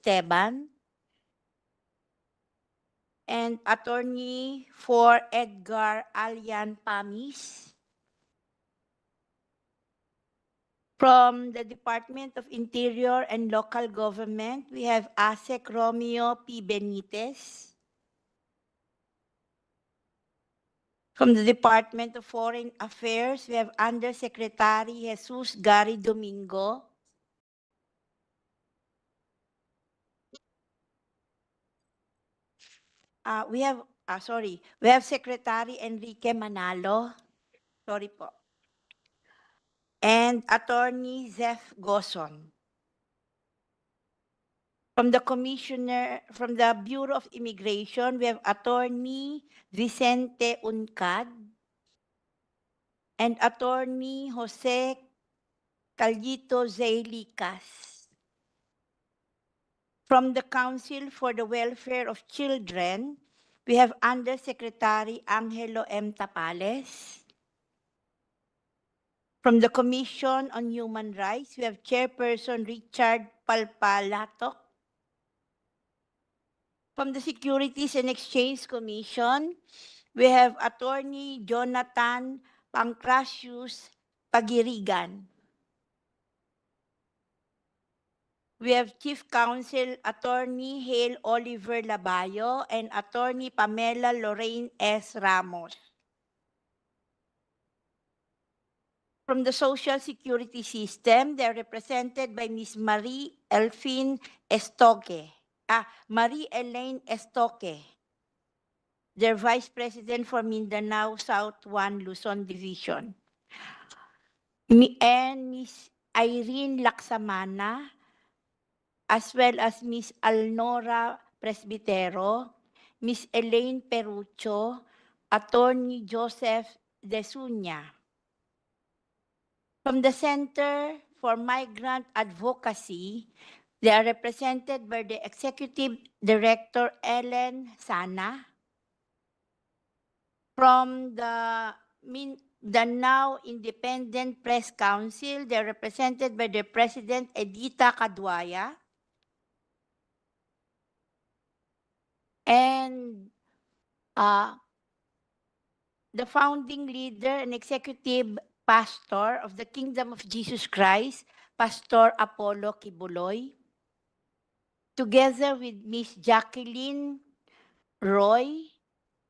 Esteban, and attorney for Edgar Alian Pamis. From the Department of Interior and Local Government, we have ASEC Romeo P. Benitez. From the Department of Foreign Affairs, we have Undersecretary Jesus Gary Domingo. We have Secretary Enrique Manalo. Sorry po. And Attorney Zeph Goson. From the Bureau of Immigration, we have Attorney Vicente Uncad and Attorney Jose Calito Zeylicas. From the Council for the Welfare of Children, we have Undersecretary Angelo M. Tapales. From the Commission on Human Rights, we have Chairperson Richard Palpalatok. From the Securities and Exchange Commission, we have Attorney Jonathan Pancrasius Pagirigan. We have Chief Counsel Attorney Hale Oliver Labayo and Attorney Pamela Lorraine S. Ramos. From the Social Security System, they are represented by Ms. Marie Elaine Estoque, their Vice President for Mindanao South 1 Luzon Division. And Ms. Irene Laksamana, as well as Ms. Alnora Presbitero, Ms. Elaine Perucho, Attorney Joseph Desuña. From the Center for Migrant Advocacy, they are represented by the Executive Director Ellen Sana. From the now Independent Press Council, they are represented by the President Edita Caduaya. And the founding leader and executive pastor of the Kingdom of Jesus Christ, Pastor Apollo QUIBOLOY, together with Miss Jacqueline Roy,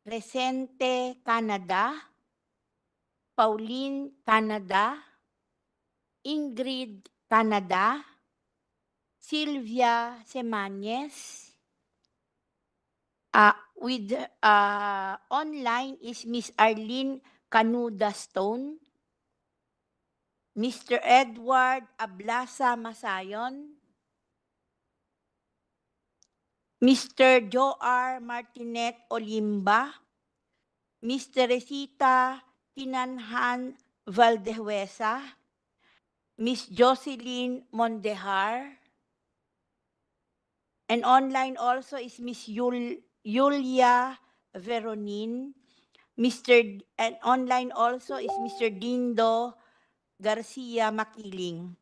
Resente Canada, Pauline Canada, Ingrid Canada, Sylvia Semañez. With online is Miss Arlene Canuda Stone, Mr. Edward Ablasa Masayon, Mr. Joar Martinet Olimba, Ms. Teresita Tinanhan Valdehuesa, Ms. Jocelyn Mondejar, and online also is Ms. Yulia Veronin, and online also is Mr. Dindo Garcia Makiling.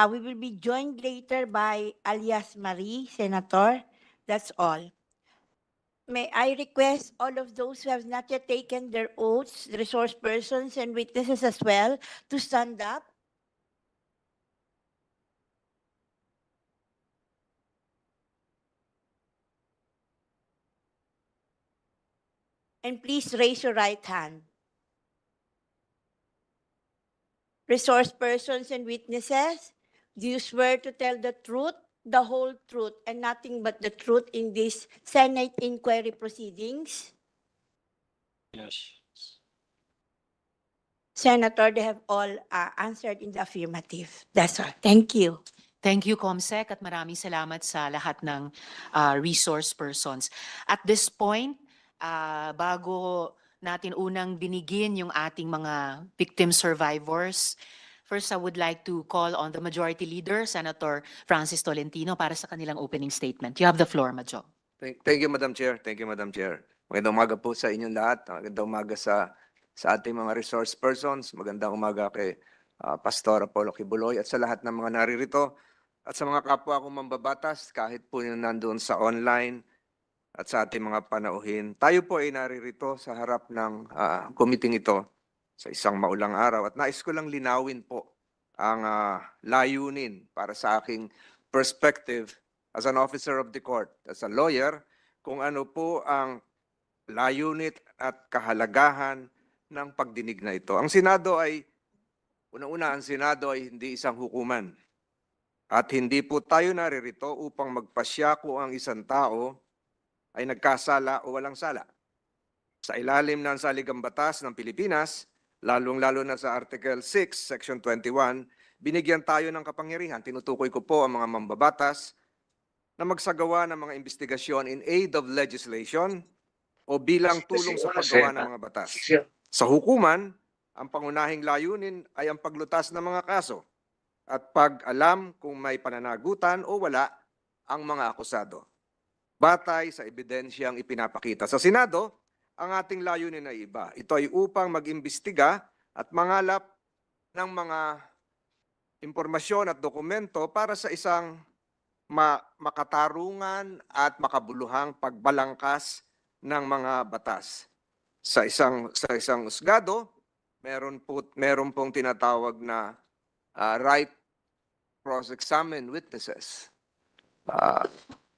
We will be joined later by alias Marie, Senator. That's all. May I request all of those who have not yet taken their oaths, the resource persons and witnesses as well, to stand up. And please raise your right hand. Resource persons and witnesses, do you swear to tell the truth, the whole truth, and nothing but the truth in this Senate inquiry proceedings? Yes. Senator, they have all answered in the affirmative. That's all. Thank you. Thank you, Comsec, at maraming salamat sa lahat ng resource persons. At this point, bago natin unang dinigin yung ating mga victim survivors, first I would like to call on the Majority Leader, Senator Francis Tolentino, para sa kanilang opening statement. You have the floor, Majo. Thank you, Madam Chair. Thank you, Madam Chair. Magandang umaga po sa inyong lahat. Magandang umaga sa ating mga resource persons. Magandang umaga kay Pastor Apollo QUIBOLOY at sa lahat ng mga naririto. at sa mga kapwa kong mambabatas, kahit po yung nandoon sa online at sa ating mga panauhin, tayo po ay naririto sa harap ng committee ito sa isang maulang araw. At nais ko lang linawin po ang layunin para sa aking perspective as an officer of the court, as a lawyer, kung ano po ang layunin at kahalagahan ng pagdinig na ito. Ang Senado ay, unang-una, ang Senado ay hindi isang hukuman. At hindi po tayo naririto upang magpasya kung ang isang tao ay nagkasala o walang sala. Sa ilalim ng saligang batas ng Pilipinas, lalong-lalo na sa Article 6, Section 21, binigyan tayo ng kapangyarihan. Tinutukoy ko po ang mga mambabatas na magsagawa ng mga investigasyon in aid of legislation o bilang tulong sa paggawa ng mga batas. Sa hukuman, ang pangunahing layunin ay ang paglutas ng mga kaso at pag-alam kung may pananagutan o wala ang mga akusado, batay sa ebidensyang ipinapakita. Sa Senado, ang ating layunin ay iba. Ito ay upang mag-imbestiga at mangalap ng mga impormasyon at dokumento para sa isang makatarungan at makabuluhang pagbalangkas ng mga batas. Sa isang husgado, meron pong tinatawag na right cross-examine witnesses.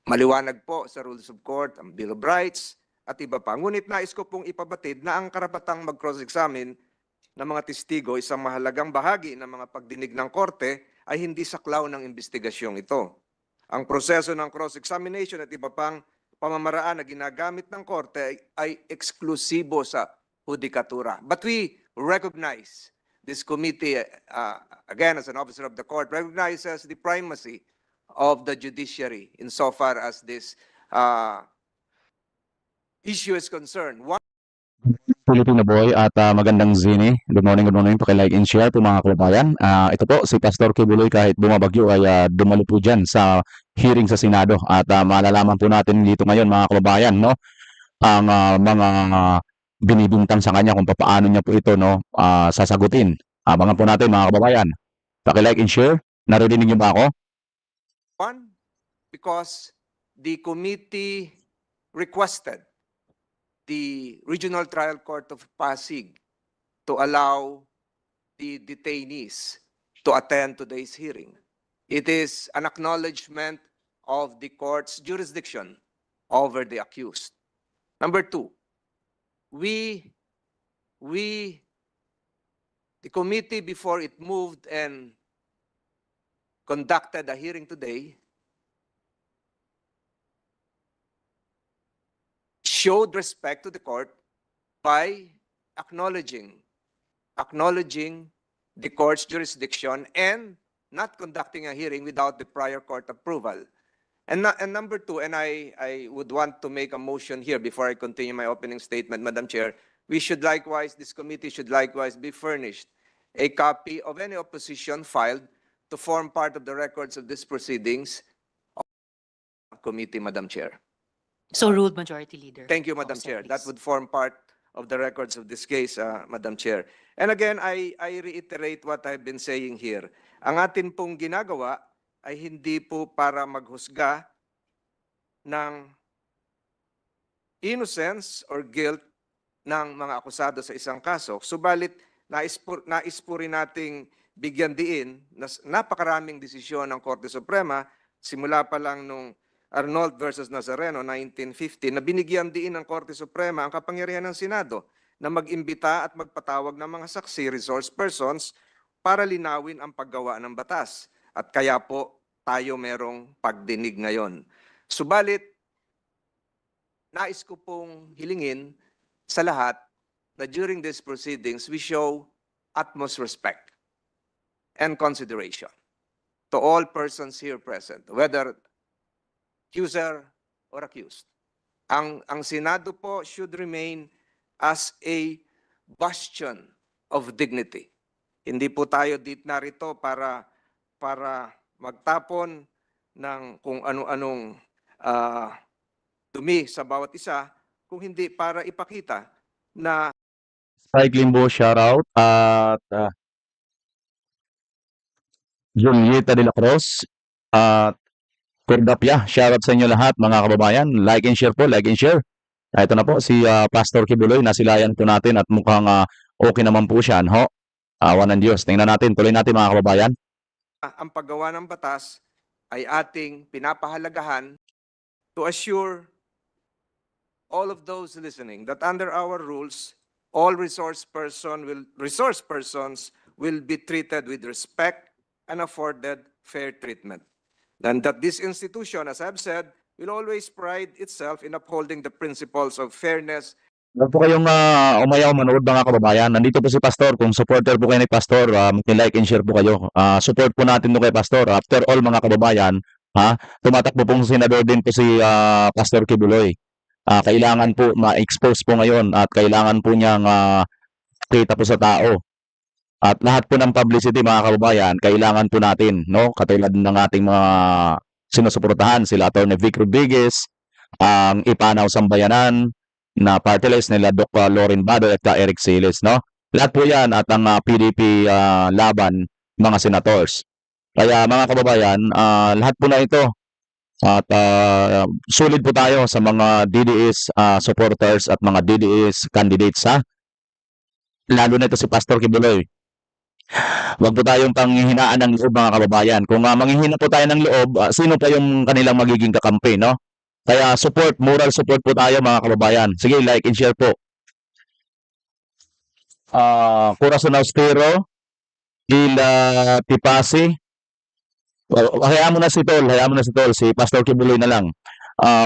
Maliwanag po sa Rules of Court, ang Bill of Rights, at iba pa. Ngunit nais ko pong ipabatid na ang karapatang mag-cross-examine ng mga testigo, isang mahalagang bahagi ng mga pagdinig ng korte, ay hindi saklaw ng investigasyong ito. Ang proseso ng cross-examination at iba pang pamamaraan na ginagamit ng korte ay eksklusibo sa hudikatura. But we recognize, this committee, again, as an officer of the court, recognizes the primacy of the judiciary insofar as this issue is concerned. Filipino boy at magandang zini. Good morning pakilike and share po mga kababayan. Ito po si Pastor QUIBOLOY, kahit bumabagyo ay dumalo po dyan sa hearing sa Senado at malalaman po natin dito ngayon mga kababayan, no, ang mga binibintang sa kanya kung paano niya po ito, no, sasagutin. Abangan po natin mga kababayan. Pakilike and share. Naririnig niyo ba ako? One, because the committee requested the Regional Trial Court of Pasig to allow the detainees to attend today's hearing. It is an acknowledgement of the court's jurisdiction over the accused. Number two, the committee, before it moved and conducted a hearing today, showed respect to the court by acknowledging the court's jurisdiction and not conducting a hearing without the prior court approval. And number two, and I would want to make a motion here before I continue my opening statement, Madam Chair, this committee should likewise be furnished a copy of any opposition filed to form part of the records of these proceedings of the committee, Madam Chair. So ruled, Majority Leader. Thank you, Madam Chair. That would form part of the records of this case, Madam Chair. And again, I reiterate what I've been saying here. Ang atin pong ginagawa ay hindi po para maghusga ng innocence or guilt ng mga akusado sa isang kaso. Subalit, nais po rin nating bigyan diin na napakaraming desisyon ng Korte Suprema, simula pa lang nung Arnold versus Nazareno, 1950, na binigyan diin ng Korte Suprema ang kapangyarihan ng Senado na mag-imbita at magpatawag ng mga saksi, resource persons, para linawin ang paggawa ng batas. At kaya po tayo merong pagdinig ngayon. Subalit, nais ko pong hilingin sa lahat na during these proceedings, we show utmost respect and consideration to all persons here present, whether accuser or accused. Ang Senado po should remain as a bastion of dignity. Hindi po tayo narito para magtapon ng kung ano-anong dumi sa bawat isa, kung hindi para ipakita na Spike Limbo, shoutout. At Julieta de la Cruz, Kordapya, shoutout sa inyo lahat mga kababayan. Like and share po, like and share. Ito na po si Pastor Kibuloy, nasilayan po natin at mukhang okay naman po siya, ho? Awa ng Diyos. Tingnan natin, tuloy natin mga kababayan. Ang paggawa ng batas ay ating pinapahalagahan to assure all of those listening that under our rules, all resource persons will be treated with respect and afforded fair treatment. And that this institution, as I've said, will always pride itself in upholding the principles of fairness. Huwag po kayong umayaw manood mga kababayan. Nandito po si Pastor. Kung supporter po kayo ni Pastor, like and share po kayo. Support po natin po kay Pastor. After all mga kababayan, tumatakbo pong senador din po si Pastor Kibuloy. Kailangan po ma-expose po ngayon at kailangan po niyang kita po sa tao. At lahat po ng publicity mga kababayan, kailangan po natin, no? Katulad ng ating mga sinusuportahan, sila Atty. Vic Rodriguez, ang Ipanaw Sambayanan, na party list nila Dr. Loren Bado at Eric Siles, no? Lahat po yan at ang PDP laban, mga senators. Kaya mga kababayan, lahat po na ito at sulit po tayo sa mga DDS supporters at mga DDS candidates, ha? Lalo na ito si Pastor Kibuloy. Huwag po tayong panghihinaan ng loob mga kababayan. Kung manghihina po tayo ng loob, sino pa yung kanilang magiging kakampi, no? Kaya support, moral support po tayo mga kababayan. Sige, like and share po. Corazon Austero, Ila Tipasi. Hayaan mo na si Tol, si Pastor Kibuloy na lang.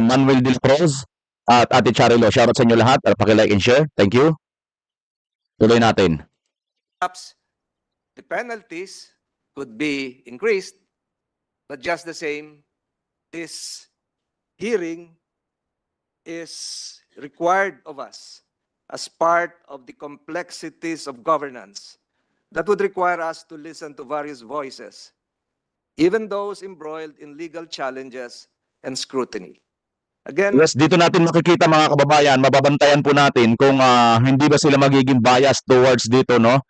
Manuel Del Cruz at Ate Charilo. Shoutout sa inyo lahat. Paki-like and share. Thank you. Tuloy natin. Perhaps the penalties could be increased, but just the same, this hearing is required of us as part of the complexities of governance that would require us to listen to various voices, even those embroiled in legal challenges and scrutiny. Again, Yes, dito natin makikita mga kababayan, mababantayan po natin kung hindi ba sila magiging biased towards dito, no?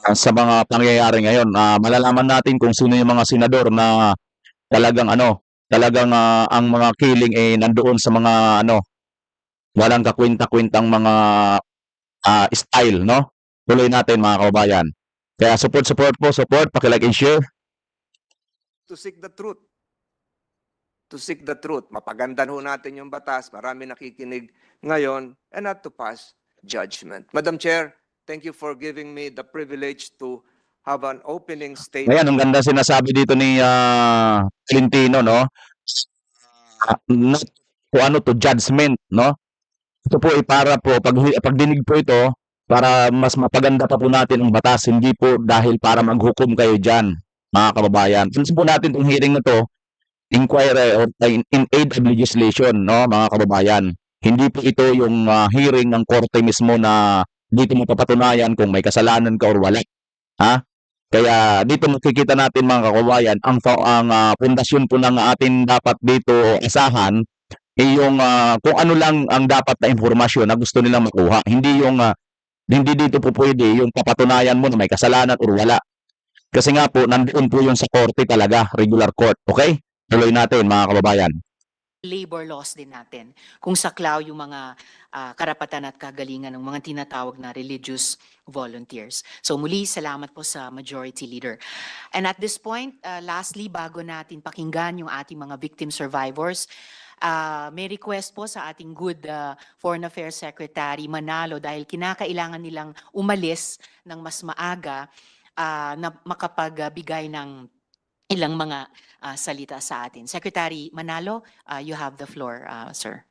Sa mga pangyayari ngayon. Malalaman natin kung sino yung mga senador na talagang ang mga killing nandoon sa mga walang kakwenta-kwentang mga style, no? Tuloy natin mga kababayan. Kaya support po, paki-like and share. to seek the truth. To seek the truth. Mapagandan ho natin yung batas. Marami nakikinig ngayon and not to pass judgment. Madam Chair, thank you for giving me the privilege to have an opening statement. Ayan, ang ganda sinasabi dito ni Tolentino, no? Not to judgment, no? Ito po ay para po, pag dinig po ito, para mas mapaganda pa po natin ang batas, hindi po dahil para maghukom kayo dyan, mga kababayan. Pansin po natin itong hearing na to, inquiry or in aid of legislation, no, mga kababayan. Hindi po ito yung hearing ng korte mismo na dito mo papatunayan kung may kasalanan ka or wala. Ha? Kaya dito makikita natin mga kababayan, ang pundasyon po ng atin dapat dito asahan ay yung kung ano lang ang dapat na impormasyon na gusto nilang makuha. Hindi dito po pwede yung papatunayan mo na may kasalanan or wala. Kasi nga po, nandoon po yung sa korte talaga, regular court. Okay? Tuloy natin mga kababayan. Labor laws din natin, kung saklaw yung mga karapatan at kagalingan ng mga tinatawag na religious volunteers. So muli, salamat po sa Majority Leader. And at this point, lastly, bago natin pakinggan yung ating mga victim survivors, may request po sa ating good Foreign Affairs Secretary Manalo dahil kinakailangan nilang umalis ng mas maaga na makapagbigay ng ilang mga salita sa atin. Secretary Manalo, you have the floor, sir.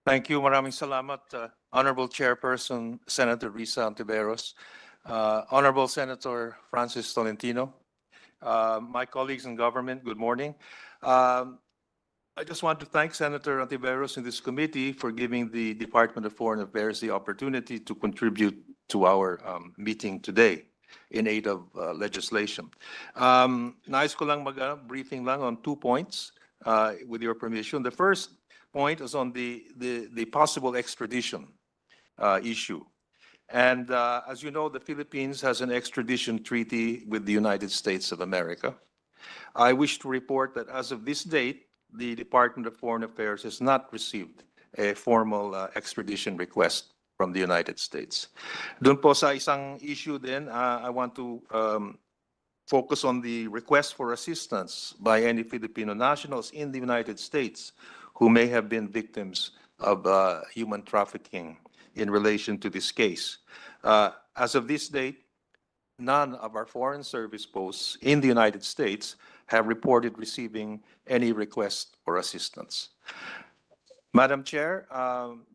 Thank you. Maraming salamat, Honorable Chairperson Senator Risa Hontiveros, Honorable Senator Francis Tolentino, my colleagues in government, good morning. I just want to thank Senator Hontiveros in this committee for giving the Department of Foreign Affairs the opportunity to contribute to our meeting today in aid of legislation. Nais ko lang briefing lang on 2 points with your permission. The first point is on the possible extradition issue. And as you know, the Philippines has an extradition treaty with the United States of America. I wish to report that as of this date, the Department of Foreign Affairs has not received a formal extradition request from the United States. Doon po sa isang issue din, I want to focus on the request for assistance by any Filipino nationals in the United States who may have been victims of human trafficking in relation to this case. As of this date, none of our foreign service posts in the United States have reported receiving any request for assistance. Madam Chair,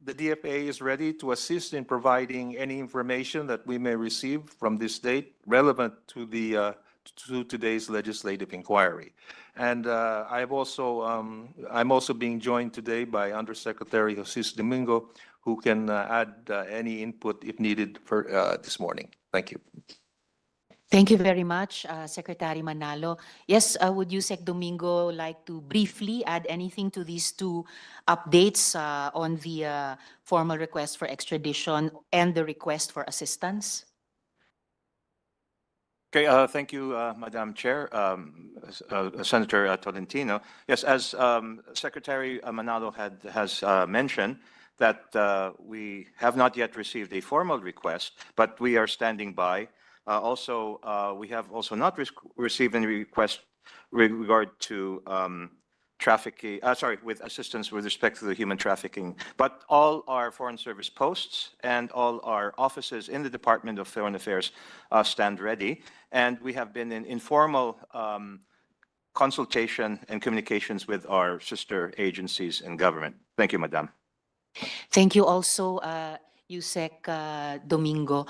the DFA is ready to assist in providing any information that we may receive from this date relevant to the to today's legislative inquiry. And I'm also being joined today by Undersecretary Jose Domingo, who can add any input if needed for this morning. Thank you. Thank you very much, Secretary Manalo. Yes, would you, Sec Domingo, like to briefly add anything to these two updates on the formal request for extradition and the request for assistance? Okay, thank you, Madam Chair, Senator Tolentino. Yes, as Secretary Manalo has mentioned, that we have not yet received a formal request, but we are standing by. Also, we have also not received any request with regard to trafficking, with assistance with respect to the human trafficking. But all our foreign service posts and all our offices in the Department of Foreign Affairs stand ready. And we have been in informal consultation and communications with our sister agencies in government. Thank you, Madam. Thank you also, Yusek Domingo.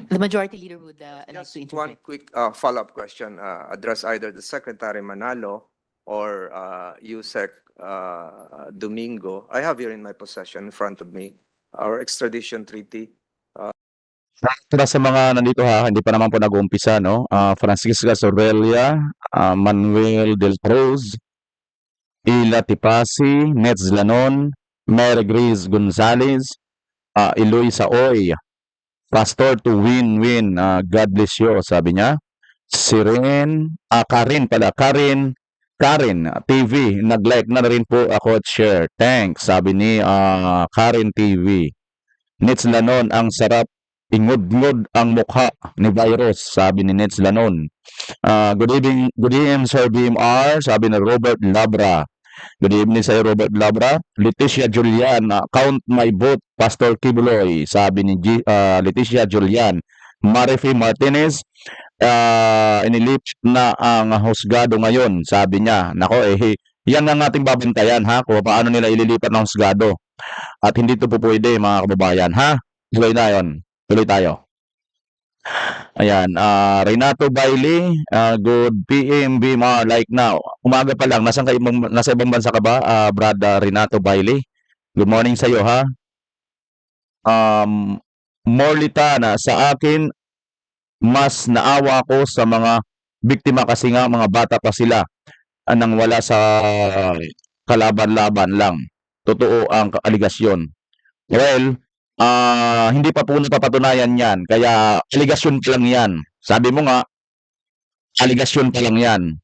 The Majority Leader would like Just to one interject. quick follow-up question, address either the Secretary Manalo or Yusek Domingo. I have here in my possession in front of me our extradition treaty. Para sa mga nandito ha, hindi pa naman po nag-uumpisa, no? Francisca Sorbelia, Manuel Del Cruz, Ila Tipasi, Nets Lanon, Mary Grace Gonzalez, Eloy Saoy, Pastor to win-win, God bless you, sabi niya. Siren, Karin pala, Karin TV, nag-like na rin po ako at share. Thanks, sabi ni Karin TV. Nets Lanon, ang sarap, ingod-ngod ang mukha ni virus, sabi ni Nets Lanon. Good evening, Sir BMR, sabi ni Robert Labra. Good evening sa Robert Labra. Leticia Julian, count my vote, Pastor QUIBOLOY, sabi ni Leticia Julian. Marife Martinez, inilipat na ang husgado ngayon, sabi niya. Nako, yan ang ating babantayan, ha, kung paano nila ililipat ng husgado. At hindi ito po pwede, mga kababayan, ha? Tuloy na yun. Tuloy tayo. Ayan, Renato Bailey, good PM, BMR, like now. Umaga pa lang, nasa ibang bansa ka ba, Brad Renato Bailey? Good morning sa iyo, ha? Morlitana, sa akin, mas naawa ako sa mga biktima kasi nga mga bata pa sila nang wala sa kalaban-laban lang. Totoo ang aligasyon. Well, hindi pa po napapatunayan yan. Kaya, aligasyon pa lang yan. Sabi mo nga, aligasyon pa lang yan.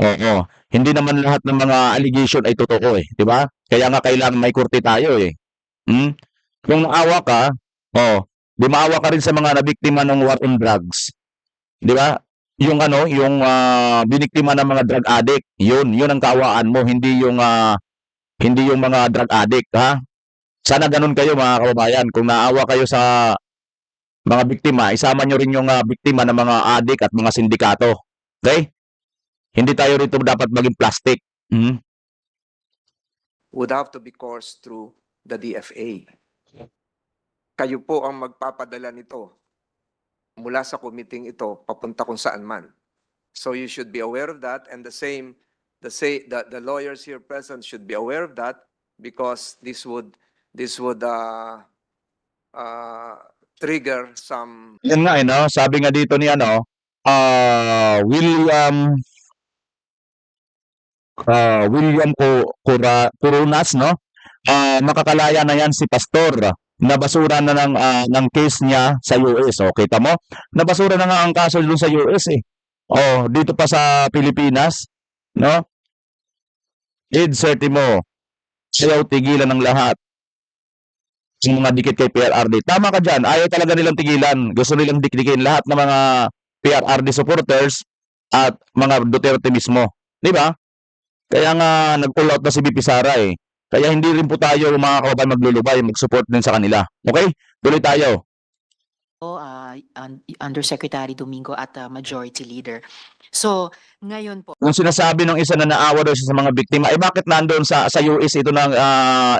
Oo. Hindi naman lahat ng mga allegation ay totoo eh. Di ba? Kaya nga kailangan may korte tayo eh. Kung naawa ka, di maawa ka rin sa mga nabiktima ng war on drugs. Di ba? Yung biniktima ng mga drug addict, yun ang kaawaan mo, hindi yung mga drug addict, ha? Sana ganun kayo mga kababayan. Kung naawa kayo sa mga biktima, isama nyo rin yung biktima ng mga adik at mga sindikato. Okay? Hindi tayo rito dapat maging plastic. Would have to be coursed through the DFA. Kayo po ang magpapadala nito mula sa committee ito papunta kung saan man. So you should be aware of that, and the lawyers here present should be aware of that, because this would trigger some. Yan nga no? Sabi nga dito ni William Coronas, no? Makakalaya na yan si Pastor nabasura na ng case niya sa US. O, kita mo? Nabasura na nga ang kaso doon sa US eh. O, dito pa sa Pilipinas, no? Inserte mo. Ayaw tigilan ng lahat. Yung mga dikit kay PRRD. Tama ka dyan. Ayaw talaga nilang tigilan. Gusto nilang dikdikin lahat ng mga PRRD supporters at mga Duterte mismo. Di ba? Kaya nga nag-pull out na si BP Sara eh. Kaya hindi rin po tayo mga kababayan maglulubay, mag-support din sa kanila. Okay? Tuloy tayo. Undersecretary Domingo at Majority Leader. So, ngayon po, Kung sinasabi ng isa na naawa daw siya sa mga biktima, eh bakit nandoon sa US ito na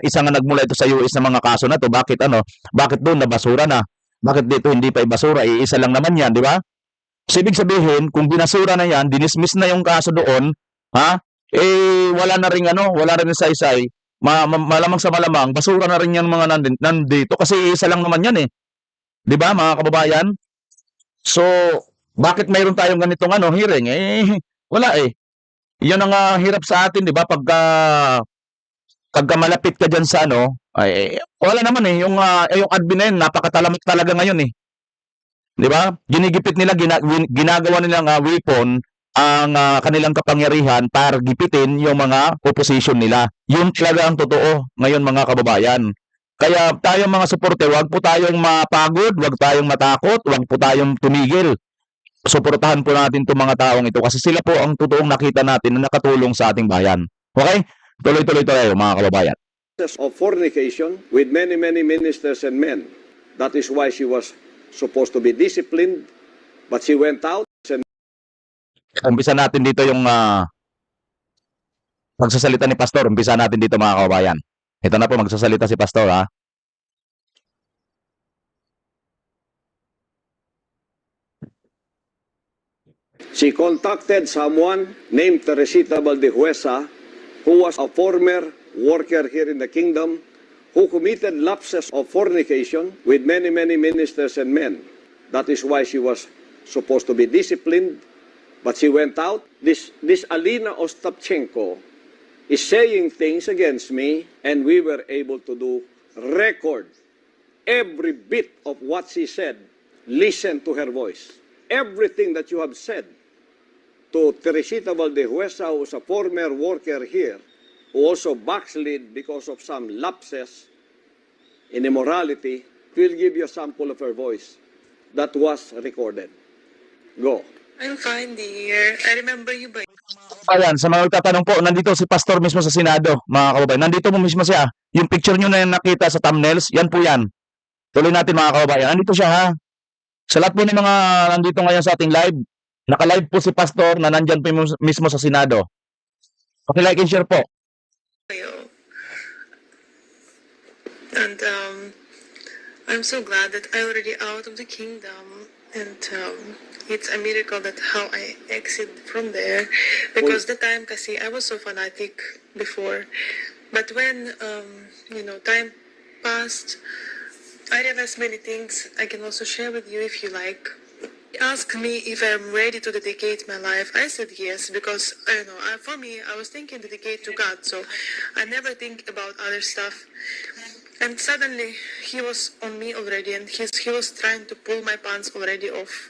isa nga nagmula ito sa US na mga kaso na to? Bakit ano? Bakit doon nabasura na? Bakit dito hindi pa ibasura? Isa lang naman 'yan, di ba? So, ibig sabihin, kung binasura na 'yan, dinismiss na yung kaso doon, ha? Eh wala na ring wala na ring saysay. Malamang sa malamang, basura na rin yung mga nandito kasi isa lang naman 'yan eh. 'Di ba, mga kababayan? So, bakit mayroon tayong ganitong hearing? Eh wala eh. 'Yan ang hirap sa atin, 'di ba? Pagka malapit ka diyan sa ay wala naman eh yung admin na yun, napakatalamik talaga ngayon eh. 'Di ba? Ginigipit nila ginagawa nilang weapon ang kanilang kapangyarihan para gipitin yung mga opposition nila. Yun talaga ang totoo ngayon, mga kababayan. Kaya tayong mga suporte, wag po tayong mapagod, wag tayong matakot, wag po tayong tumigil. Suportahan po natin itong mga taong ito kasi sila po ang totoong nakita natin na nakatulong sa ating bayan. Okay? Tuloy-tuloy tayo, mga kababayan. Of fornication with many ministers and men. That is why she was supposed to be disciplined, but she went out and Umpisa natin dito yung pagsasalita ni Pastor. Umpisa natin dito, mga kababayan. Ito na po, magsasalita si Pastor, ha? she contacted someone named Teresita Valdehuesa, who was a former worker here in the kingdom, who committed lapses of fornication with many ministers and men. That is why she was supposed to be disciplined, but she went out. This Alina Ostapchenko is saying things against me, and we were able to do record every bit of what she said. Listen to her voice. Everything that you have said to Teresita Valdehuesa, who is a former worker here, who also backslid because of some lapses in immorality, will give you a sample of her voice that was recorded. Go. I'm fine, dear. I remember you by... Ayan, sa mga magtatanong po, nandito si Pastor mismo sa Senado, mga kababayan. Nandito mo mismo siya. Yung picture nyo na nakita sa thumbnails, yan po yan. Tuloy natin, mga kababayan. Nandito siya, ha? Sa lahat po ng mga nandito ngayon sa ating live, naka-live po si Pastor na nandyan po mismo sa Senado. Paki-like and share po. And I'm so glad that I already out of the kingdom, and it's a miracle that how I exit from there, because the time kasi I was so fanatic before, but when time passed, I realized many things. I can also share with you if you like. He asked me if I'm ready to dedicate my life. I said yes, because for me, I was thinking dedicate to God, so I never think about other stuff. And suddenly, he was on me already, and he was trying to pull my pants already off.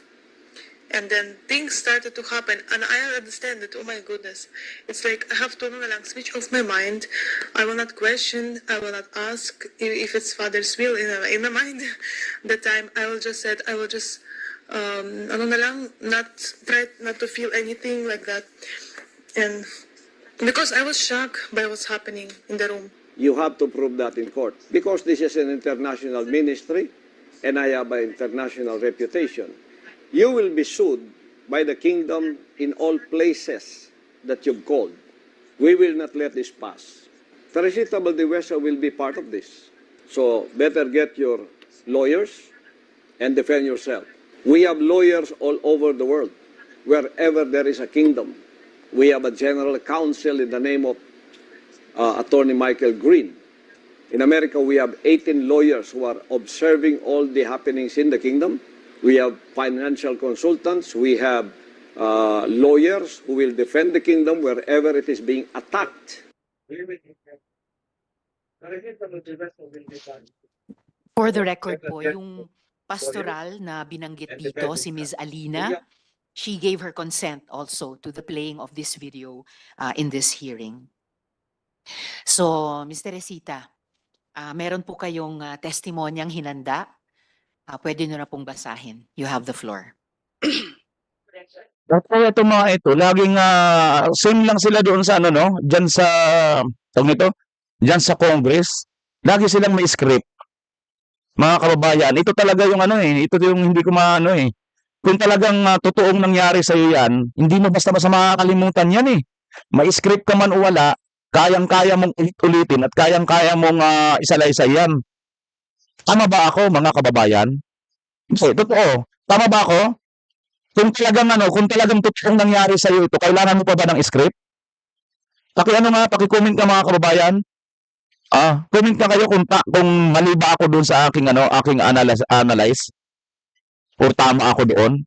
And then things started to happen, and I understand that, oh my goodness, it's like I have to switch off my mind. I will not question, I will not ask if it's Father's will in my mind. That time, I will just not try not to feel anything like that. And because I was shocked by what's happening in the room. You have to prove that in court, because this is an international ministry and I have an international reputation. You will be sued by the kingdom in all places that you've called. We will not let this pass. Teresita Valdehuesa will be part of this. So better get your lawyers and defend yourself. We have lawyers all over the world. Wherever there is a kingdom, we have a general counsel in the name of Attorney Michael Green. In America, we have 18 lawyers who are observing all the happenings in the kingdom. We have financial consultants. We have lawyers who will defend the kingdom wherever it is being attacked. For the record po, yung pastoral na binanggit dito, si Ms. Alina, she gave her consent also to the playing of this video in this hearing. So, Ms. Teresita, meron po kayong testimonyang hinanda. Pwede nyo na pong basahin. You have the floor. Kaya itong mga ito, laging same lang sila doon sa ano, no? Diyan sa, tawag nito, diyan sa Congress. Lagi silang may script. Mga kababayan, ito talaga yung ano ito yung hindi ko maano Kung talagang totoong nangyari sa iyo yan, hindi mo basta-basta makakalimutan yan May script ka man o wala, kayang-kaya mong ulit-ulitin at kayang-kaya mong isalaysay yan. Tama ba ako, mga kababayan? Hindi, totoo. Tama ba ako? Kung talagang totoong nangyari sa iyo ito, kailangan mo pa ba ng script? Paki-comment ka mga kababayan. Comment ka kayo kung mali ba ako doon sa aking analyze or tama ako doon.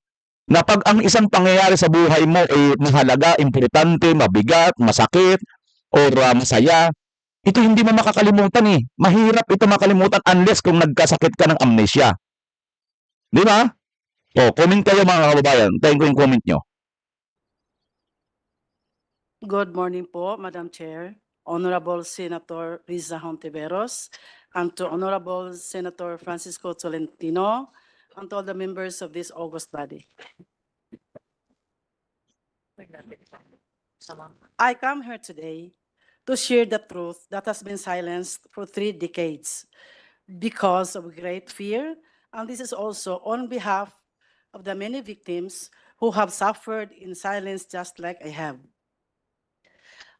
Na pag ang isang pangyayari sa buhay mo ay mahalaga, importante, mabigat, masakit, or masaya, ito hindi mo makakalimutan Mahirap ito makalimutan unless kung nagkasakit ka ng amnesia. Di ba? Comment kayo mga kababayan. Tayo ko yung comment nyo. Good morning po, Madam Chair, Honorable Senator Riza Hontiverus, and to Honorable Senator Francisco Tolentino, and to all the members of this august body. I come here today to share the truth that has been silenced for 3 decades because of great fear, and this is also on behalf of the many victims who have suffered in silence just like I have.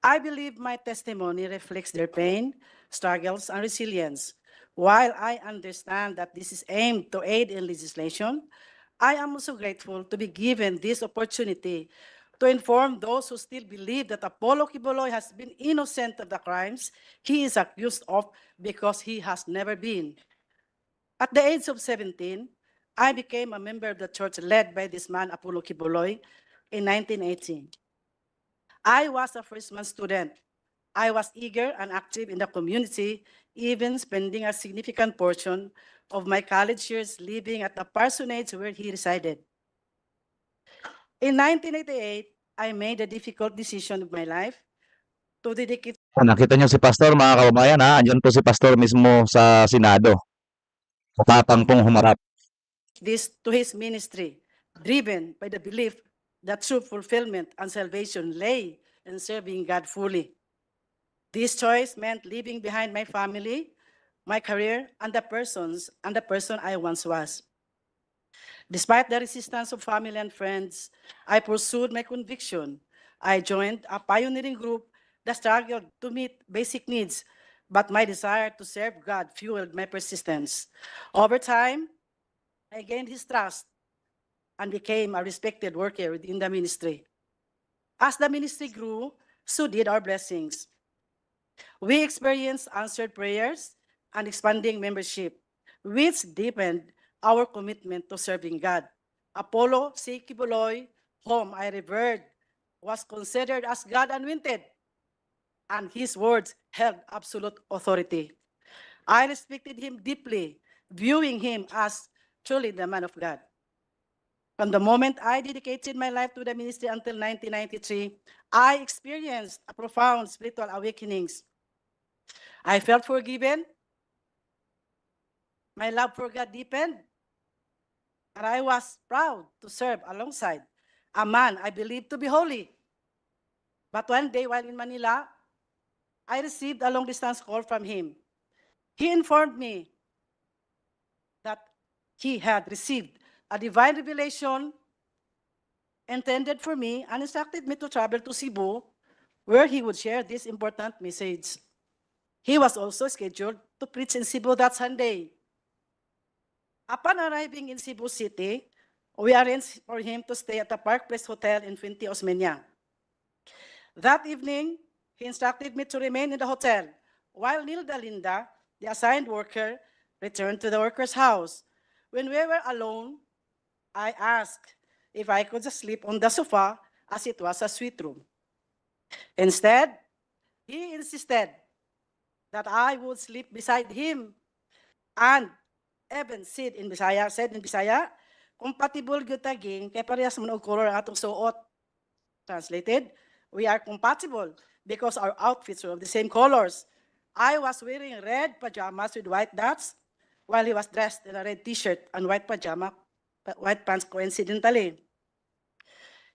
I believe my testimony reflects their pain, struggles, and resilience. While I understand that this is aimed to aid in legislation, I am also grateful to be given this opportunity to inform those who still believe that Apollo QUIBOLOY has been innocent of the crimes he is accused of because he has never been. At the age of 17, I became a member of the church led by this man, Apollo QUIBOLOY, in 1918. I was a freshman student. I was eager and active in the community, even spending a significant portion of my college years living at the parsonage where he resided. In 1988, I made a difficult decision of my life to dedicate Nakita niyo si Pastor, mga kababayan, Andyan po si Pastor mismo sa Senado. Matapang pong humarap. this to his ministry, driven by the belief that true fulfillment and salvation lay in serving God fully. This choice meant leaving behind my family, my career, and the person I once was. Despite the resistance of family and friends, I pursued my conviction. I joined a pioneering group that struggled to meet basic needs, but my desire to serve God fueled my persistence. Over time, I gained his trust and became a respected worker within the ministry. As the ministry grew, so did our blessings. We experienced answered prayers and expanding membership, which deepened our commitment to serving God. Apollo C. QUIBOLOY, whom I revered, was considered as God anointed, and his words held absolute authority. I respected him deeply, viewing him as truly the man of God. From the moment I dedicated my life to the ministry until 1993, I experienced a profound spiritual awakenings. I felt forgiven. My love for God deepened. And I was proud to serve alongside a man I believed to be holy. But one day while in Manila, I received a long-distance call from him. He informed me that he had received a divine revelation intended for me and instructed me to travel to Cebu, where he would share this important message. He was also scheduled to preach in Cebu that Sunday. Upon arriving in Cebu City, we arranged for him to stay at the Park Place Hotel in Fuente Osmeña. That evening, he instructed me to remain in the hotel, while Nilda Linda, the assigned worker, returned to the worker's house. When we were alone, I asked if I could just sleep on the sofa as it was a suite room. Instead, he insisted that I would sleep beside him and even said in Bisaya, compatible gyud taging kay parehas man og color ang atong suot. Translated, we are compatible because our outfits are of the same colors. I was wearing red pajamas with white dots, while he was dressed in a red t-shirt and white white pants coincidentally.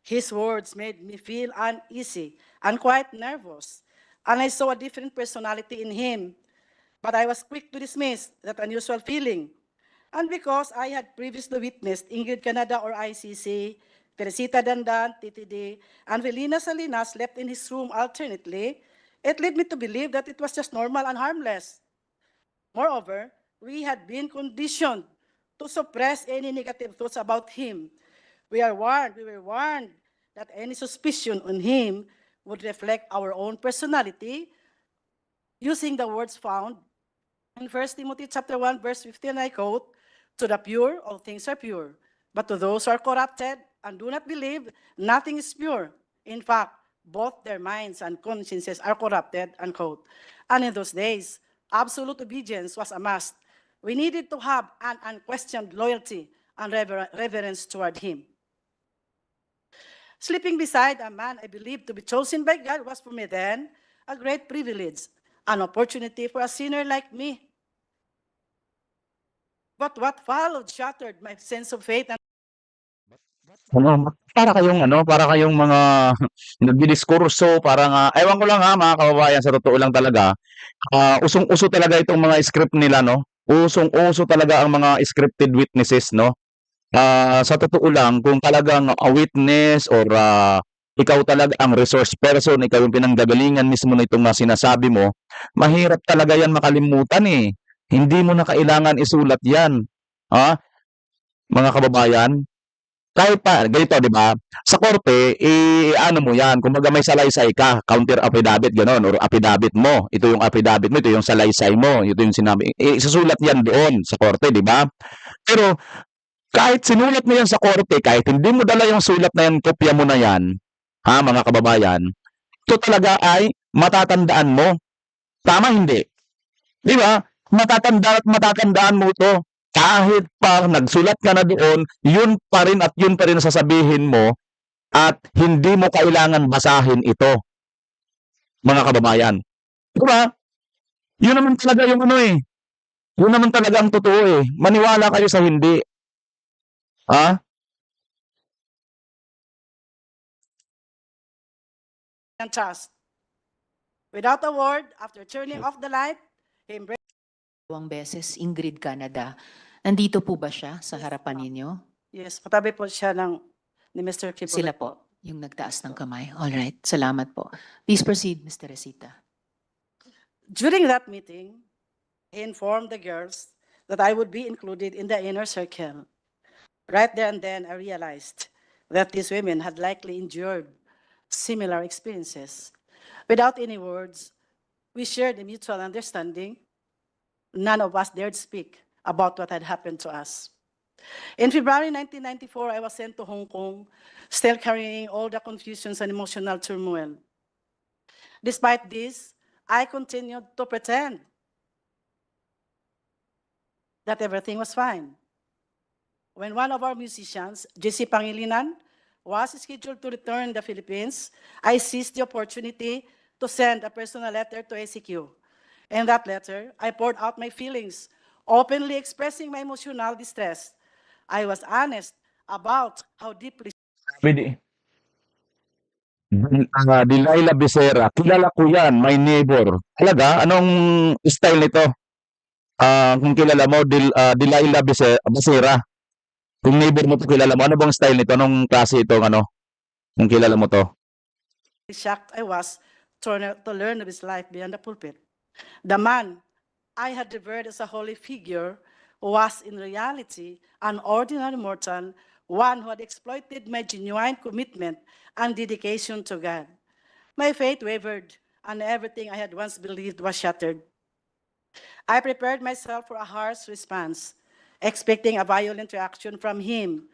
His words made me feel uneasy and quite nervous, and I saw a different personality in him. But I was quick to dismiss that unusual feeling. And because I had previously witnessed Ingrid Canada or ICC, Teresita Dandan, TTD, and Velina Salinas slept in his room alternately, it led me to believe that it was just normal and harmless. Moreover, we had been conditioned to suppress any negative thoughts about him. We were warned that any suspicion on him would reflect our own personality, using the words found in 1 Timothy chapter 1, verse 15, I quote, "To the pure, all things are pure. But to those who are corrupted and do not believe, nothing is pure. In fact, both their minds and consciences are corrupted," unquote. And in those days, absolute obedience was a must. We needed to have an unquestioned loyalty and reverence toward him. Sleeping beside a man I believed to be chosen by God was for me then a great privilege, an opportunity for a sinner like me. But what followed shattered my sense of faith and Para kayong mga nagdidiskurso, parang, ewan ko lang mga kababayan, sa totoo lang talaga, usong-uso talaga itong mga script nila, no? Usong-uso talaga ang mga scripted witnesses, no? Sa totoo lang, kung talagang a witness or ikaw talaga ang resource person, ikaw yung pinanggagalingan mismo na itong sinasabi mo, mahirap talaga yan makalimutan eh. Hindi mo na kailangan isulat yan. Mga kababayan, kahit pa, ganito, di ba? Sa korte, ano mo yan, kumbaga may salaysay ka, counter affidavit, gano'n, or affidavit mo. Ito yung affidavit mo, ito yung salaysay mo, ito yung sinabi. Isusulat yan doon sa korte, di ba? Pero, kahit sinulat mo yan sa korte, kahit hindi mo dala yung sulat na yan, kopya mo na yan, mga kababayan, ito talaga ay matatandaan mo. Tama, hindi? Di ba? Matatandaan mo ito. Kahit pa nagsulat ka na doon, yun pa rin at yun pa rin sasabihin mo at hindi mo kailangan basahin ito, mga kababayan. Di ba? Yun naman talaga yung Yun naman talaga ang totoo eh. Maniwala kayo sa hindi. trust. Without a word, after turning off the light, he embraced Dalawang beses, Ingrid Canada. Nandito po ba siya sa harapan ninyo? Yes, patabi po siya ni Mr. Kibuloy. Sila po, yung nagtaas ng kamay. All right, salamat po. Please proceed, Mr. Resita. During that meeting, he informed the girls that I would be included in the inner circle. Right there and then, I realized that these women had likely endured similar experiences. Without any words, we shared a mutual understanding. None of us dared speak about what had happened to us. In February 1994, I was sent to Hong Kong, still carrying all the confusions and emotional turmoil. Despite this, I continued to pretend that everything was fine. When one of our musicians, JC Pangilinan, was scheduled to return to the Philippines, I seized the opportunity to send a personal letter to ACQ. In that letter, I poured out my feelings, openly expressing my emotional distress. I was honest about how deeply Delilah Becerra, kilala ko yan, my neighbor. Talaga, anong style nito? Kung kilala mo, Delilah Becerra. Kung neighbor mo to, kilala mo, ano bang style nito? Anong klase ito, kung kilala mo to? shocked I was to learn of his life beyond the pulpit. The man I had revered as a holy figure was in reality an ordinary mortal, one who had exploited my genuine commitment and dedication to God. My faith wavered, and everything I had once believed was shattered. I prepared myself for a harsh response, expecting a violent reaction from him.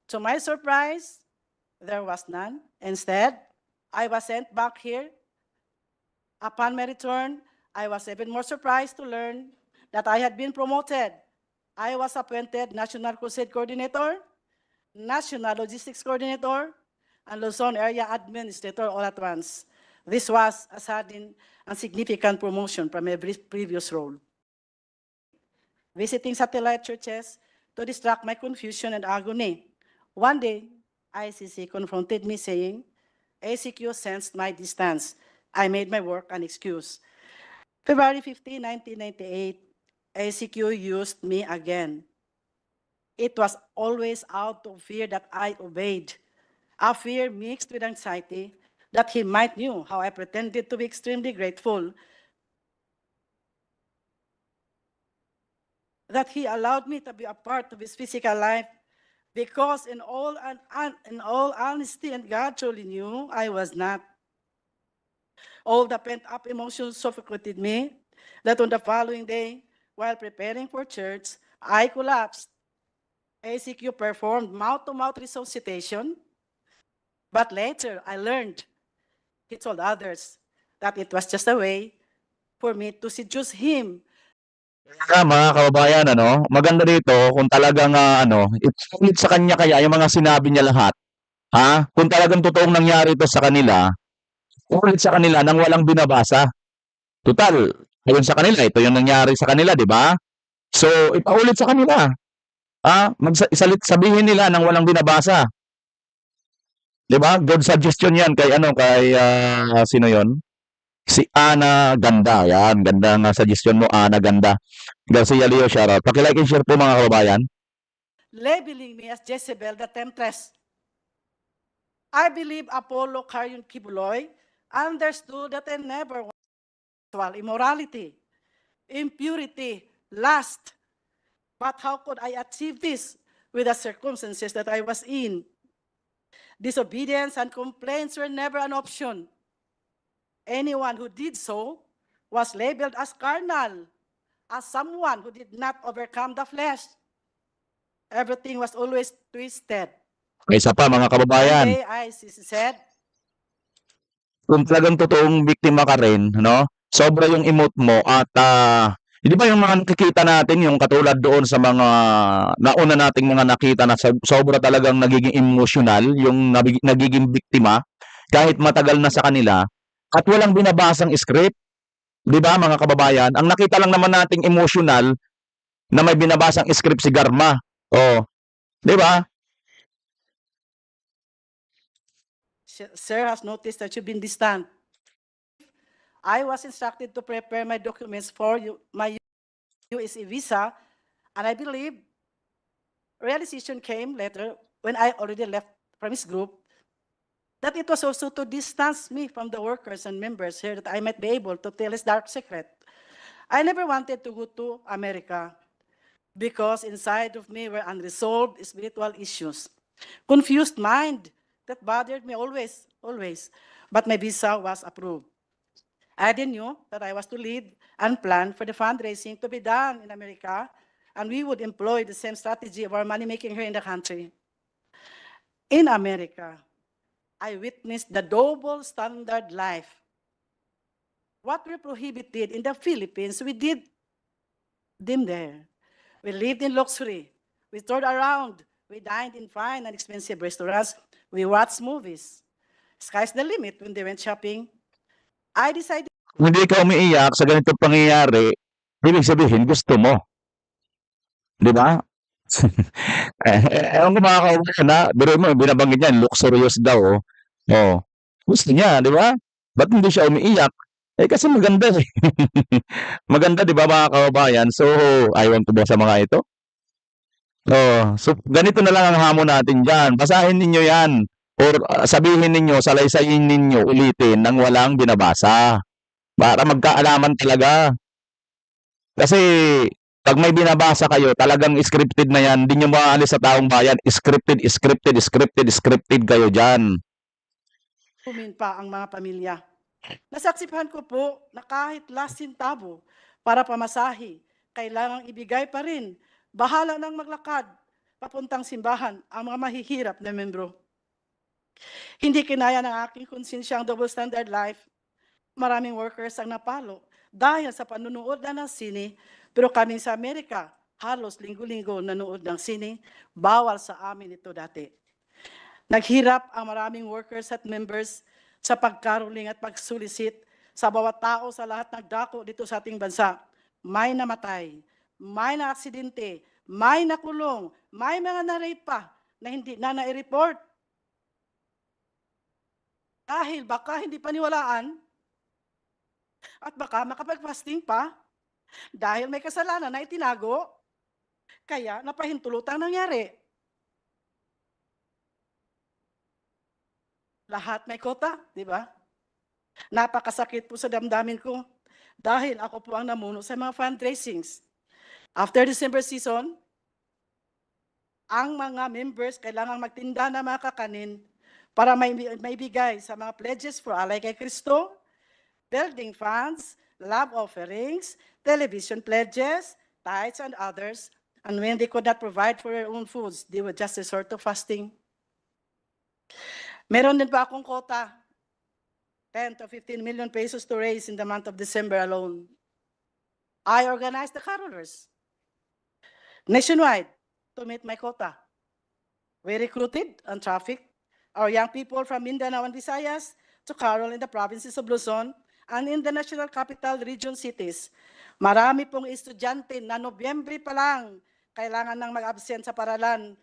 To my surprise, there was none. Instead, I was sent back here. Upon my return, I was even more surprised to learn that I had been promoted I was appointed National Crusade Coordinator, National Logistics Coordinator, and Luzon Area Administrator all at once. This was a sudden and significant promotion from my previous role. Visiting satellite churches to distract my confusion and agony. One day, ICC confronted me saying, ACQ sensed my distance. I made my work an excuse. February 15, 1998, ACQ used me again. It was always out of fear that I obeyed, a fear mixed with anxiety that he might knew how I pretended to be extremely grateful that he allowed me to be a part of his physical life, because in all honesty, and God truly knew I was not. All the pent-up emotions suffocated me that on the following day, while preparing for church, I collapsed. ACQ performed mouth-to-mouth resuscitation, but later I learned, he told others, that it was just a way for me to seduce him. Kaya mga kababayan, ano, maganda dito kung talagang ipalit sa kanya kaya yung mga sinabi niya lahat. Ha? Kung talagang totoong nangyari ito sa kanila, ulit sa kanila nang walang binabasa. Tutal, ayon sa kanila, ito yung nangyari sa kanila, di ba? So, ipaulit sa kanila. Sabihin nila nang walang binabasa. Di ba? Good suggestion yan kay sino yon? Si Ana Ganda. Yan, gandang suggestion mo, Ana Ganda. Garcia Leo, shoutout. Paki-like and share po mga kababayan. Labeling me as Jezebel the Temptress. I believe Apollo Carrion QUIBOLOY understood that I never want sexual immorality, impurity, lust. But how could I achieve this with the circumstances that I was in? Disobedience and complaints were never an option. Anyone who did so was labeled as carnal, as someone who did not overcome the flesh. Everything was always twisted. Isa pa mga One kababayan, day, ICC said, kung talagang totoong biktima ka rin, no? Sobra yung emote mo at hindi ba yung mga nakikita natin, yung katulad doon sa mga nauna nating mga nakita na sobra talagang nagiging emotional, yung nagiging biktima, kahit matagal na sa kanila, at walang binabasang script, di ba mga kababayan? Ang nakita lang naman nating emotional na may binabasang script si Garma. Oh, di ba? Sir has noticed that you've been distant. I was instructed to prepare my documents for my USA visa, and I believe realization came later when I already left from his group, that it was also to distance me from the workers and members here that I might be able to tell his dark secret. I never wanted to go to America because inside of me were unresolved spiritual issues, confused mind that bothered me always. But my visa was approved. I didn't know that I was to lead and plan for the fundraising to be done in America, and we would employ the same strategy of our money-making here in the country. In America, I witnessed the double standard life. What we prohibited in the Philippines, we did them there. We lived in luxury. We toured around. We dined in fine and expensive restaurants. We watched movies. Sky's the limit when they went shopping. I decided. Kung hindi ka umiiyak sa ganitong pangyayari, ibig sabihin gusto mo. Di ba? Ewan ko mga kababayan na, pero mo, binabanggit niya, luxurious daw. Oh. Gusto niya, di ba? Ba't hindi siya umiiyak? Kasi maganda eh. Maganda, di ba mga kababayan? So, ayaw ko ba sa mga ito? Oh, so ganito na lang ang hamon natin dyan. Basahin ninyo yan. Or sabihin ninyo, salaysayin ninyo, ulitin nang walang binabasa. Para magkaalaman talaga. Kasi pag may binabasa kayo, talagang scripted na yan. Hindi nyo maalis sa taong bayan. Scripted kayo dyan. Pa ang mga pamilya. Nasaksihan ko po na kahit last centavo para pamasahe, kailangang ibigay pa rin. Bahala nang maglakad papuntang simbahan ang mga mahihirap na membro. Hindi kinaya ng aking konsensya ang double standard life. Maraming workers ang napalo dahil sa panunood na ng sine, pero kami sa Amerika, halos linggo-linggo nanood ng sine, bawal sa amin ito dati. Naghirap ang maraming workers at members sa pagkaruling at pagsulisit sa bawat tao sa lahat ng dako dito sa ating bansa. May namatay, may na-aksidente, may nakulong, may mga na-rape pa na hindi na na-report. Dahil baka hindi paniwalaan at baka makapag-fasting pa dahil may kasalanan na itinago, kaya napahintulutang nangyari. Lahat may kota, di ba? Napakasakit po sa damdamin ko dahil ako po ang namuno sa mga fundraisings. After December season, ang mga members kailangang magtinda ng mga kakanin para may bigay sa mga pledges for Alay kay Kristo, building funds, love offerings, television pledges, tithes, and others. And when they could not provide for their own foods, they would just resort to fasting. Meron din pa akong quota, 10 to 15 million pesos to raise in the month of December alone. I organized the carolers nationwide to meet my quota. We recruited and trafficked our young people from Mindanao and Visayas to carol in the provinces of Luzon and in the national capital region cities. Marami pong estudyante na Nobyembre pa lang kailangan nang mag-absent sa paralan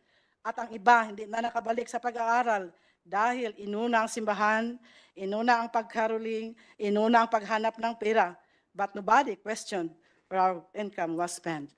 at ang iba hindi na nakabalik sa pag-aaral dahil inuna ang simbahan, inuna ang pagkaroling, inuna ang paghanap ng pera. But nobody questioned where our income was spent.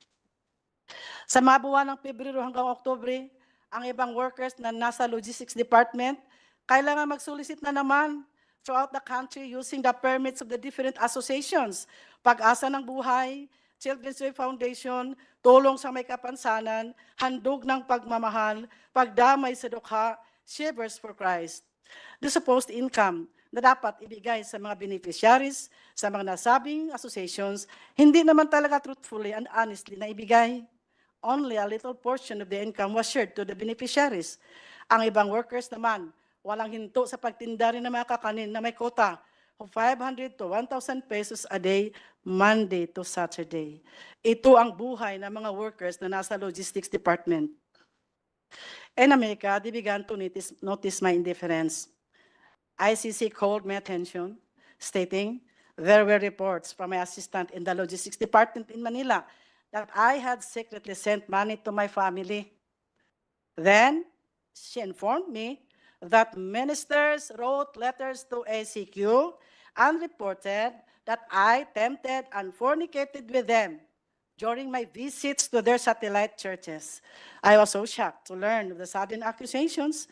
Sa mga buwan ng Pebrero hanggang Oktubre, ang ibang workers na nasa logistics department kailangan mag-solicit na naman throughout the country using the permits of the different associations, Pag-asa ng Buhay, Children's Way Foundation, Tulong sa May Kapansanan, Handog ng Pagmamahal, Pagdamay sa Dukha, Shivers for Christ. The supposed income na dapat ibigay sa mga beneficiaries sa mga nasabing associations, hindi naman talaga truthfully and honestly na ibigay. Only a little portion of the income was shared to the beneficiaries. Ang ibang workers naman, walang hinto sa pagtinda rin ng mga kakanin na may quota of 500 to 1,000 pesos a day, Monday to Saturday. Ito ang buhay ng mga workers na nasa logistics department. In America, they began to notice my indifference. ICC called my attention, stating there were reports from my assistant in the logistics department in Manila that I had secretly sent money to my family. Then, she informed me that ministers wrote letters to ACQ and reported that I tempted and fornicated with them during my visits to their satellite churches. I was so shocked to learn of the sudden accusations.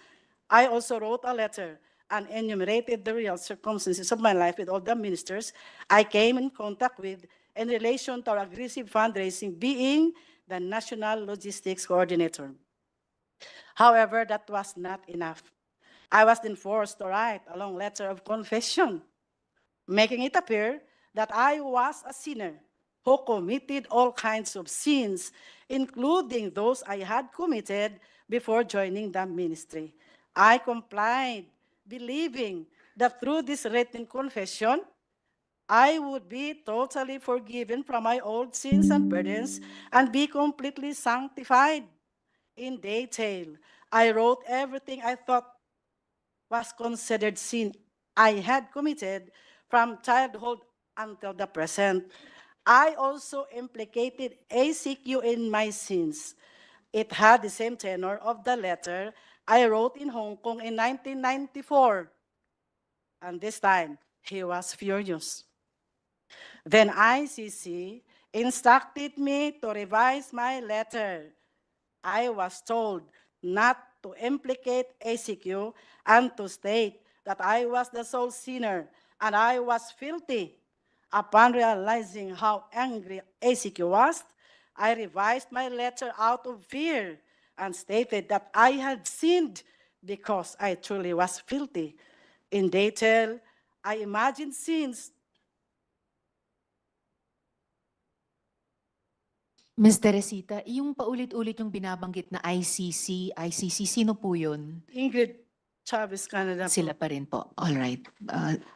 I also wrote a letter and enumerated the real circumstances of my life with all the ministers I came in contact with in relation to our aggressive fundraising, being the National Logistics Coordinator. However, that was not enough. I was then forced to write a long letter of confession, making it appear that I was a sinner who committed all kinds of sins, including those I had committed before joining the ministry. I complied, believing that through this written confession, I would be totally forgiven from my old sins and burdens and be completely sanctified. In detail, I wrote everything I thought was considered sin I had committed from childhood until the present. I also implicated ACQ in my sins. It had the same tenor of the letter I wrote in Hong Kong in 1994. And this time, he was furious. Then ICC instructed me to revise my letter. I was told not to implicate ACQ and to state that I was the sole sinner and I was filthy. Upon realizing how angry ACQ was, I revised my letter out of fear and stated that I had sinned because I truly was filthy. In detail, I imagined sins. Ms. Teresita, yung paulit-ulit yung binabanggit na ICC, sino po yun? Ingrid Chavez Canada. Sila pa rin po. All right.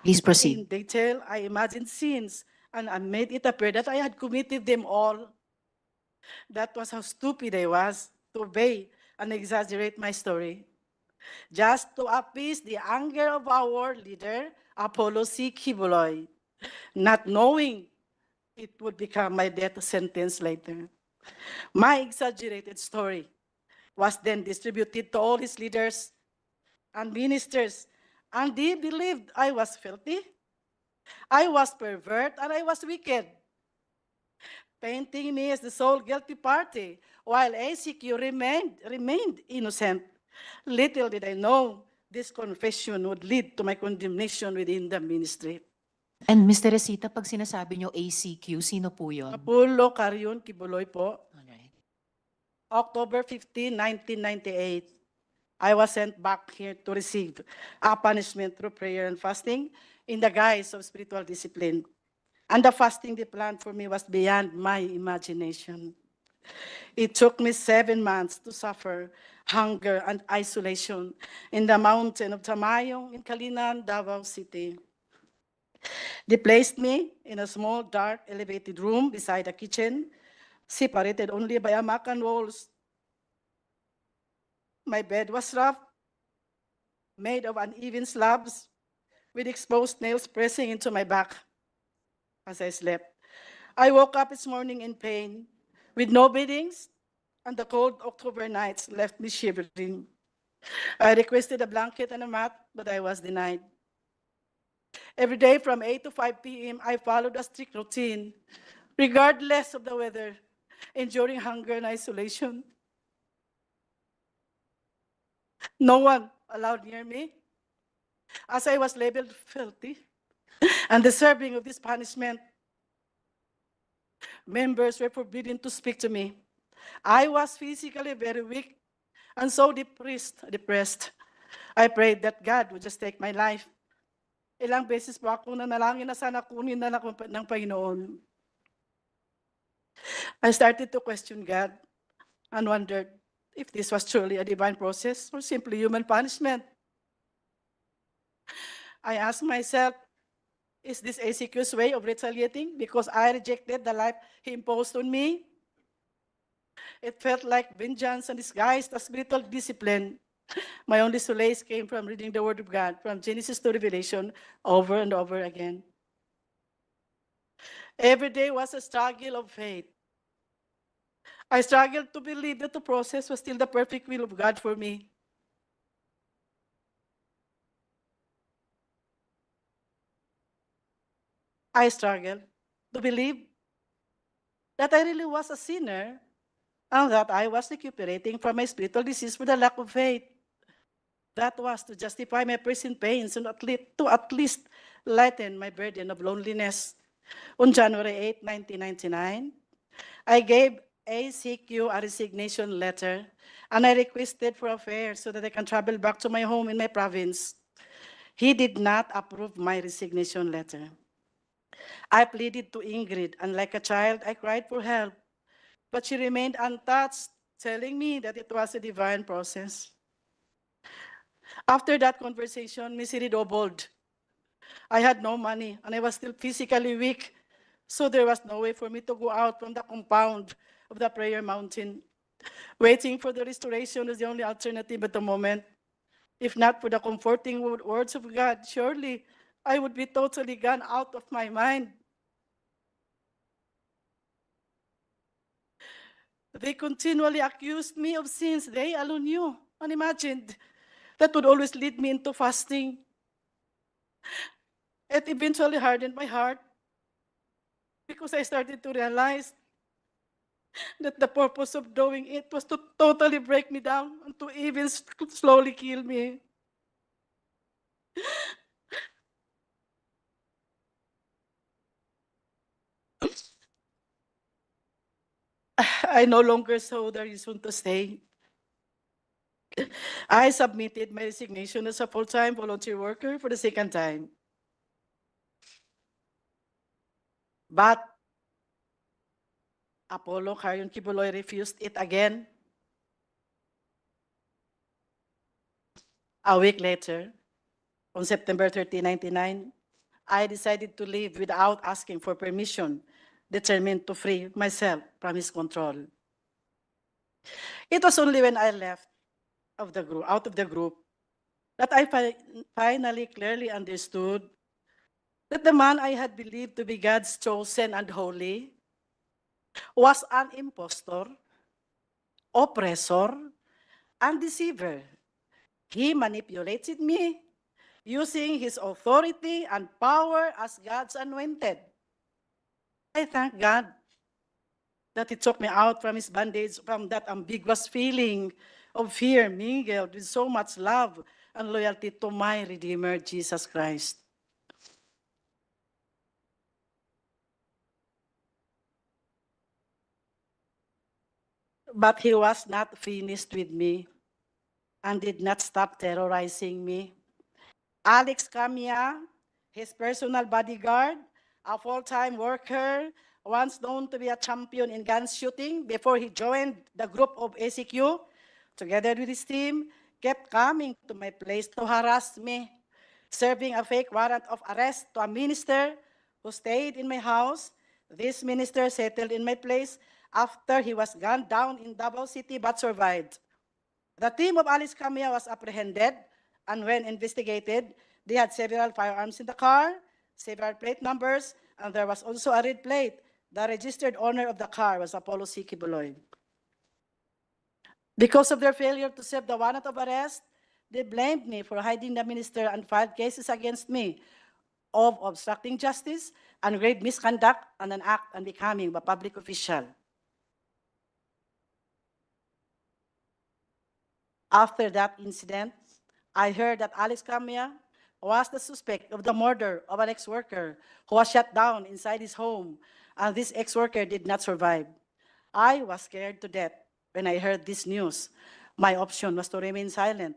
Please proceed. In detail, I imagined sins and I made it appear that I had committed them all. That was how stupid I was to obey and exaggerate my story, just to appease the anger of our leader, Apollo C. QUIBOLOY, not knowing it would become my death sentence later. My exaggerated story was then distributed to all his leaders and ministers, and they believed I was filthy, I was pervert, and I was wicked, painting me as the sole guilty party, while ACQ remained innocent. Little did I know this confession would lead to my condemnation within the ministry. And Ms. Teresita, pag sinasabi nyo ACQ, sino po yun? Apollo Carrion Quiboloy po, Alright. October 15, 1998. I was sent back here to receive a punishment through prayer and fasting in the guise of spiritual discipline. And the fasting they planned for me was beyond my imagination. It took me 7 months to suffer hunger and isolation in the mountain of Tamayong in Kalinan, Davao City. They placed me in a small, dark, elevated room beside a kitchen, separated only by a macan walls. My bed was rough, made of uneven slabs, with exposed nails pressing into my back as I slept. I woke up this morning in pain, with no beddings, and the cold October nights left me shivering. I requested a blanket and a mat, but I was denied. Every day from 8 to 5 p.m., I followed a strict routine, regardless of the weather, enduring hunger and isolation. No one allowed near me, as I was labeled filthy and deserving of this punishment. Members were forbidden to speak to me. I was physically very weak and so depressed. I prayed that God would just take my life. Ilang beses po ako nanalangin na sana kunin na ako ng Panginoon. I started to question God and wondered if this was truly a divine process or simply human punishment. I asked myself, is this ACQ's way of retaliating because I rejected the life he imposed on me? It felt like vengeance and disguised as spiritual discipline. My only solace came from reading the Word of God from Genesis to Revelation over and over again. Every day was a struggle of faith. I struggled to believe that the process was still the perfect will of God for me. I struggled to believe that I really was a sinner and that I was recuperating from my spiritual disease for the lack of faith. That was to justify my present pains and to at least lighten my burden of loneliness. On January 8, 1999, I gave ACQ a resignation letter and I requested for a fare so that I can travel back to my home in my province. He did not approve my resignation letter. I pleaded to Ingrid, and like a child, I cried for help. But she remained untouched, telling me that it was a divine process. After that conversation, misery doubled. I had no money, and I was still physically weak, so there was no way for me to go out from the compound of the prayer mountain. Waiting for the restoration was the only alternative at the moment. If not for the comforting words of God, surely I would be totally gone out of my mind. They continually accused me of sins they alone knew, unimagined, that would always lead me into fasting. It eventually hardened my heart because I started to realize that the purpose of doing it was to totally break me down and to even slowly kill me. I no longer saw the reason to stay. I submitted my resignation as a full-time volunteer worker for the second time. But Apollo Carrion Quiboloy refused it again. A week later, on September 30, 1999, I decided to leave without asking for permission, determined to free myself from his control. It was only when I left out of the group, that I finally clearly understood that the man I had believed to be God's chosen and holy was an impostor, oppressor, and deceiver. He manipulated me using his authority and power as God's anointed. I thank God that He took me out from His bondage, from that ambiguous feeling of fear mingled with so much love and loyalty to my Redeemer, Jesus Christ. But He was not finished with me and did not stop terrorizing me. Alex Camia, his personal bodyguard, a full-time worker, once known to be a champion in gun shooting before he joined the group of ACQ, together with his team, kept coming to my place to harass me, serving a fake warrant of arrest to a minister who stayed in my house. This minister settled in my place after he was gunned down in Davao City but survived. The team of Alice Camia was apprehended, and when investigated, they had several firearms in the car, several plate numbers, and there was also a red plate. The registered owner of the car was Apollo C. QUIBOLOY. Because of their failure to serve the warrant of arrest, they blamed me for hiding the minister and filed cases against me of obstructing justice and grave misconduct and an act unbecoming of a public official. After that incident, I heard that Alex Camia was the suspect of the murder of an ex-worker who was shot down inside his home, and this ex-worker did not survive. I was scared to death when I heard this news. My option was to remain silent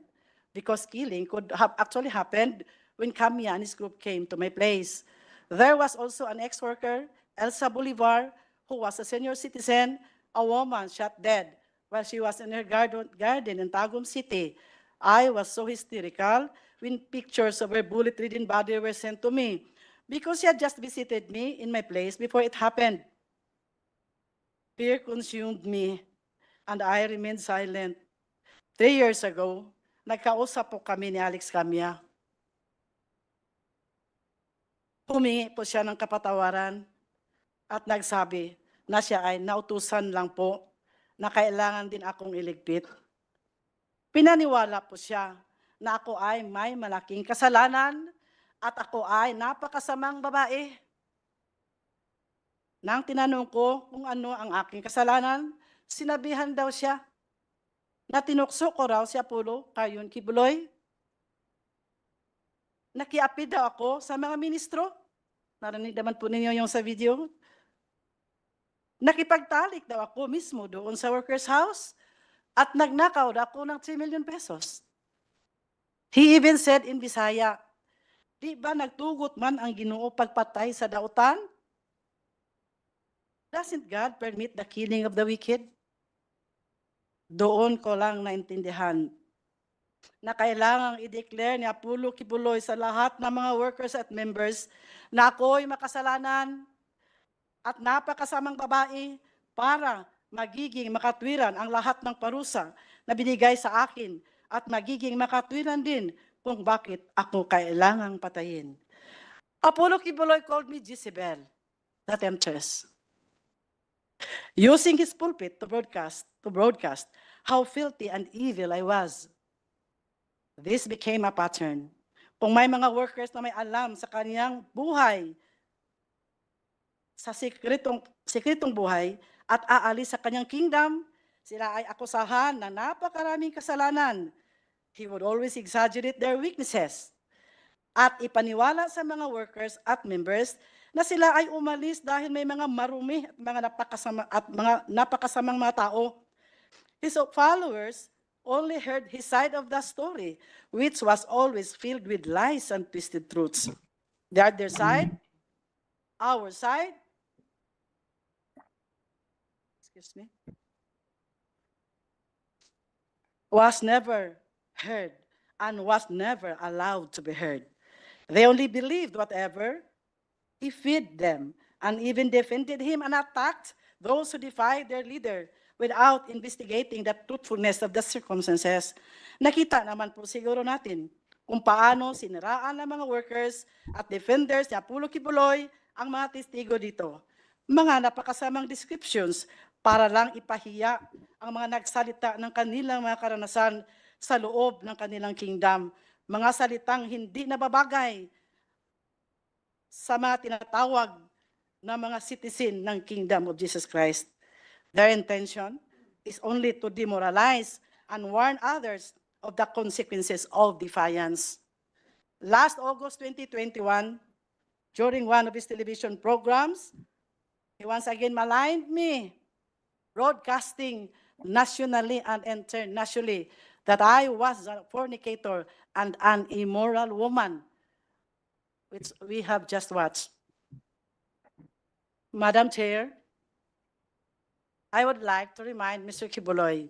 because killing could have actually happened when Camia and his group came to my place. There was also an ex-worker, Elsa Bolivar, who was a senior citizen, a woman shot dead while she was in her garden in Tagum City. I was so hysterical when pictures of her bullet-ridden body were sent to me because she had just visited me in my place before it happened. Fear consumed me and I remained silent. 3 years ago, nagkausap po kami ni Alex Camia. Humingi po siya ng kapatawaran at nagsabi na siya ay nautusan lang po na kailangan din akong iligpit. Pinaniwala po siya na ako ay may malaking kasalanan at ako ay napakasamang babae. Nang tinanong ko kung ano ang aking kasalanan, sinabihan daw siya na tinukso ko raw si Apollo Cayon Quiboloy. Nakiapi daw ako sa mga ministro. Narinig naman po ninyo yung sa video. Nakipagtalik daw ako mismo doon sa workers' house at nagnakaw daw ako ng 3 million pesos. He even said in Bisaya, di ba nagtugot man ang Ginoo pagpatay sa dautan? Doesn't God permit the killing of the wicked? Doon ko lang naintindihan na kailangang i-declare ni Apollo Quiboloy sa lahat ng mga workers at members na ako'y makasalanan at napakasamang babae para magiging makatwiran ang lahat ng parusa na binigay sa akin at magiging makatwiran din kung bakit ako kailangang patayin. Apollo Quiboloy called me Jezebel, the temptress, using his pulpit to broadcast how filthy and evil I was. This became a pattern. Kung may mga workers na may alam sa kaniyang buhay, sa sikretong buhay at aalis sa kanyang kingdom, sila ay akusahan na napakaraming kasalanan. He would always exaggerate their weaknesses at ipaniwala sa mga workers at members na sila ay umalis dahil may mga marumi at mga napakasamang mga tao. His followers only heard his side of the story, which was always filled with lies and twisted truths. The other side, our side, was never heard and was never allowed to be heard. They only believed whatever he fed them and even defended him and attacked those who defied their leader without investigating the truthfulness of the circumstances. Nakita naman po siguro natin kung paano siniraan ng mga workers at defenders ni Apollo Quiboloy ang mga testigo dito. Mga napakasamang descriptions para lang ipahiya ang mga nagsalita ng kanilang mga karanasan sa loob ng kanilang kingdom. Mga salitang hindi nababagay sa mga tinatawag na mga citizen ng kingdom of Jesus Christ. Their intention is only to demoralize and warn others of the consequences of defiance. Last August 2021, during one of his television programs, he once again maligned me, broadcasting nationally and internationally that I was a fornicator and an immoral woman, which we have just watched. Madam Chair, I would like to remind Mr. Quiboloy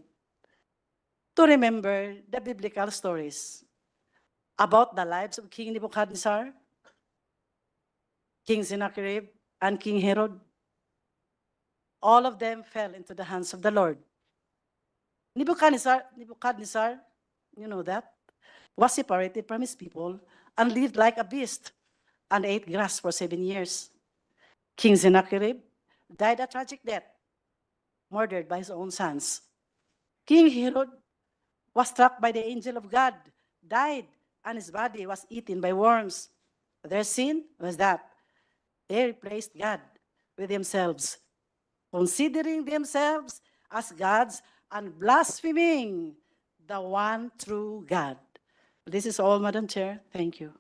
to remember the biblical stories about the lives of King Nebuchadnezzar, King Sennacherib, and King Herod. All of them fell into the hands of the Lord. Nebuchadnezzar, you know that, was separated from his people and lived like a beast and ate grass for 7 years. King Sennacherib died a tragic death, murdered by his own sons. King Herod was struck by the angel of God, died, and his body was eaten by worms. Their sin was that they replaced God with themselves, considering themselves as gods and blaspheming the one true God. This is all, Madam Chair. Thank you.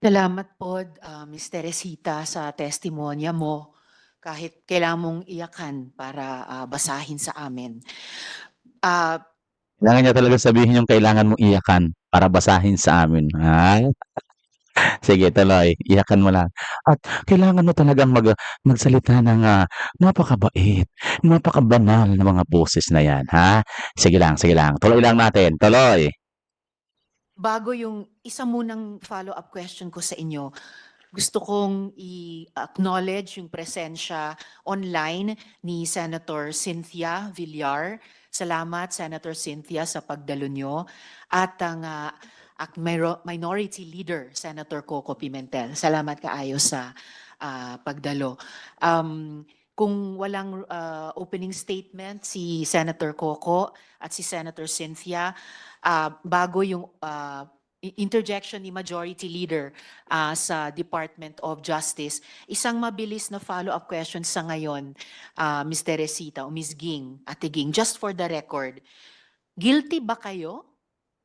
Salamat po, Ms. Teresita, sa testimonya mo. Kahit kailangan mong iyakan para basahin sa amin. Kailangan niya talaga sabihin yung kailangan mong iyakan para basahin sa amin. Ha? Sige, tuloy. Iyakan mo lang. At kailangan mo talagang magsalita ng napakabait, napakabanal na mga boses na yan. Ha? Sige lang, sige lang. Tuloy lang natin. Tuloy. Bago yung isa munang follow-up question ko sa inyo, gusto kong i-acknowledge yung presensya online ni Senator Cynthia Villar. Salamat, Senator Cynthia, sa pagdalo nyo. At ang Minority Leader, Senator Coco Pimentel. Salamat kaayo sa pagdalo. Kung walang opening statement si Senator Coco at si Senator Cynthia, bago yung interjection ni Majority Leader sa Department of Justice, isang mabilis na follow-up question sa ngayon, Ms. Teresita o Ms. Ging, Ate Ging, just for the record, guilty ba kayo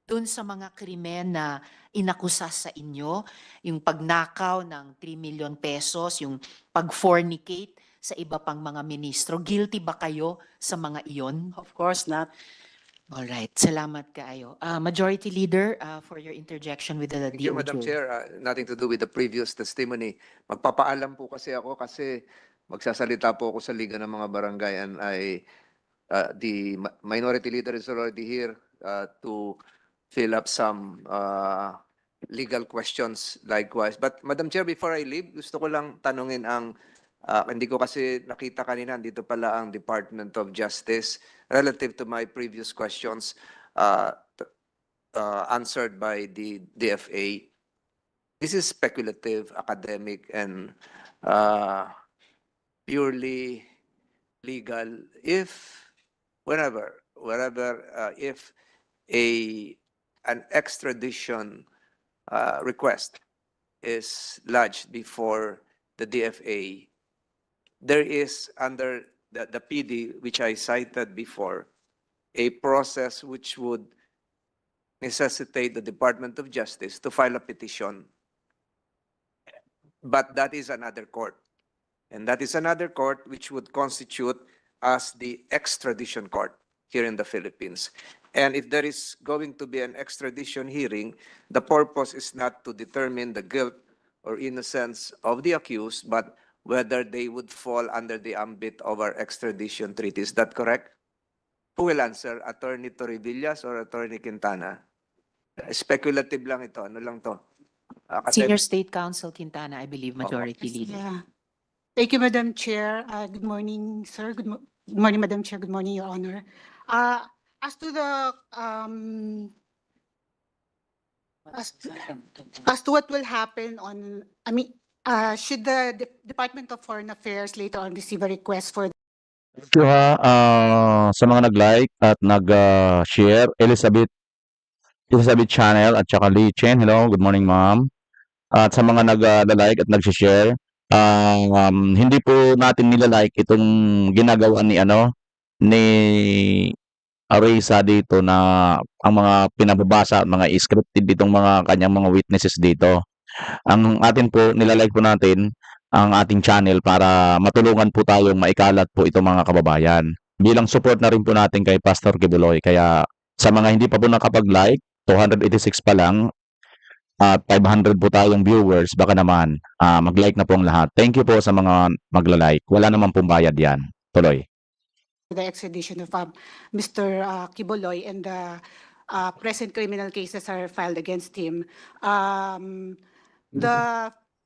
dun sa mga krimen na inakusa sa inyo, yung pagnakaw ng 3 million pesos, yung pag-fornicate sa iba pang mga ministro? Guilty ba kayo sa mga iyon? Of course not. All right, salamat kaayo. Majority Leader, for your interjection with the Thank you, Madam DOJ. Chair. Nothing to do with the previous testimony. Magpapaalam po kasi ako kasi magsasalita po ako sa Liga ng mga Barangay and the Minority Leader is already here to fill up some legal questions likewise. But Madam Chair, before I leave, gusto ko lang tanungin hindi ko kasi nakita kanina, dito pala ang Department of Justice relative to my previous questions answered by the DFA. This is speculative, academic, and purely legal. If an extradition request is lodged before the DFA, there is under the PD, which I cited before, a process which would necessitate the Department of Justice to file a petition. But that is another court. And that is another court which would constitute as the extradition court here in the Philippines. And if there is going to be an extradition hearing, the purpose is not to determine the guilt or innocence of the accused, but whether they would fall under the ambit of our extradition treaty. Is that correct? Who will answer? Attorney Torribillas or Attorney Quintana? Speculative lang ito. Ano lang to? Senior State Counsel Quintana, I believe, Majority Leader. Yeah. Thank you, Madam Chair. Good morning, sir. Good morning, Madam Chair. Good morning, Your Honor. As to the as to what will happen on, should the Department of Foreign Affairs later on receive a request for Thank you sa mga nag-like at nag-share, Elizabeth Channel at saka Lee Chen. Hello, good morning ma'am. At sa mga nag-like at nag-share, hindi po natin nilalike itong ginagawa ni Arisa dito na ang mga pinababasa at mga scripted ditong mga kanyang mga witnesses dito. Ang atin po, nilalike po natin ang ating channel para matulungan po tayong maikalat po itong mga kababayan. Bilang support na rin po natin kay Pastor Quiboloy. Kaya sa mga hindi pa po nakapag-like, 286 pa lang, at 500 po tayong viewers, baka naman mag-like na po ang lahat. Thank you po sa mga magla-like. Wala naman pong bayad yan. Tuloy. the extradition of Mr. Quiboloy, and the present criminal cases are filed against him.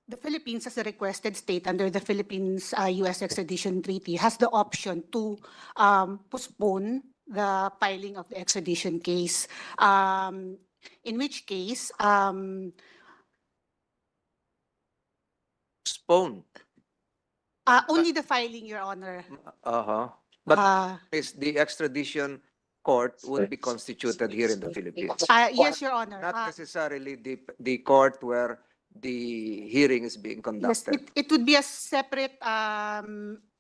The Philippines, as a requested state under the Philippines-US extradition treaty, has the option to postpone the filing of the extradition case. In which case, Postpone. only the filing, Your Honor. But Uh, is the extradition court would be constituted here in the Philippines. yes, Your Honor. Not necessarily the court where the hearing is being Yes, conducted. it would be a separate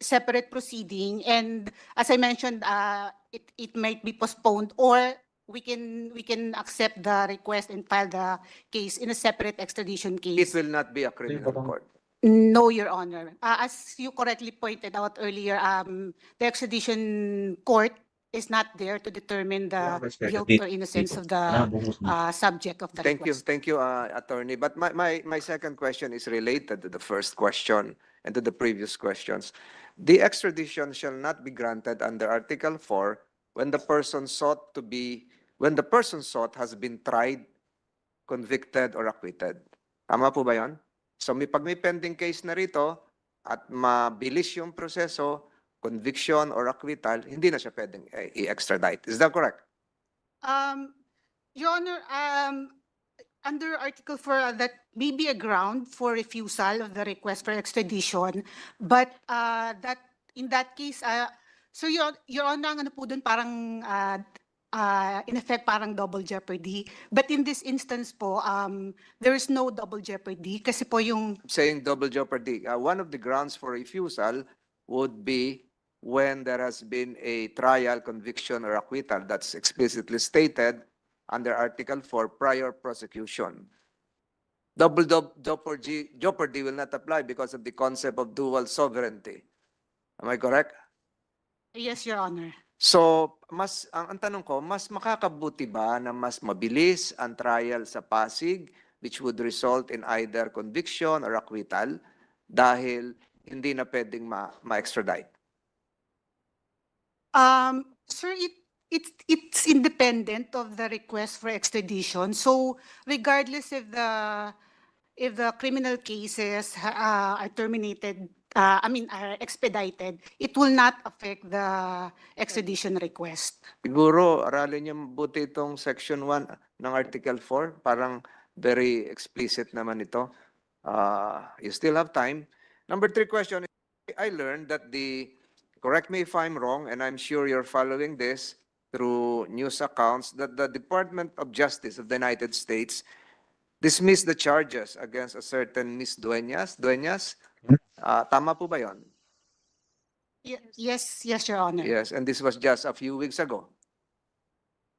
separate proceeding, and as I mentioned, it might be postponed, or we can accept the request and file the case in a separate extradition It case. will not be a criminal court. No, Your Honor. As you correctly pointed out earlier, the extradition court is not there to determine the guilt or innocence of the subject of the request. Thank you, attorney. But my second question is related to the first question and to the previous questions. The extradition shall not be granted under Article 4 when the person sought has been tried, convicted, or acquitted. Tama po ba yun? So pag may pending case na rito at mabilis yung proseso, conviction or acquittal, hindi na siya pwedeng i-extradite. Is that correct? Your Honor, under Article 4, that may be a ground for refusal of the request for extradition, but that in that case, so Your Honor, ang ano po dun parang in effect parang double jeopardy. But in this instance po, there is no double jeopardy kasi po yung Saying double jeopardy. One of the grounds for refusal would be when there has been a trial, conviction, or acquittal that's explicitly stated under Article 4 prior prosecution. Double jeopardy will not apply because of the concept of dual sovereignty. Am I correct? yes, Your Honor. So, ang tanong ko, mas makakabuti ba na mas mabilis ang trial sa Pasig, which would result in either conviction or acquittal, dahil hindi na pwedeng ma-extradite? Sir, it's independent of the request for extradition. So regardless if the criminal cases are terminated, are expedited, it will not affect the extradition request. Siguro, aralin niyo mabuti itong Section 1 ng Article 4. Parang very explicit naman ito. You still have time. Number 3 question, I learned that correct me if I'm wrong, and I'm sure you're following this through news accounts, that the Department of Justice of the United States dismissed the charges against a certain Miss Dueñas. Tama po ba yun? Yes, Your Honor. Yes, and this was just a few weeks ago.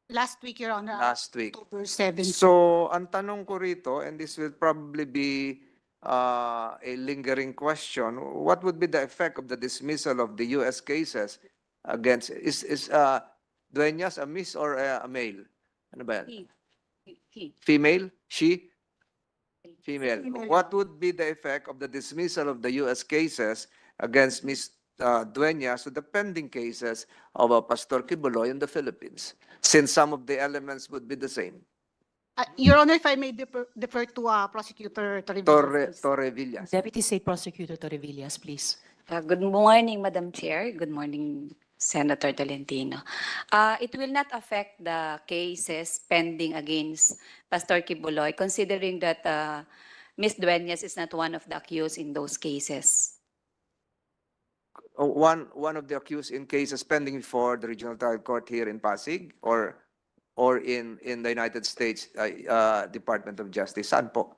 Last week, Your Honor. Last week. October 7. So, ang tanong ko rito, and this will probably be a lingering question, what would be the effect of the dismissal of the U.S. cases against, is Dueñas a miss or a male? Ano ba yan? He. Female? She? Female. Female. What would be the effect of the dismissal of the U.S. cases against Ms. Dueñas to the pending cases of Pastor Quiboloy in the Philippines, since some of the elements would be the same? Your Honor, if I may defer to Prosecutor Torrevillas. Torrevillas. Deputy State Prosecutor Torrevillas, please. Good morning, Madam Chair. Good morning, Senator Tolentino. It will not affect the cases pending against Pastor Quiboloy, considering that Ms. Dueñas is not one of the accused in those cases. One of the accused in cases pending before the regional trial court here in Pasig or in the United States Department of Justice. Saan po?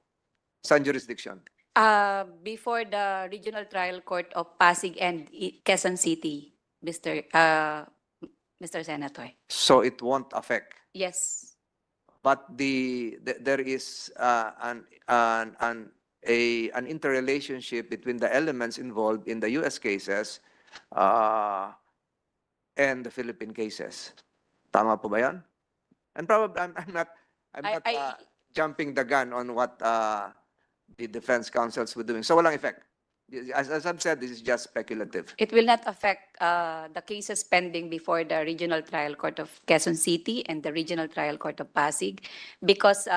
Saan jurisdiction? Before the Regional Trial Court of Pasig and Quezon City, Mr. Senator. So it won't affect. Yes. But there is an interrelationship between the elements involved in the U.S. cases and the Philippine cases. Tama po ba yan? And probably I'm not jumping the gun on what the defense counsels were doing. So walang effect. As I've said, this is just speculative. It will not affect the cases pending before the Regional Trial Court of Quezon City and the Regional Trial Court of Pasig because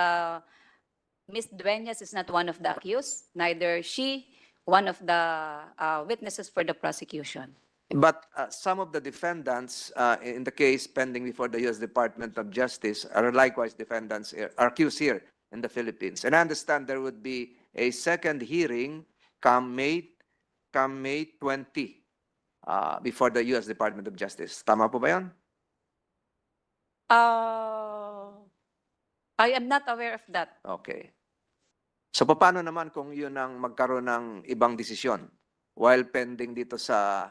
Ms. Dueñas is not one of the accused, neither she one of the witnesses for the prosecution. But some of the defendants in the case pending before the U.S. Department of Justice are likewise defendants, are accused here in the Philippines. And I understand there would be a second hearing come May 20 before the U.S. Department of Justice. Tama po ba yan? I am not aware of that. Okay. So paano naman kung yun ang magkaroon ng ibang desisyon while pending dito sa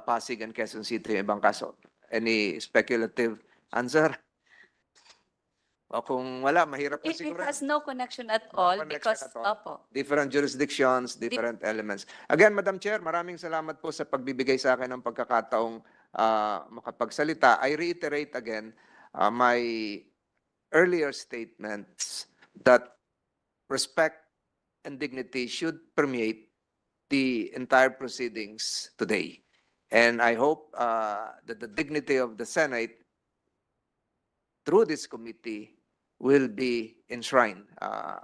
Pasig and Quezon City yung ibang kaso? Any speculative answer? O kung wala, mahirap na It siguro. has no connection at all connection because, at all. opo. Different jurisdictions, different elements. Again, Madam Chair, maraming salamat po sa pagbibigay sa akin ng pagkakataong makapagsalita. I reiterate again my earlier statements that respect and dignity should permeate the entire proceedings today. And I hope that the dignity of the Senate through this committee will be enshrined,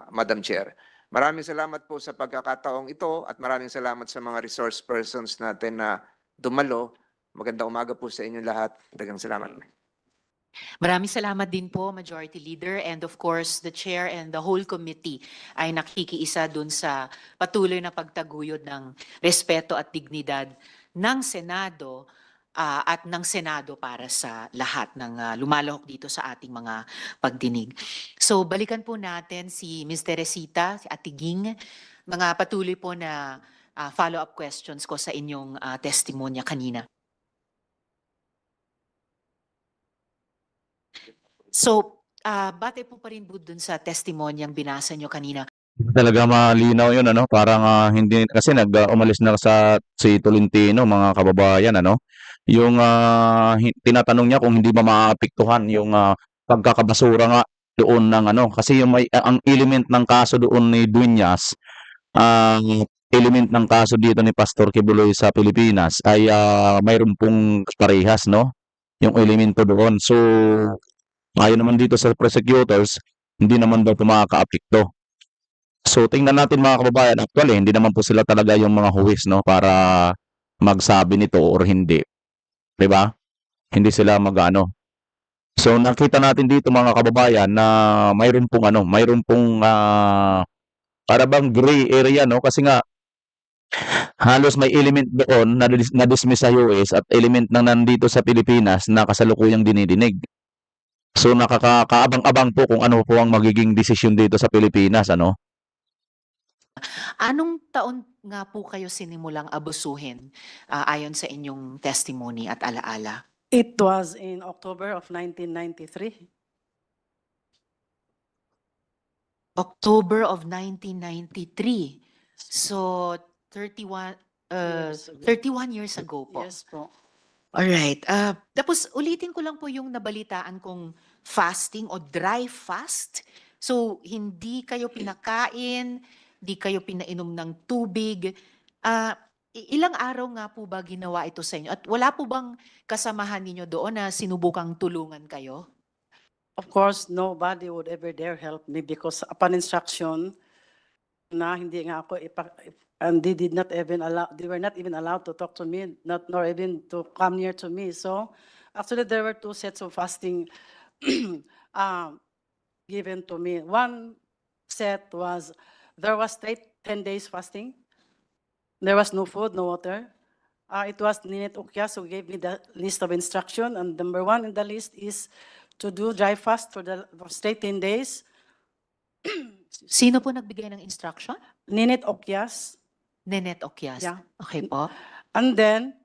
Madam Chair. Maraming salamat po sa pagkakataong ito at maraming salamat sa mga resource persons natin na dumalo. Magandang umaga po sa inyong lahat. Daghang salamat. Maraming salamat din po, Majority Leader, and of course, the Chair and the whole committee ay nakikiisa dun sa patuloy na pagtaguyod ng respeto at dignidad ng Senado at ng Senado para sa lahat ng lumalahok dito sa ating mga pagdinig. So balikan po natin si Ms. Teresita, si Ate Ging, mga patuloy po na follow-up questions ko sa inyong testimonya kanina. So, batay po pa rin po dun sa testimonyang binasa nyo kanina. Talaga malinaw yun, ano? Parang hindi, kasi umalis na si Tolentino, mga kababayan, ano? Yung tinatanong niya kung hindi ba maapektuhan yung pagkakabasura nga doon ng ano. Kasi yung ang element ng kaso doon ni Dueñas, element ng kaso dito ni Pastor Quiboloy sa Pilipinas ay mayroon pong parehas, no? Yung elemento doon. So, ayon naman dito sa prosecutors, hindi naman daw makakaapekto. So tingnan natin mga kababayan, actually hindi naman po sila talaga yung mga huwis, no, para magsabi nito or hindi. 'Di ba? Hindi sila magano. So nakita natin dito mga kababayan na mayroon pong para bang gray area, no, kasi nga halos may element doon na dismiss sa US at element na nandito sa Pilipinas na kasalukuyang dinidinig. So nakakaabang-abang po kung ano po ang magiging desisyon dito sa Pilipinas, ano? Anong taon nga po kayo sinimulang abusuhin ayon sa inyong testimony at alaala? It was in October of 1993. October of 1993. So 31 years ago po. Yes po. Alright. Tapos ulitin ko lang po yung nabalitaan kong fasting o dry fast. So hindi kayo pinakain, di kayo pinainom ng tubig. Ilang araw nga po ba ginawa ito sa inyo? At wala po bang kasamahan ninyo doon na sinubukang tulungan kayo? Of course, nobody would ever dare help me because upon instruction, na hindi nga ako and they did not even allow, they were not even allowed to talk to me, nor even to come near to me. So actually there were 2 sets of fasting given to me. One set was, there was straight 10 days fasting. There was no food, no water. It was Ninit Ukyas who gave me the list of instruction, and number 1 in the list is to do dry fast for straight 10 days. Sino po nagbigay ng instruction? Ninit Ukyas. Nenet Okyas. Yeah. Okay po. And then,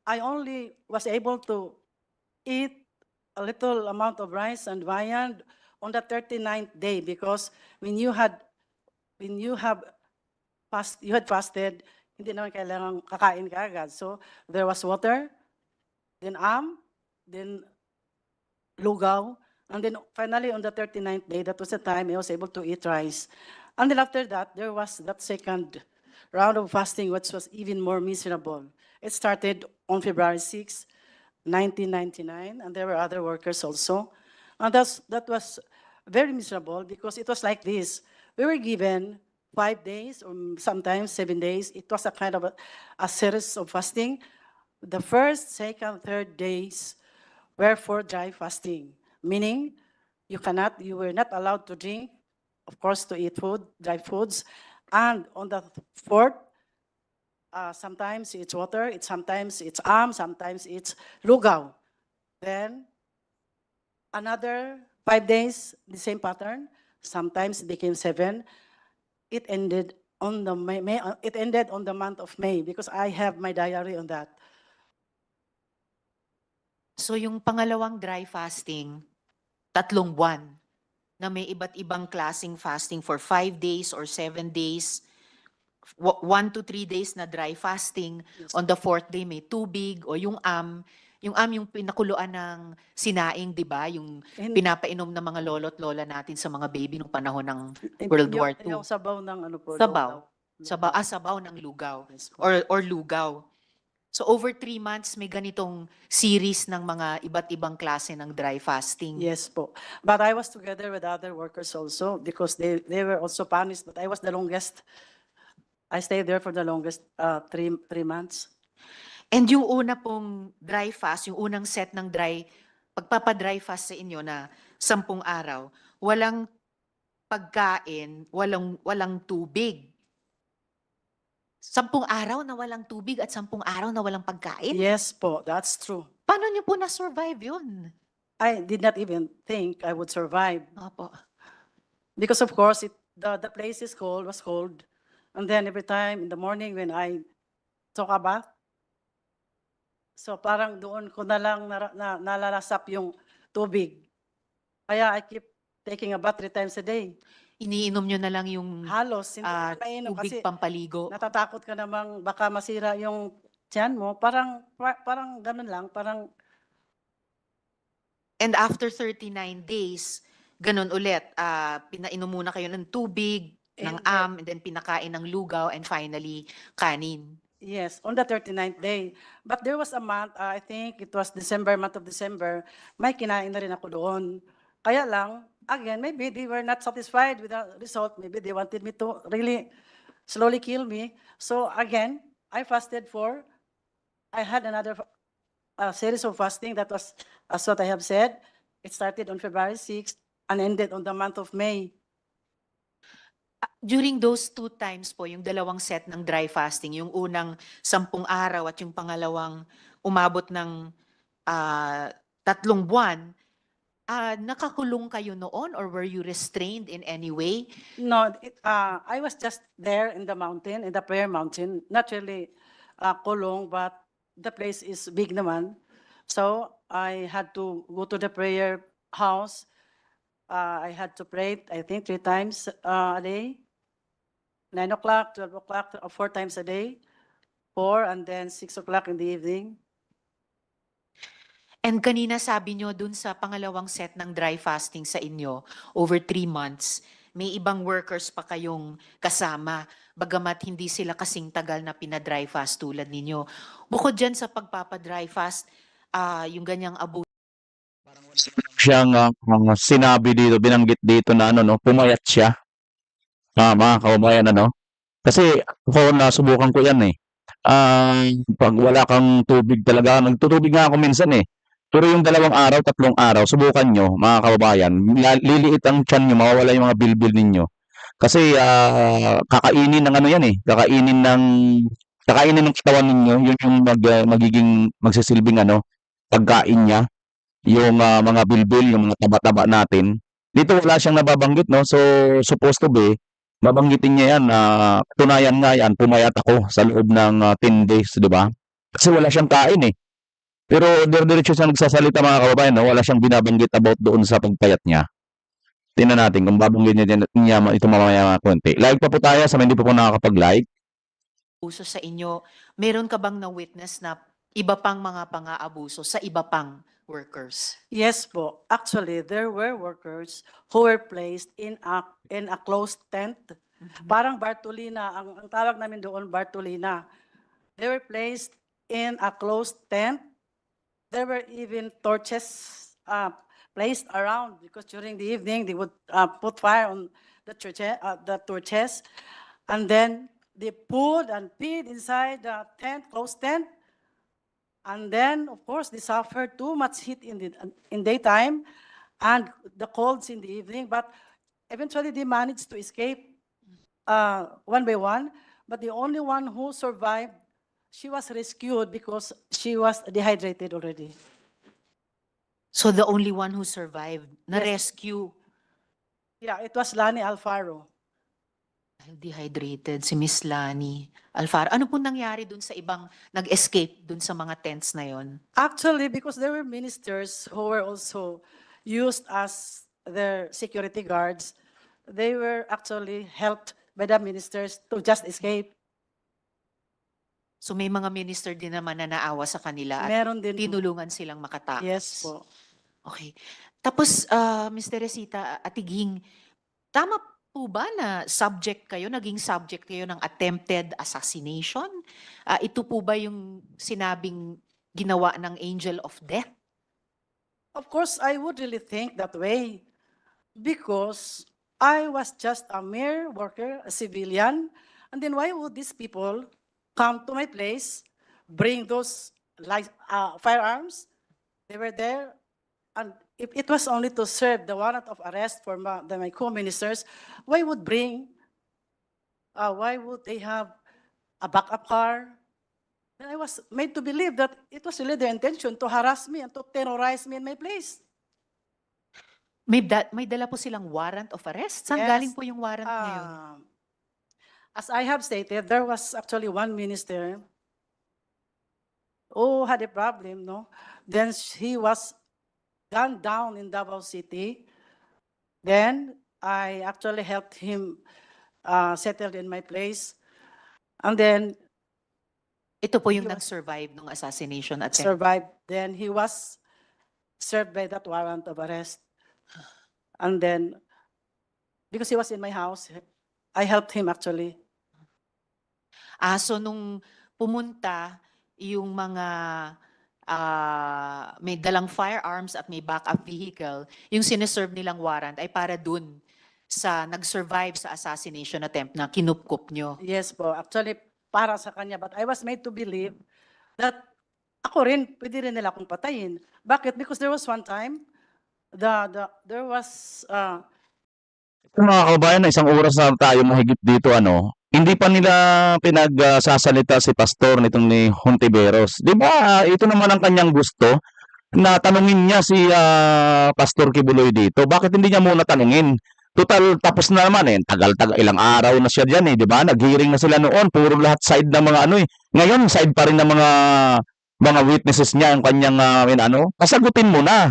I only was able to eat a little amount of rice and viand on the 39th day, because when you had fasted, hindi naman kailangan kakain ka agad. So there was water, then then lugaw, and then finally on the 39th day, that was the time I was able to eat rice. And then after that, there was that second round of fasting, which was even more miserable. It started on February 6, 1999, and there were other workers also. And that was very miserable, because it was like this. We were given 5 days or sometimes 7 days. It was a kind of a series of fasting. The first, second, third days were for dry fasting, meaning you were not allowed to drink, of course, to eat food, dry foods. And on the 4th, sometimes it's water, sometimes it's sometimes it's lugaw. Then another 5 days, the same pattern. Sometimes it became 7. It ended on the it ended on the month of May, because I have my diary on that. So yung pangalawang dry fasting, 3 buwan na may iba't ibang klaseng fasting for 5 days or 7 days, 1 to 3 days na dry fasting. Yes. On the 4th day may tubig o yung yung pinakuluan ng sinaing, di ba? Yung pinapainom ng mga lolo't lola natin sa mga baby nung panahon ng World War II. Yung sabaw ng ano po. Sabaw. lugaw. Sabaw ng lugaw. Yes po. Or lugaw. So over 3 months, may ganitong series ng mga iba't ibang klase ng dry fasting. Yes po. But I was together with other workers also, because they were also punished, but I was the longest. I stayed there for the longest 3 months. And yung una pong dry fast, yung unang set ng pagpapadry fast sa inyo na 10 araw, walang pagkain, walang tubig. 10 araw na walang tubig at 10 araw na walang pagkain? Yes po, that's true. Paano niyo po na-survive yun? I did not even think I would survive, Opo. because of course the place was cold, and then every time in the morning when I took a bath, so parang doon ko na lang nalalasap yung tubig. Kaya I keep taking a bath 3 times a day. Iniinom nyo na lang yung Halos hindi ko mainom tubig kasi pampaligo. natatakot ka namang baka masira yung tiyan mo. Parang ganun lang, parang. And after 39 days, ganun ulit, pinainom muna kayo ng tubig, ng and then pinakain ng lugaw, and finally, kanin. Yes, on the 39th day. But there was a month, I think it was month of December, may kinain na rin ako doon. Kaya lang, again, maybe they were not satisfied with the result. Maybe they wanted me to really slowly kill me. So again, I had another series of fasting. That was, as what I have said, it started on February 6th and ended on the month of May. During those 2 times po, yung dalawang set ng dry fasting, yung unang 10 araw at yung pangalawang umabot ng 3 buwan, nakakulong kayo noon or were you restrained in any way? No, I was just there in the mountain, in the prayer mountain, not really kulong, but the place is big naman. So I had to go to the prayer house. I had to pray, I think 3 times a day. 9 o'clock, 12 o'clock, 4 times a day. 4 and then 6 o'clock in the evening. And kanina sabi nyo dun sa pangalawang set ng dry fasting sa inyo, over 3 months, may ibang workers pa kayong kasama, bagamat hindi sila kasing tagal na pinadry fast tulad ninyo. Bukod dyan sa pagpapadry fast, yung ganyang abuso. Siyang sinabi dito, binanggit dito na pumayat siya. Mga kababayan, ano? Kasi ako nasubukan ko yan eh. Pag wala kang tubig talaga, nagtutubig nga ako minsan eh. Pero yung 2 araw, 3 araw, subukan nyo, mga kababayan. Liliit ang tiyan nyo, mawawala yung mga bilbil ninyo. Kasi kakainin ng ano yan eh. Kakainin ng katawan ninyo, yun yung magiging magsisilbing ano, pagkain niya. Yung mga bilbil, yung mga taba-taba natin. Dito wala siyang nababanggit, no? So, supposed to be, babanggitin niya yan na katunayan nga yan, pumayat ako sa loob ng 10 days, di ba? Kasi wala siyang kain eh. Pero dire-diretso siya nagsasalita mga kababayan, no? Wala siyang binabanggit about doon sa pagpayat niya. Tingnan natin kung babanggit niya ito mamaya mga konti. Like pa po tayo sa hindi pa po nakakapag-like. Abuso sa inyo, meron ka bang na-witness na iba pang mga pang-aabuso sa iba pang workers? Yes po. Actually, there were workers who were placed in a closed tent. Parang Bartolina, ang tawag namin doon Bartolina. They were placed in a closed tent. There were even torches placed around because during the evening they would put fire on the torches, and then they put and peed inside the tent, closed tent. And then, of course, they suffered too much heat in daytime and the colds in the evening. But eventually, they managed to escape one by one. But the only one who survived, she was rescued because she was dehydrated already. So the only one who survived, na-rescue, Yeah, it was Lani Alfaro. dehydrated, si Miss Lani Alfaro. Ano po nangyari dun sa ibang nag-escape dun sa mga tents na yon? Actually, because there were ministers who were also used as their security guards, they were actually helped by the ministers to just escape. So may mga minister din naman na naawa sa kanila at Meron din po. tinulungan silang makatakas. Yes po. Okay. Tapos, Ms. Teresita, Atiging, tama po ba na naging subject kayo ng attempted assassination? Ito po ba yung sinabing ginawa ng angel of death? Of course, I would really think that way because I was just a mere worker, a civilian, and then why would these people come to my place, bring those firearms? They were there, and if it was only to serve the warrant of arrest for my co-ministers, why would they have a backup car? Then I was made to believe that it was really their intention to harass me and to terrorize me in my place. May dala po silang warrant of arrest? Saan Yes. galing po yung warrant na yun? As I have stated, there was actually one minister who had a problem, no? Then he was gunned down in Davao City. Then I actually helped him settled in my place. And then Ito po yung He was- nag-survive ng assassination attempt. survived. Then he was served by that warrant of arrest. And then, because he was in my house, I helped him actually. So nung pumunta yung mga may dalang firearms at may backup vehicle, yung sineserve nilang warrant ay para dun sa nag-survive sa assassination attempt na kinupkup nyo. Yes po, actually para sa kanya. But I was made to believe that ako rin, pwede rin nila akong patayin. Bakit? Because there was one time, there was, Mga kababayan, na isang oras na tayo mahigit dito, ano, hindi pa nila pinagsasalita si pastor nitong ni Hontiveros. Di ba, ito naman ang kanyang gusto na tanungin niya si Pastor QUIBOLOY dito. Bakit hindi niya muna tanungin? Total, tapos na naman eh. Tagal-tagal, ilang araw na siya dyan eh. Di ba? Nag-hearing na sila noon. Puro lahat side ng mga ano eh. Ngayon, side pa rin ng mga witnesses niya ang kanyang pasagutin mo na.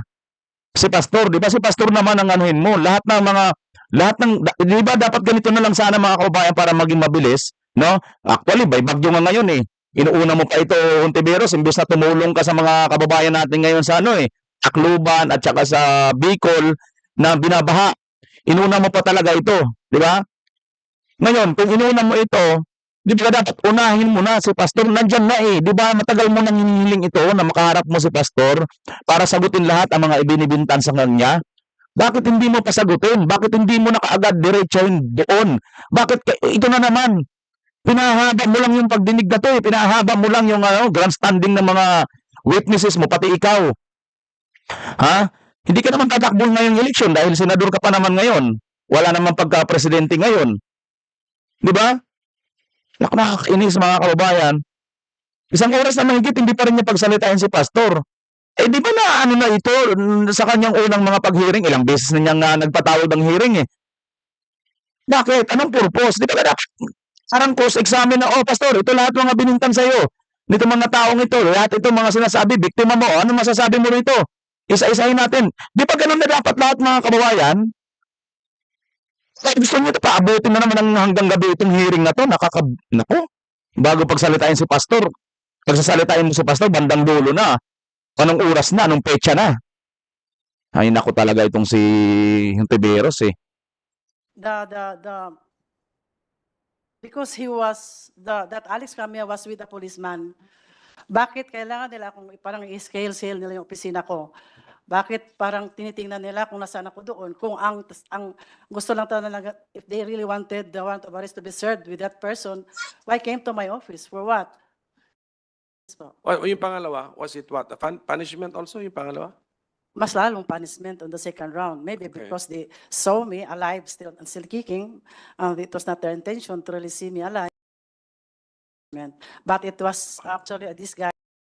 Si pastor, di ba? Si pastor naman ang anuhin mo. Lahat ng, di ba dapat ganito na lang sana mga kababayan para maging mabilis, no? Actually, by bagyo nga ngayon eh. Inuuna mo pa ito, Hontiveros, imbes na tumulong ka sa mga kababayan natin ngayon sa Tacloban at saka sa Bicol na binabaha. Inuna mo pa talaga ito, di ba? Ngayon, kung inuna mo ito, di ba dapat unahin mo na si pastor, nandyan na eh. Di ba matagal mo nang hinihiling ito na makaharap mo si pastor para sagutin lahat ang mga ibinibintan sa kanya? Bakit hindi mo pasagutin? Bakit hindi mo na kaagad diretsahin doon? Ito na naman, pinahaba mo lang yung pagdinig na to eh. Pinahaba mo lang yung grandstanding ng mga witnesses mo, pati ikaw. Ha? Hindi ka naman tatakbo ngayong eleksyon dahil senador ka pa naman ngayon. Wala naman pagka-presidente ngayon. Di ba? Nakakainis mga kababayan. Isang oras na mahigit, hindi pa rin niya pagsalitain si Pastor. Eh di ba na ano na ito sa kanyang unang mga pag-hearing, ilang beses na niyang nagpatawag ng hearing eh. Bakit? Anong purpose? Di ba parang cross-examine na, oh Pastor, ito lahat mga binintan sa'yo. Nito mga taong ito, lahat ito mga sinasabi, biktima mo, ano masasabi mo rito? Isa-isahin natin. Di ba ganun na dapat lahat mga kababayan? Kaya gusto niyo ito, paabutin na naman hanggang gabi itong hearing na to. Naku, bago pagsalitain si Pastor, pagsasalitain mo si Pastor, bandang dulo na. Anong oras na, anong petsa na. Ay, naku talaga itong si Hontiverus eh. Because that Alex Camia was with a policeman, bakit kailangan nila kung parang i-scale sale nila yung opisina ko? Bakit parang tinitingnan nila kung nasaan ako doon? Kung ang gusto lang talaga, if they really wanted the warrant of arrest to be served with that person, why came to my office? For what? Yung pangalawa, was it what? Punishment also, yung pangalawa? Mas lalong punishment on the second round. Maybe Okay. because they saw me alive still and still kicking. It was not their intention to really see me alive. But it was actually a disguise.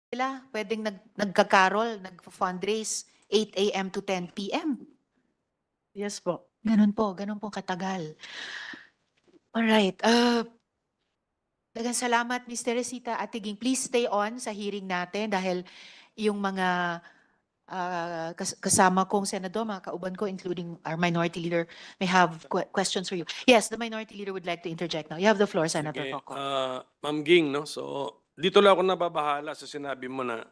Sila pwedeng nagkakarol, nag-fundraise 8 a.m. to 10 p.m. Yes po. Ganun po katagal. Alright. Dagang salamat, Ms. Teresita Atiging. Please stay on sa hearing natin dahil yung mga kasama kong senador, mga kauban ko, including our minority leader, may have questions for you. Yes, the minority leader would like to interject now. You have the floor, Senator Sige, Coco. Ma'am Ging, no? So, dito lang ako nababahala sa sinabi mo na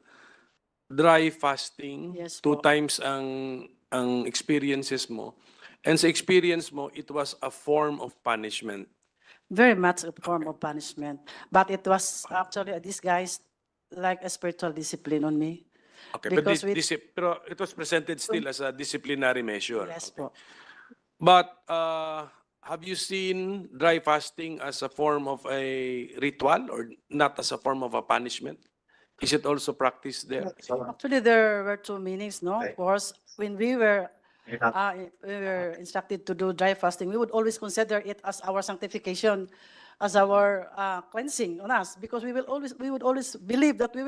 dry fasting, Yes 2 po. times ang experiences mo. And sa experience mo, it was a form of punishment. Very much a form of punishment. But it was actually a disguise like a spiritual discipline on me. Okay, Because pero it was presented still as a disciplinary measure. Yes Okay. po. But have you seen dry fasting as a form of a ritual or not as a form of a punishment? Is it also practiced there? Actually, there were 2 meanings, no? Of course, when we were instructed to do dry fasting, we would always consider it as our sanctification, as our cleansing on us, because we would always believe that we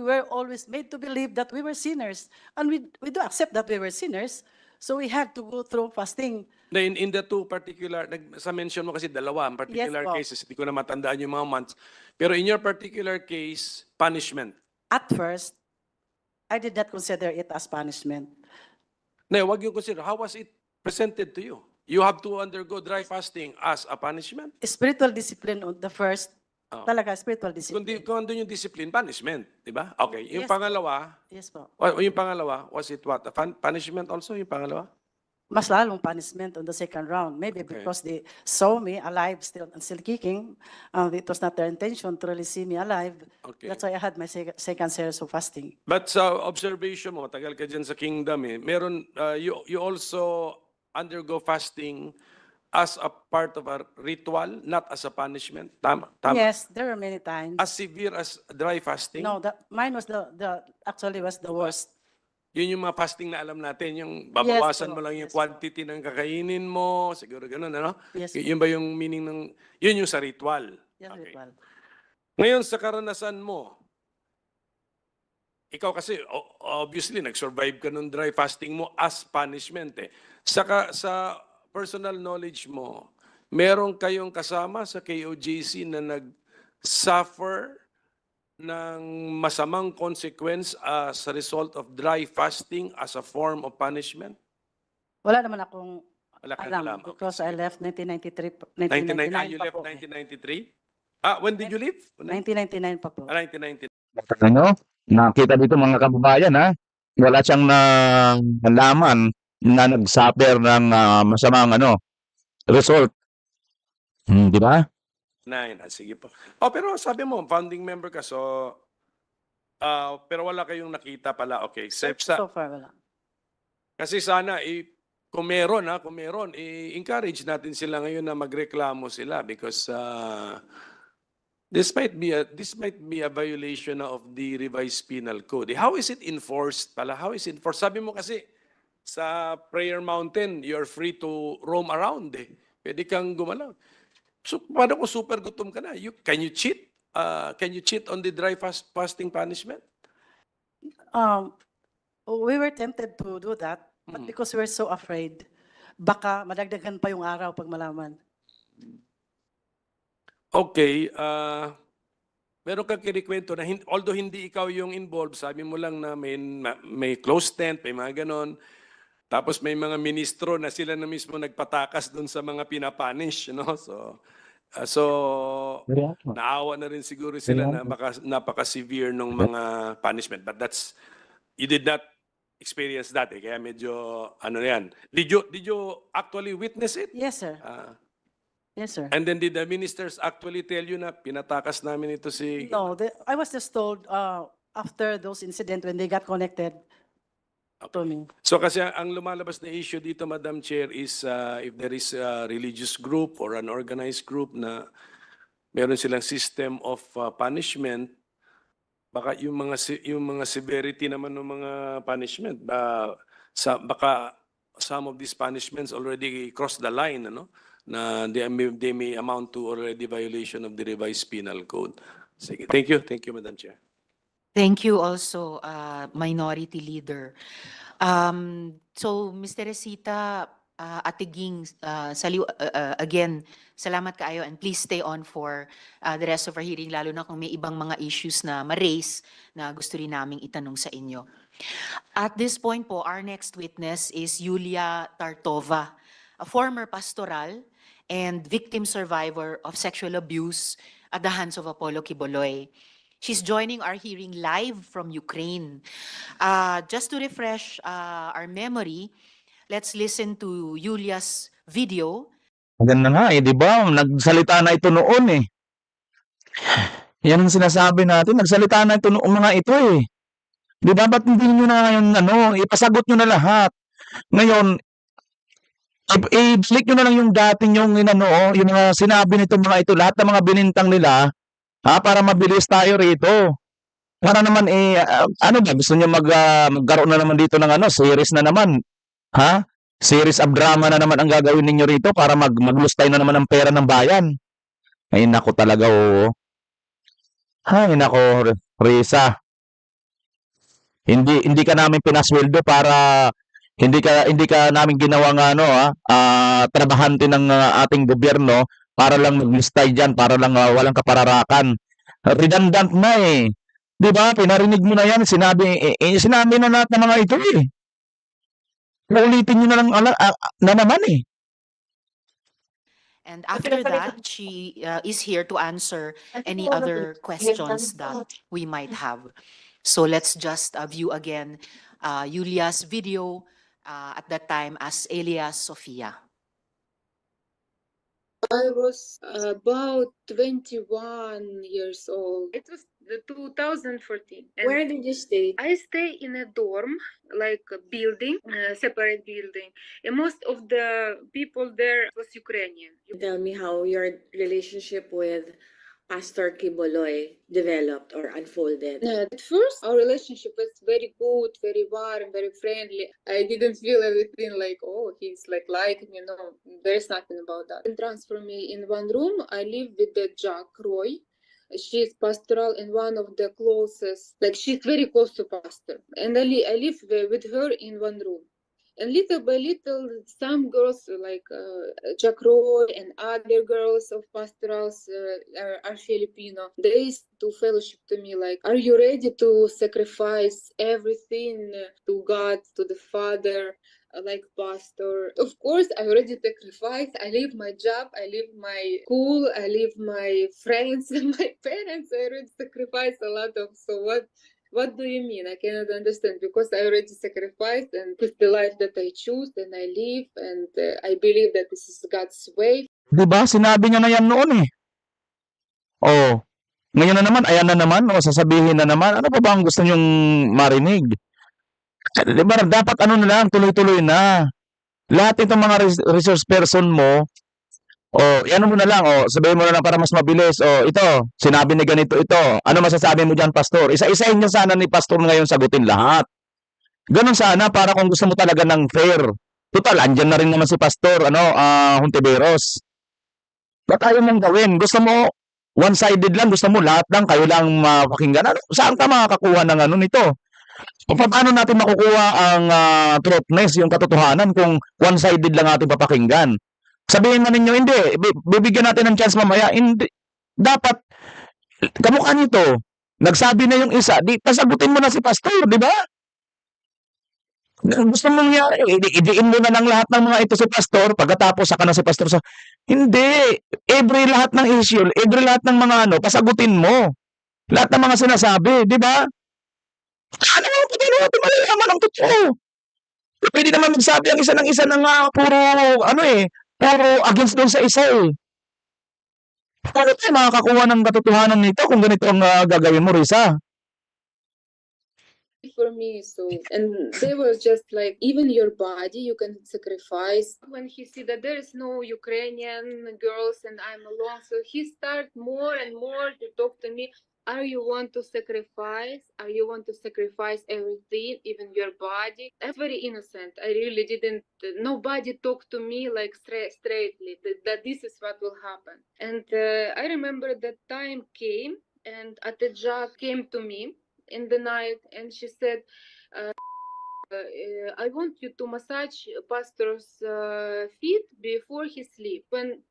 were always made to believe that we were sinners, and we do accept that we were sinners, so we had to go through fasting. In the 2 particular, sa mention mo kasi dalawa, ang particular Yes po. cases, hindi ko na matandaan yung mga months. Pero in your particular case, punishment. At first, I did not consider it as punishment. No, wag yung consider. How was it presented to you? You have to undergo dry fasting as a punishment? Spiritual discipline on the first, Oh. talaga spiritual Kung discipline. andun yung discipline, punishment. Diba? Okay. Yung Yes. pangalawa, Yes po. yung pangalawa, was it what? A punishment also, yung pangalawa? Mas lalong punishment on the second round. Maybe Okay. because they saw me alive still and still kicking. It was not their intention to really see me alive. Okay. That's why I had my second series of fasting. But sa observation mo, tagal ka dyan sa kingdom eh, meron, you also undergo fasting as a part of a ritual, not as a punishment. Tama? Yes, there were many times. As severe as dry fasting? No, mine was actually was the worst. Yun yung mga fasting na alam natin, yung babawasan po. mo lang yung Yes po. quantity ng kakainin mo, siguro ganun, ano? Yes po. Yun ba yung meaning ng, yun yung sa ritual? Yes, Okay. ritual. Ngayon sa karanasan mo, ikaw kasi obviously nag-survive ka nung dry fasting mo as punishment eh. Sa personal knowledge mo, meron kayong kasama sa KOJC na nag-suffer ng masamang consequence as a result of dry fasting as a form of punishment? Wala naman akong Wala kang alam alam. Okay, because I sige. left 1993. 1999, you 1999 pa left po. 1993? When did you leave? 1999 pa po. 1999. Ano? Nakita dito mga kababayan ha, wala siyang nalaman na nag-suffer ng masamang result. Di ba? Sige po. Pero sabi mo, founding member ka, so, pero wala kayong nakita pala. Okay, So far, wala. Kasi sana kung meron, i-encourage natin sila ngayon na magreklamo sila because this might be a violation of the revised penal code. How is it enforced pala? How is it enforced? Sabi mo kasi sa Prayer Mountain, you're free to roam around eh. Pwede kang gumalaw. So paano kung super gutom ka na? Can you cheat? Can you cheat on the dry fasting punishment? We were tempted to do that, but because we're so afraid, baka madagdagan pa yung araw pag malaman. Okay, meron kang kinikwento na although hindi ikaw yung involved, sabi mo lang na may closed tent, may mga ganon. Tapos may mga ministro na sila na mismo nagpatakas doon sa mga pinapunish, no? So naawa na rin siguro sila na napaka-severe ng mga punishment. But you did not experience that, kaya medyo ano yan. Did you actually witness it? Yes, sir. Yes, sir. And then did the ministers actually tell you na pinatakas namin ito si... No, I was just told after those incidents when they got connected to me. So kasi ang lumalabas na issue dito, Madam Chair, is if there is a religious group or an organized group na meron silang system of punishment, baka yung mga severity naman ng mga punishment, baka some of these punishments already cross the line, ano? Na they may amount to already violation of the revised penal code. Sige. Thank you, Madam Chair. Thank you also, Minority Leader. So, Mr. Resita, Atiging, again, salamat kaayo and please stay on for the rest of our hearing, lalo na kung may ibang mga issues na ma-raise na gusto rin naming itanong sa inyo. At this point po, our next witness is Yulia Tartova, a former pastoral and victim survivor of sexual abuse at the hands of Apollo QUIBOLOY. She's joining our hearing live from Ukraine. Just to refresh our memory, let's listen to Yulia's video. Maganda nga di ba? Nagsalita na ito noon eh. Yan ang sinasabi natin, nagsalita na ito noong mga ito eh. Di ba? Ba't hindi nyo na yung ipasagot nyo na lahat? Ngayon, i-flick nyo na lang yung dating yung mga sinabi nito mga ito, lahat ng mga binintang nila, para mabilis tayo rito. Para naman gusto niyo magkaroon na naman dito ng series na naman. Ha? Series of drama na naman ang gagawin ninyo rito para maglustay na naman ng pera ng bayan. Ay nako talaga Ay nako, Risa. Hindi ka namin pinasweldo para hindi ka namin ginawang trabahante ng ating gobyerno para lang maglistay diyan, para lang walang kapararakan. Redundant na eh. 'Di ba? Pinarinig mo na 'yan, sinabi na natin ng mga ito eh. Ulitin niyo na lang na naman eh. And after that, she is here to answer any other questions that we might have. So let's just view again Yulia's video at that time as alias Sofia. I was about 21 years old. It was 2014. And where did you stay? I stay in a dorm, like a building, separate building. And most of the people there was Ukrainian. Tell me how your relationship with Pastor QUIBOLOY developed or unfolded. At first, our relationship was very good, very warm, very friendly. I didn't feel everything like, oh, he's like me, no, there's nothing about that. And transfer me in one room. I live with the Jack Roy. She's pastoral and one of the closest, like she's very close to pastor. And I live with her in one room. And little by little, some girls like Jack Roy and other girls of pastorals are Filipino. They used to fellowship to me like, are you ready to sacrifice everything to God, to the Father, like pastor? Of course, I already sacrificed. I leave my job, I leave my school, I leave my friends and my parents. I already sacrificed a lot of, so what do you mean? I cannot understand because I already sacrificed and it's the life that I choose and I live and I believe that this is God's way. Diba? Sinabi niya na yan noon eh. Oh, ngayon na naman, ayan na naman, sasabihin na naman. Ano pa ba ang gusto niyong marinig? Di ba, dapat ano na lang, tuloy-tuloy na. Lahat itong mga resource person mo, ano mo na lang, sabihin mo na lang para mas mabilis. Ito, sinabi ni ganito ito. Ano masasabi mo diyan, Pastor? Isa-isahin niyo sana ni Pastor ngayon sagutin lahat. Ganun sana para kung gusto mo talaga ng fair. Total, andyan na rin naman si Pastor, Hontiveros. Ba't ayaw mong gawin? Gusto mo one-sided lang, gusto mo lahat lang, kayo lang mapakinggan. Saan ka makakakuha ng nito? O paano natin makukuha ang truthness, yung katotohanan kung one-sided lang ating papakinggan? Sabihin na ninyo, hindi, bibigyan natin ng chance mamaya. Hindi. Dapat, kamukha nito, nagsabi na yung isa, di, pasagutin mo na si Pastor, di ba? Gusto mong idiin mo na lang lahat ng mga ito si Pastor, pagkatapos saka na si Pastor sa... Hindi. Every lahat ng issue, every lahat ng mga pasagutin mo. Lahat ng mga sinasabi, di ba? Paano natin malalaman ang totoo? Pwede naman magsabi ang isa ng isa na nga puro against doon sa isa eh. Paano tayo makakakuha ng katotohanan nito kung ganito ang gagawin mo, Risa? For me, so, and they were just like, even your body you can sacrifice. When he see that there is no Ukrainian girls and I'm alone, so he start more and more to talk to me. Are you want to sacrifice? Are you want to sacrifice everything, even your body? I'm very innocent. I really didn't. Nobody talked to me like straightly that this is what will happen. And I remember that time came, and Atejak came to me in the night, and she said, I want you to massage pastor's feet before he sleep. When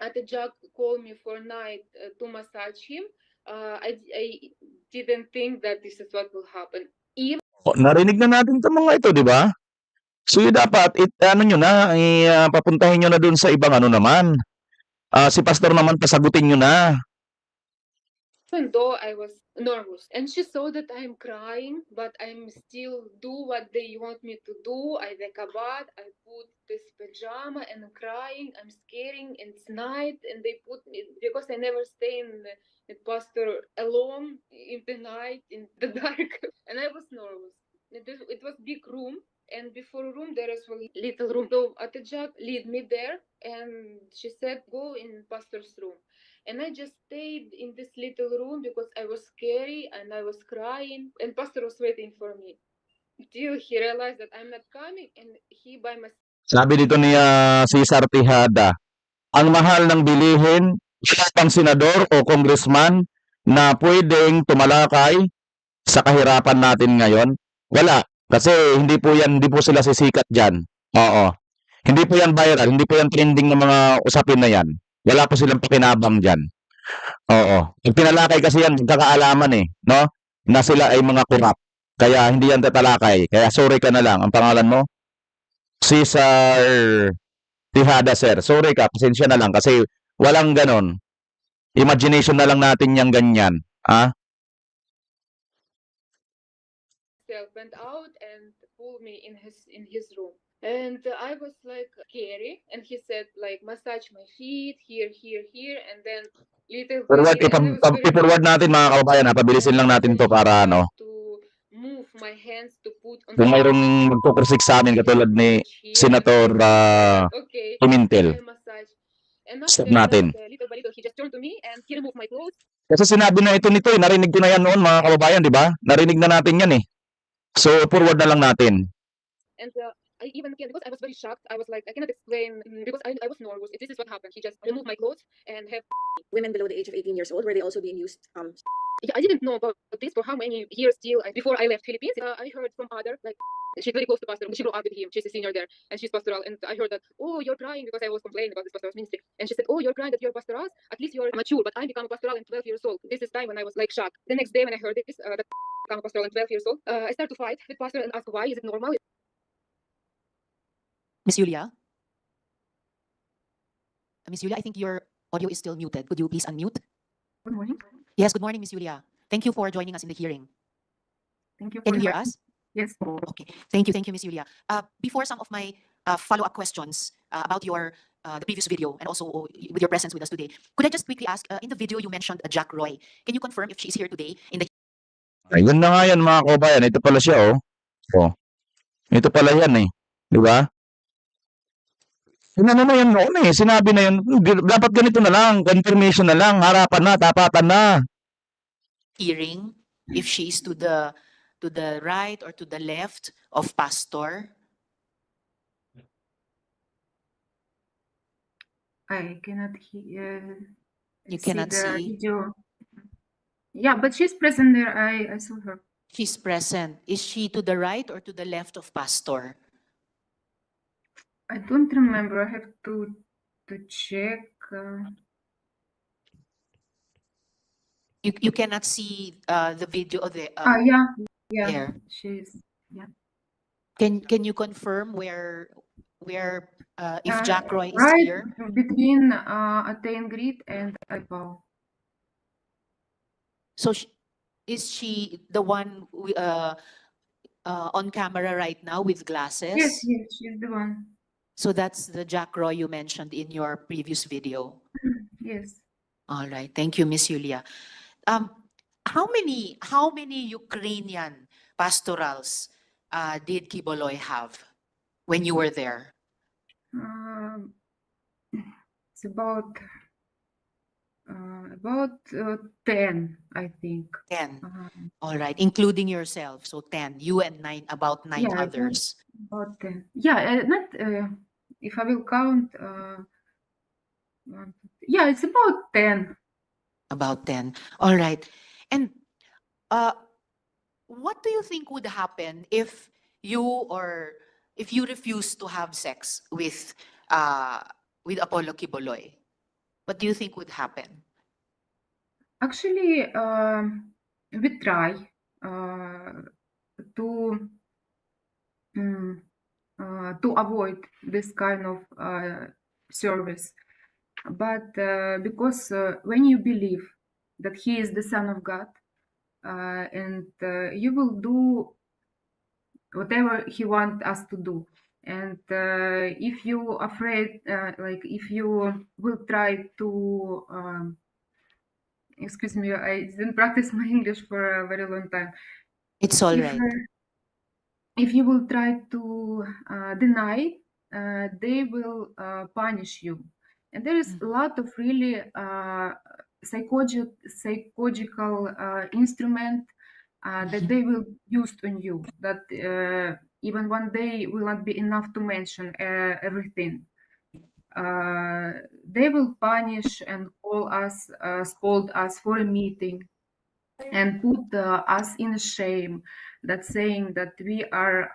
Atejak called me for night to massage him, I didn't think that this is what will happen. Narinig na natin itong mga ito, di ba? So dapat, nyo na, papuntahin nyo na dun sa ibang naman. Si Pastor naman, pasagutin nyo na. Even though I was nervous, and she saw that I'm crying, but I'm still do what they want me to do. I wake up, I put this pajama and I'm crying. I'm scaring, and it's night, and they put me because I never stay in the pastor alone in the night in the dark, and I was nervous. It was big room. And before room, there is a little room. So Atejak lead me there, and she said, go in pastor's room. And I just stayed in this little room because I was scary and I was crying. And pastor was waiting for me until he realized that I'm not coming, and he by myself. Sabi dito ni Cesar Tejada, ang mahal ng bilihin, wala pang senador o congressman na pwedeng tumalakay sa kahirapan natin ngayon. Wala. Kasi hindi po sila sisikat dyan. Oo. Hindi po yan viral, hindi po yan trending ng mga usapin na yan. Wala po silang pakinabang dyan. Oo. Pag pinalakay kasi yan, kakaalaman no? Na sila ay mga kurap. Kaya hindi yan tatalakay. Kaya sorry ka na lang. Ang pangalan mo? Cesar Tejada, sir. Sorry ka, pasensya na lang kasi walang ganon. Imagination na lang natin yung ganyan. Went out and pulled me in his room. And I was like scary, and he said like massage my feet here, and then little. Forward natin mga kababayan, pabilisin lang natin to para to move my hands to put on. Kung mayroong magpupursik sa amin katulad ni Senator Pimentel. Stop natin. Little by little, he just turned to me and he removed my clothes. Kasi sinabi na ito nito, narinig ko na yan noon mga kababayan, di ba? Narinig na natin yan So, forward na lang natin. And I even can't, because I was very shocked. I was like, I cannot explain because I was nervous. This is what happened. He just removed my clothes and have women below the age of 18 years old, were they also being used? Yeah, I didn't know about this for how many years still before I left Philippines. I heard from other, like, she's very close to Pastor. She grew up with him. She's a senior there, and she's pastoral. And I heard that, oh, you're crying because I was complaining about this pastoral ministry. And she said, oh, you're crying that you're pastoral? At least you're mature. But I became a pastoral in 12 years old. This is time when I was like shocked. The next day when I heard this, that I became a pastoral in 12 years old, I started to fight with pastor and ask why is it normal? Miss Yulia? Miss Yulia, I think your audio is still muted. Could you please unmute? Good morning. Yes, good morning, Miss Yulia. Thank you for joining us in the hearing. Thank you. Can you hear us? Yes. Okay. Thank you, Miss Yulia. Before some of my follow-up questions about your the previous video and also with your presence with us today, could I just quickly ask, in the video you mentioned Jack Roy. Can you confirm if she's here today in the... Ayun na nga yan mga kababayan. Ito pala siya Ito pala yan eh. Di ba? Inano na yan noon eh. Sinabi na yun. Dapat ganito na lang. Confirmation na lang. Harapan na. Tapatan na. Hearing if she is to the right or to the left of Pastor? I cannot hear. You cannot the see. video. Yeah, but she's present there. I saw her. She's present. Is she to the right or to the left of Pastor? I don't remember. I have to check. You cannot see the video of the Yeah, yeah. there. She's yeah. Can you confirm where if Jack Roy is right here? between Attain Grid and Ipaw. So is she the one on camera right now with glasses? Yes, she's the one. So that's the Jack Roy you mentioned in your previous video. Yes. All right. Thank you, Miss Julia. How many Ukrainian pastorals did QUIBOLOY have when you were there? It's about 10, I think. 10. All right, including yourself. So 10. You and about nine Yeah, others. about 10. Yeah, not if I will count. Yeah, it's about 10. About 10. All right. And what do you think would happen if you refuse to have sex with Apollo QUIBOLOY? What do you think would happen? Actually, we try to avoid this kind of service, but because when you believe that he is the Son of God, and you will do whatever he wants us to do. And if you afraid, like if you will try to, excuse me, I didn't practice my English for a very long time. It's all right. If you will try to deny, they will punish you. And there is a lot of really psychological instrument that they will use on you, that even one day will not be enough to mention everything. They will punish and call us, scold us for a meeting, and put us in shame, that saying that we are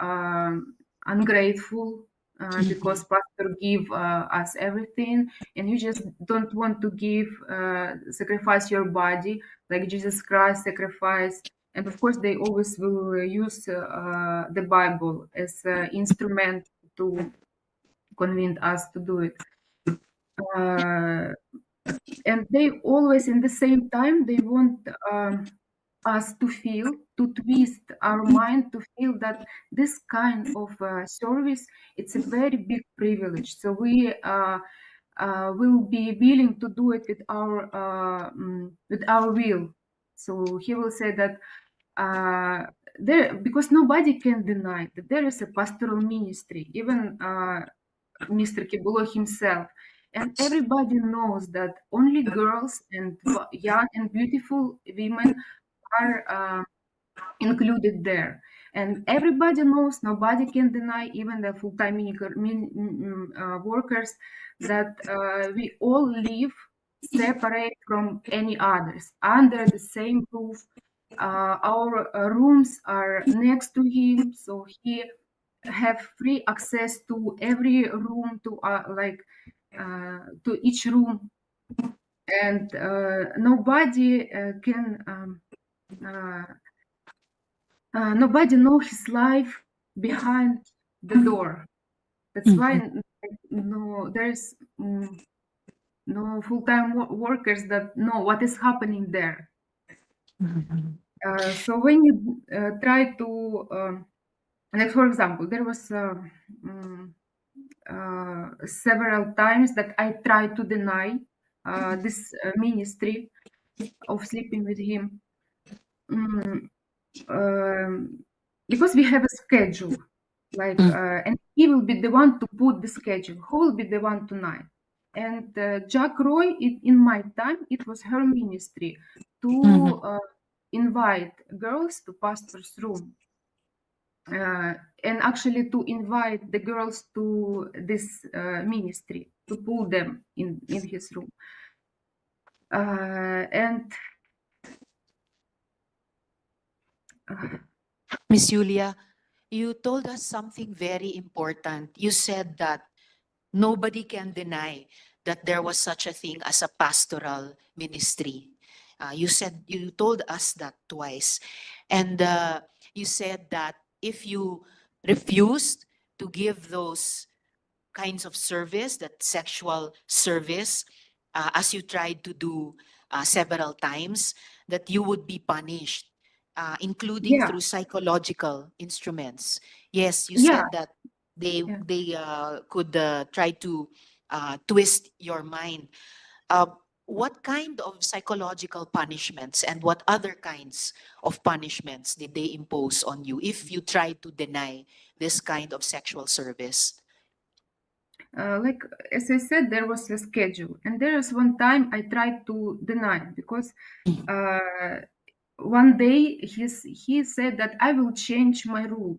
ungrateful because pastor give us everything, and you just don't want to give, sacrifice your body like Jesus Christ sacrificed. And of course, they always will use the Bible as an instrument to convince us to do it. And they always, in the same time, they want us to twist our mind to feel that this kind of service, it's a very big privilege. So we will be willing to do it with our will. So he will say that because nobody can deny that there is a pastoral ministry, even Mr. QUIBOLOY himself. And everybody knows that only girls and young and beautiful women are included there. And everybody knows, nobody can deny, even the full-time workers, that we all live separate from any others, under the same roof. Our rooms are next to him, so he have free access to every room, to each room, and nobody can nobody know his life behind the door. That's why there's no full-time workers that know what is happening there. So when you try to, like for example, there was several times that I tried to deny this ministry of sleeping with him, because we have a schedule. Like, and he will be the one to put the schedule. Who will be the one tonight? And Jack Roy, in my time, it was her ministry to invite girls to pastor's room. And actually to invite the girls to this ministry, to pull them in his room. And Miss Julia, you told us something very important. You said that nobody can deny that there was such a thing as a pastoral ministry. You told us that twice. And you said that if you refused to give those kinds of service, that sexual service, as you tried to do several times, that you would be punished, including yeah, through psychological instruments. Yes, you yeah, said that they yeah. they could try to twist your mind. Uh, what kind of psychological punishments and what other kinds of punishments did they impose on you if you tried to deny this kind of sexual service? Like as I said, there was a schedule, and there is one time I tried to deny it because one day he said that I will change my rule,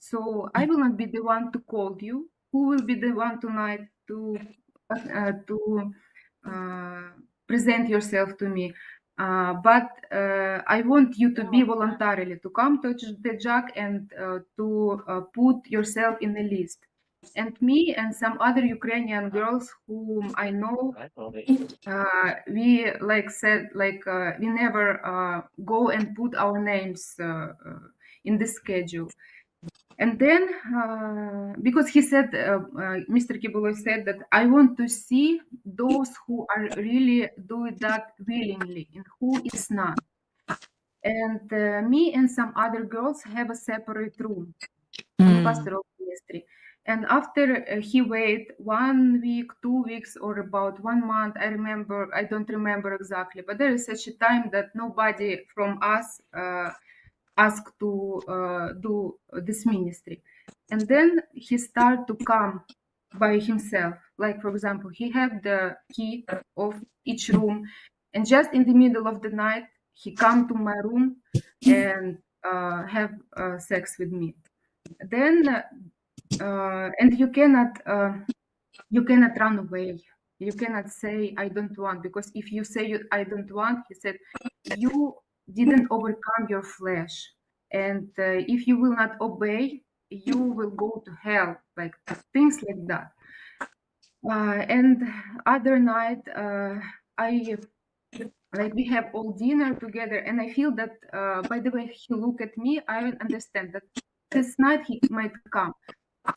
so I will not be the one to call you. Who will be the one tonight to present yourself to me? But I want you to be voluntarily to come to the Jack and to put yourself in the list. And me and some other Ukrainian girls whom I know, we like said like we never go and put our names in the schedule. And then because he said, Mr. Kiboloy said that I want to see those who are really do that willingly and who is not. And me and some other girls have a separate room on pastoral ministry. And after he wait 1 week, 2 weeks, or about 1 month, I don't remember exactly, but there is such a time that nobody from us asked to do this ministry. And then he started to come by himself. Like, for example, he had the key of each room, and just in the middle of the night, he come to my room and have sex with me. Then and you cannot run away. You cannot say I don't want, because if you say I don't want, he said you didn't overcome your flesh, and if you will not obey, you will go to hell, like things like that. And other night, I like we have all dinner together, and I feel that by the way he look at me, I understand that this night he might come.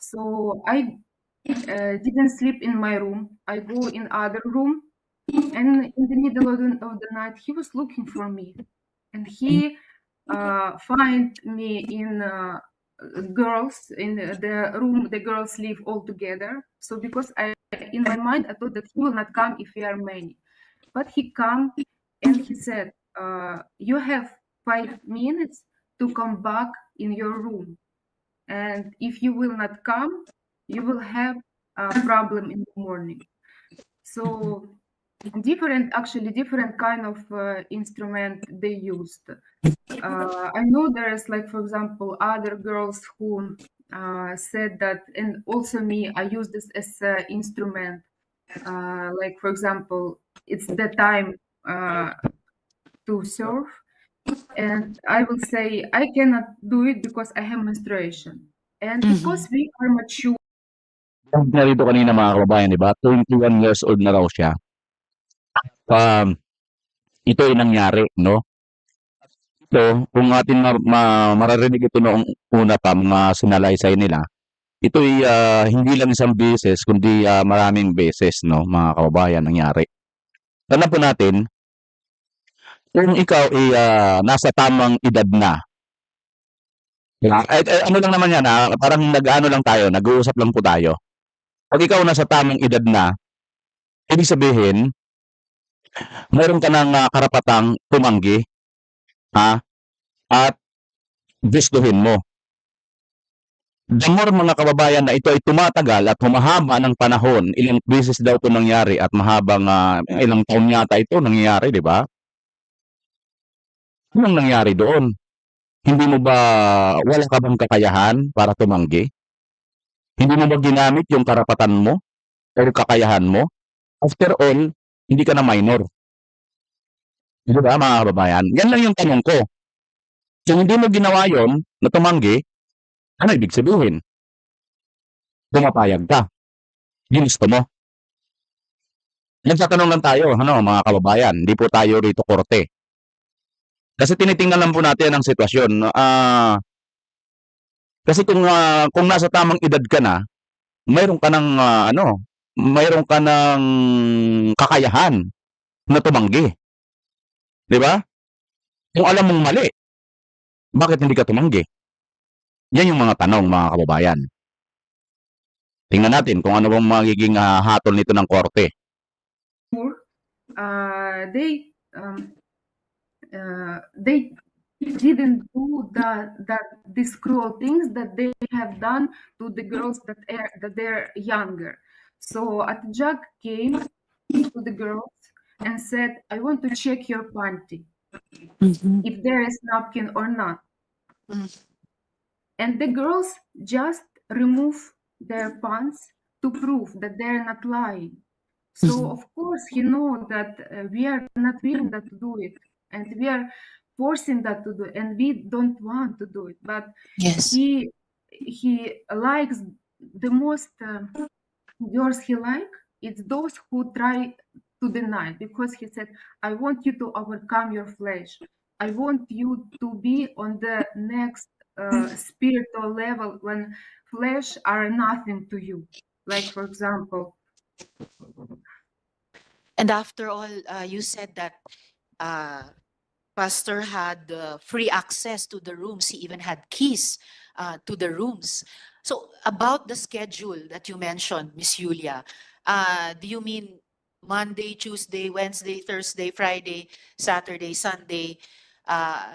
So I didn't sleep in my room. I go in other room, and in the middle of the night, he was looking for me, and he find me in girls in the room. The girls live all together. So because in my mind, I thought that he will not come if we are many, but he come and he said, "You have 5 minutes to come back in your room, and if you will not come, you will have a problem in the morning." So different kind of instrument they used. I know there is, like, for example, other girls who said that, and also me, I use this as an instrument. Like, for example, it's the time to serve, and I will say I cannot do it because I have menstruation, and because we are mature. Narito kanina mga kababayan, di ba? 21 years old na raw siya. Ito ay nangyari, no? So, kung atin maririnig ito noong una pa, mga sinalaysay nila, ito ay hindi lang isang beses, kundi maraming beses, no, mga kababayan, nangyari. Alam po natin, kung ikaw ay nasa tamang edad na, ano lang naman yan, parang nag-ano lang tayo, nag-uusap lang po tayo. Pag ikaw nasa tamang edad na, ibig sabihin, mayroon ka ng karapatang tumanggi, at gustuhin mo. The more mga kababayan na ito ay tumatagal at humahaba ng panahon, ilang beses daw ito nangyari at mahabang ilang taon yata ito nangyayari, di ba? Anong nangyari doon? Hindi mo ba, wala ka bang kakayahan para tumanggi? Hindi mo ba ginamit yung karapatan mo o kakayahan mo? After all, hindi ka na minor. Di ba mga kababayan? Yan lang yung tanong ko. Kung hindi mo ginawa yon na tumanggi, ano ibig sabihin? Pumapayag ka. Ginusto mo. Nagtatanong lang tayo, mga kababayan. Hindi po tayo rito korte. Kasi tinitingnan lang po natin ang sitwasyon. Kasi kung nasa tamang edad ka na, mayroon ka ng mayroon ka ng kakayahan na tumanggi. 'Di ba? Kung alam mong mali, bakit hindi ka tumanggi? Yan yung mga tanong, mga kababayan. Tingnan natin kung ano bang magiging hatol nito ng korte. They didn't do these cruel things that they have done to the girls that they're younger. So Atjag came to the girls and said, I want to check your panty, if there is napkin or not. And the girls just remove their pants to prove that they're not lying. So of course he knows that we are not willing that to do it, and we are forcing that to do it, and we don't want to do it. But Yes. he likes the most girls he like. It's those who try to deny, because he said, I want you to overcome your flesh. I want you to be on the next spiritual level when flesh are nothing to you. Like, for example, And after all, you said that Pastor had free access to the rooms. He even had keys to the rooms. So about the schedule that you mentioned, Miss Julia, do you mean Monday, Tuesday, Wednesday, Thursday, Friday, Saturday, Sunday?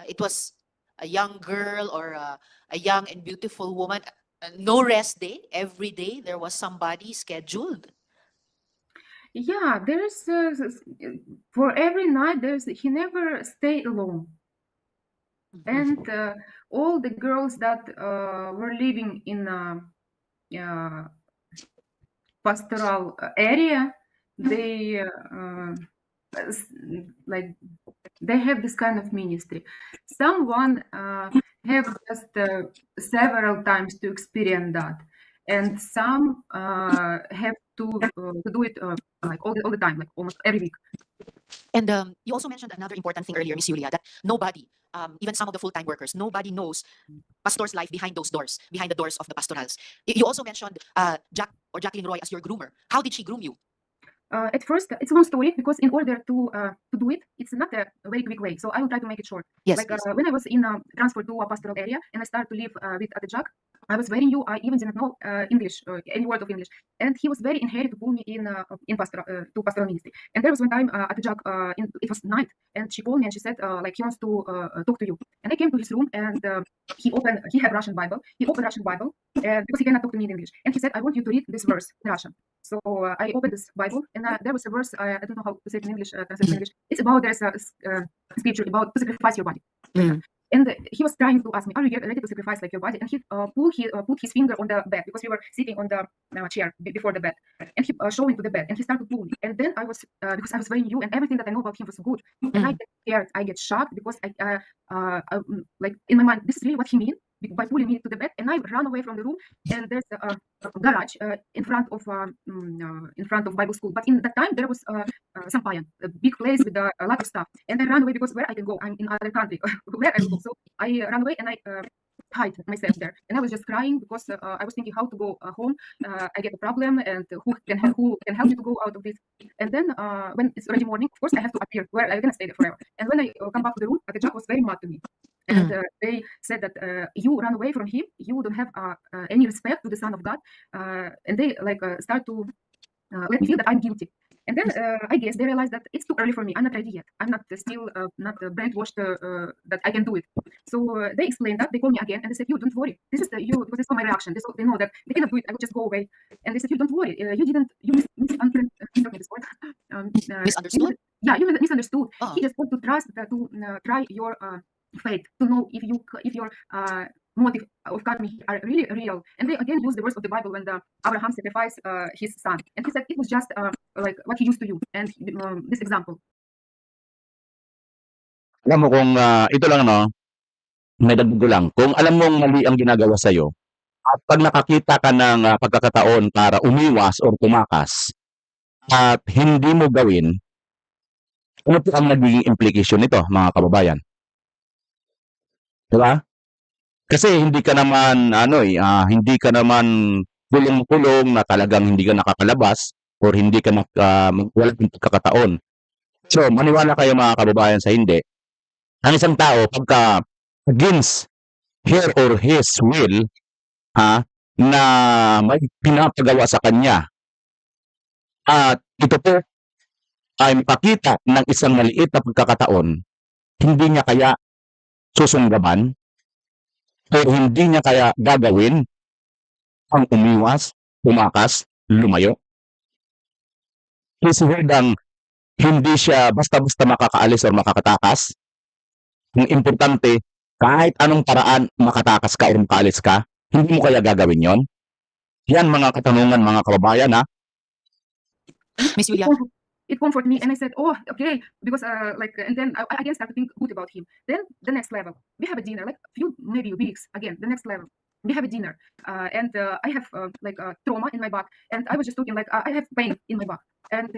It was a young girl or a young and beautiful woman. No rest day. Every day there was somebody scheduled. yeah, there's for every night he never stay alone. And all the girls that were living in pastoral area, they like they have this kind of ministry. Someone have just several times to experience that, and some have to do it like all the time, like almost every week. And you also mentioned another important thing earlier, Miss Julia, that nobody, even some of the full-time workers, nobody knows pastor's life behind those doors, behind the doors of the pastorals. You also mentioned Jack or Jacqueline Roy as your groomer. How did she groom you? At first, it's a long story, because in order to do it, it's not a very quick way. So I will try to make it short. Yes, Like please. when I was in transfer to a pastoral area and I started to live with Atejak, I was very new. I even didn't know English, any word of English, and he was very inherent to pull me in pastoral to pastoral ministry. And there was one time Atejak, it was night, and she called me and she said like he wants to talk to you. And I came to his room, and he had Russian Bible. He opened Russian Bible because he cannot talk to me in English, and he said, I want you to read this verse in Russian. So I opened this Bible, and there was a verse, I don't know how to say it in English, translate in English. It's about, there's a scripture about to sacrifice your body. And he was trying to ask me, are you ready to sacrifice like your body? And he put his finger on the bed, because we were sitting on the chair before the bed. And he showing to the bed, and he started pulling me. And then I was, because I was very new, and everything that I know about him was good. And I get scared, I get shocked, because I like in my mind, this is really what he mean by pulling me to the bed. And I ran away from the room, and there's a garage in front of Bible school. But in that time there was Sampayan, a big place with a lot of stuff. And I ran away, because where I can go, I'm in other country. Where I will go? So I ran away, and I hide myself there. And I was just crying, because I was thinking how to go home. I get a problem, and who can help me to go out of this? And then when it's already morning, of course I have to appear. Where I'm gonna stay there forever. And when I come back to the room, the job was very mad to me. And they said that you run away from him, you don't have any respect to the Son of God, and they like start to let me feel that I'm guilty. And then I guess they realized that it's too early for me. I'm not ready yet. I'm not still not brainwashed that I can do it. So they explained that. They called me again and they said, "You don't worry. This is you." Because this was my reaction. They know that they cannot do it. I would just go away. And they said, "You don't worry. You misunderstood." Misunderstood? Yeah, you misunderstood. Ah. He just want to trust to try your faith to know if your motive of coming here are really real. And they again use the words of the Bible when Abraham sacrificed his son, and he said it was just like what he used to you. And this example. Alam mo kung ito lang may dagdag ko lang. Kung alam mong mali ang ginagawa sa'yo, at pag nakakita ka ng pagkakataon para umiwas or tumakas at hindi mo gawin, ano po ang nagiging implication nito, mga kababayan? Diba? Kasi hindi ka naman hindi ka naman kulong-kulong na talagang hindi ka nakakalabas or hindi ka wala kang pagkakataon. So, maniwala kayo mga kababayan sa hindi. Ang isang tao pagka against her or his will na may pinapagawa sa kanya at ito po ay makakita ng isang maliit na pagkakataon, hindi niya kaya susunggaban o hindi niya kaya gagawin ang umiwas, tumakas, lumayo. Kasi hindi siya basta-basta makakaalis o makakatakas. Ang importante, kahit anong paraan makatakas ka o makaalis ka, hindi mo kaya gagawin yon? Yan mga katanungan mga kababayan Miss Julia? It comforted me, and I said, "Oh, okay," because and then I again started to think good about him. Then the next level, we have a dinner, like few maybe weeks. Again, the next level, we have a dinner, and I have trauma in my back, and I was just talking like I have pain in my back. And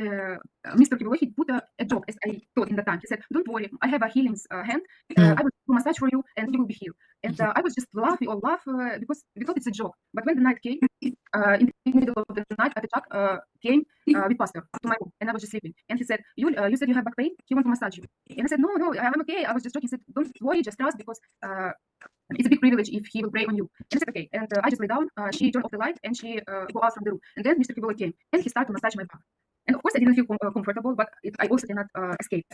Mr. QUIBOLOY, he put a joke, as I thought in the time. He said, "Don't worry, I have a healing hand. I will do massage for you, and you will be healed." And I was just laugh, we all laugh because we thought it's a joke. But when the night came, in the middle of the night, Jack came with pastor to my room, and I was just sleeping. And he said, "You said you have back pain. He wants to massage you." And I said, "No, I'm okay. I was just joking." He said, "Don't worry, just trust because it's a big privilege if he will pray on you." And I said, "Okay." And I just lay down. She turned off the light and she go out from the room. And then Mr. QUIBOLOY came and he started to massage my back. And of course, I didn't feel comfortable, but I also cannot escape.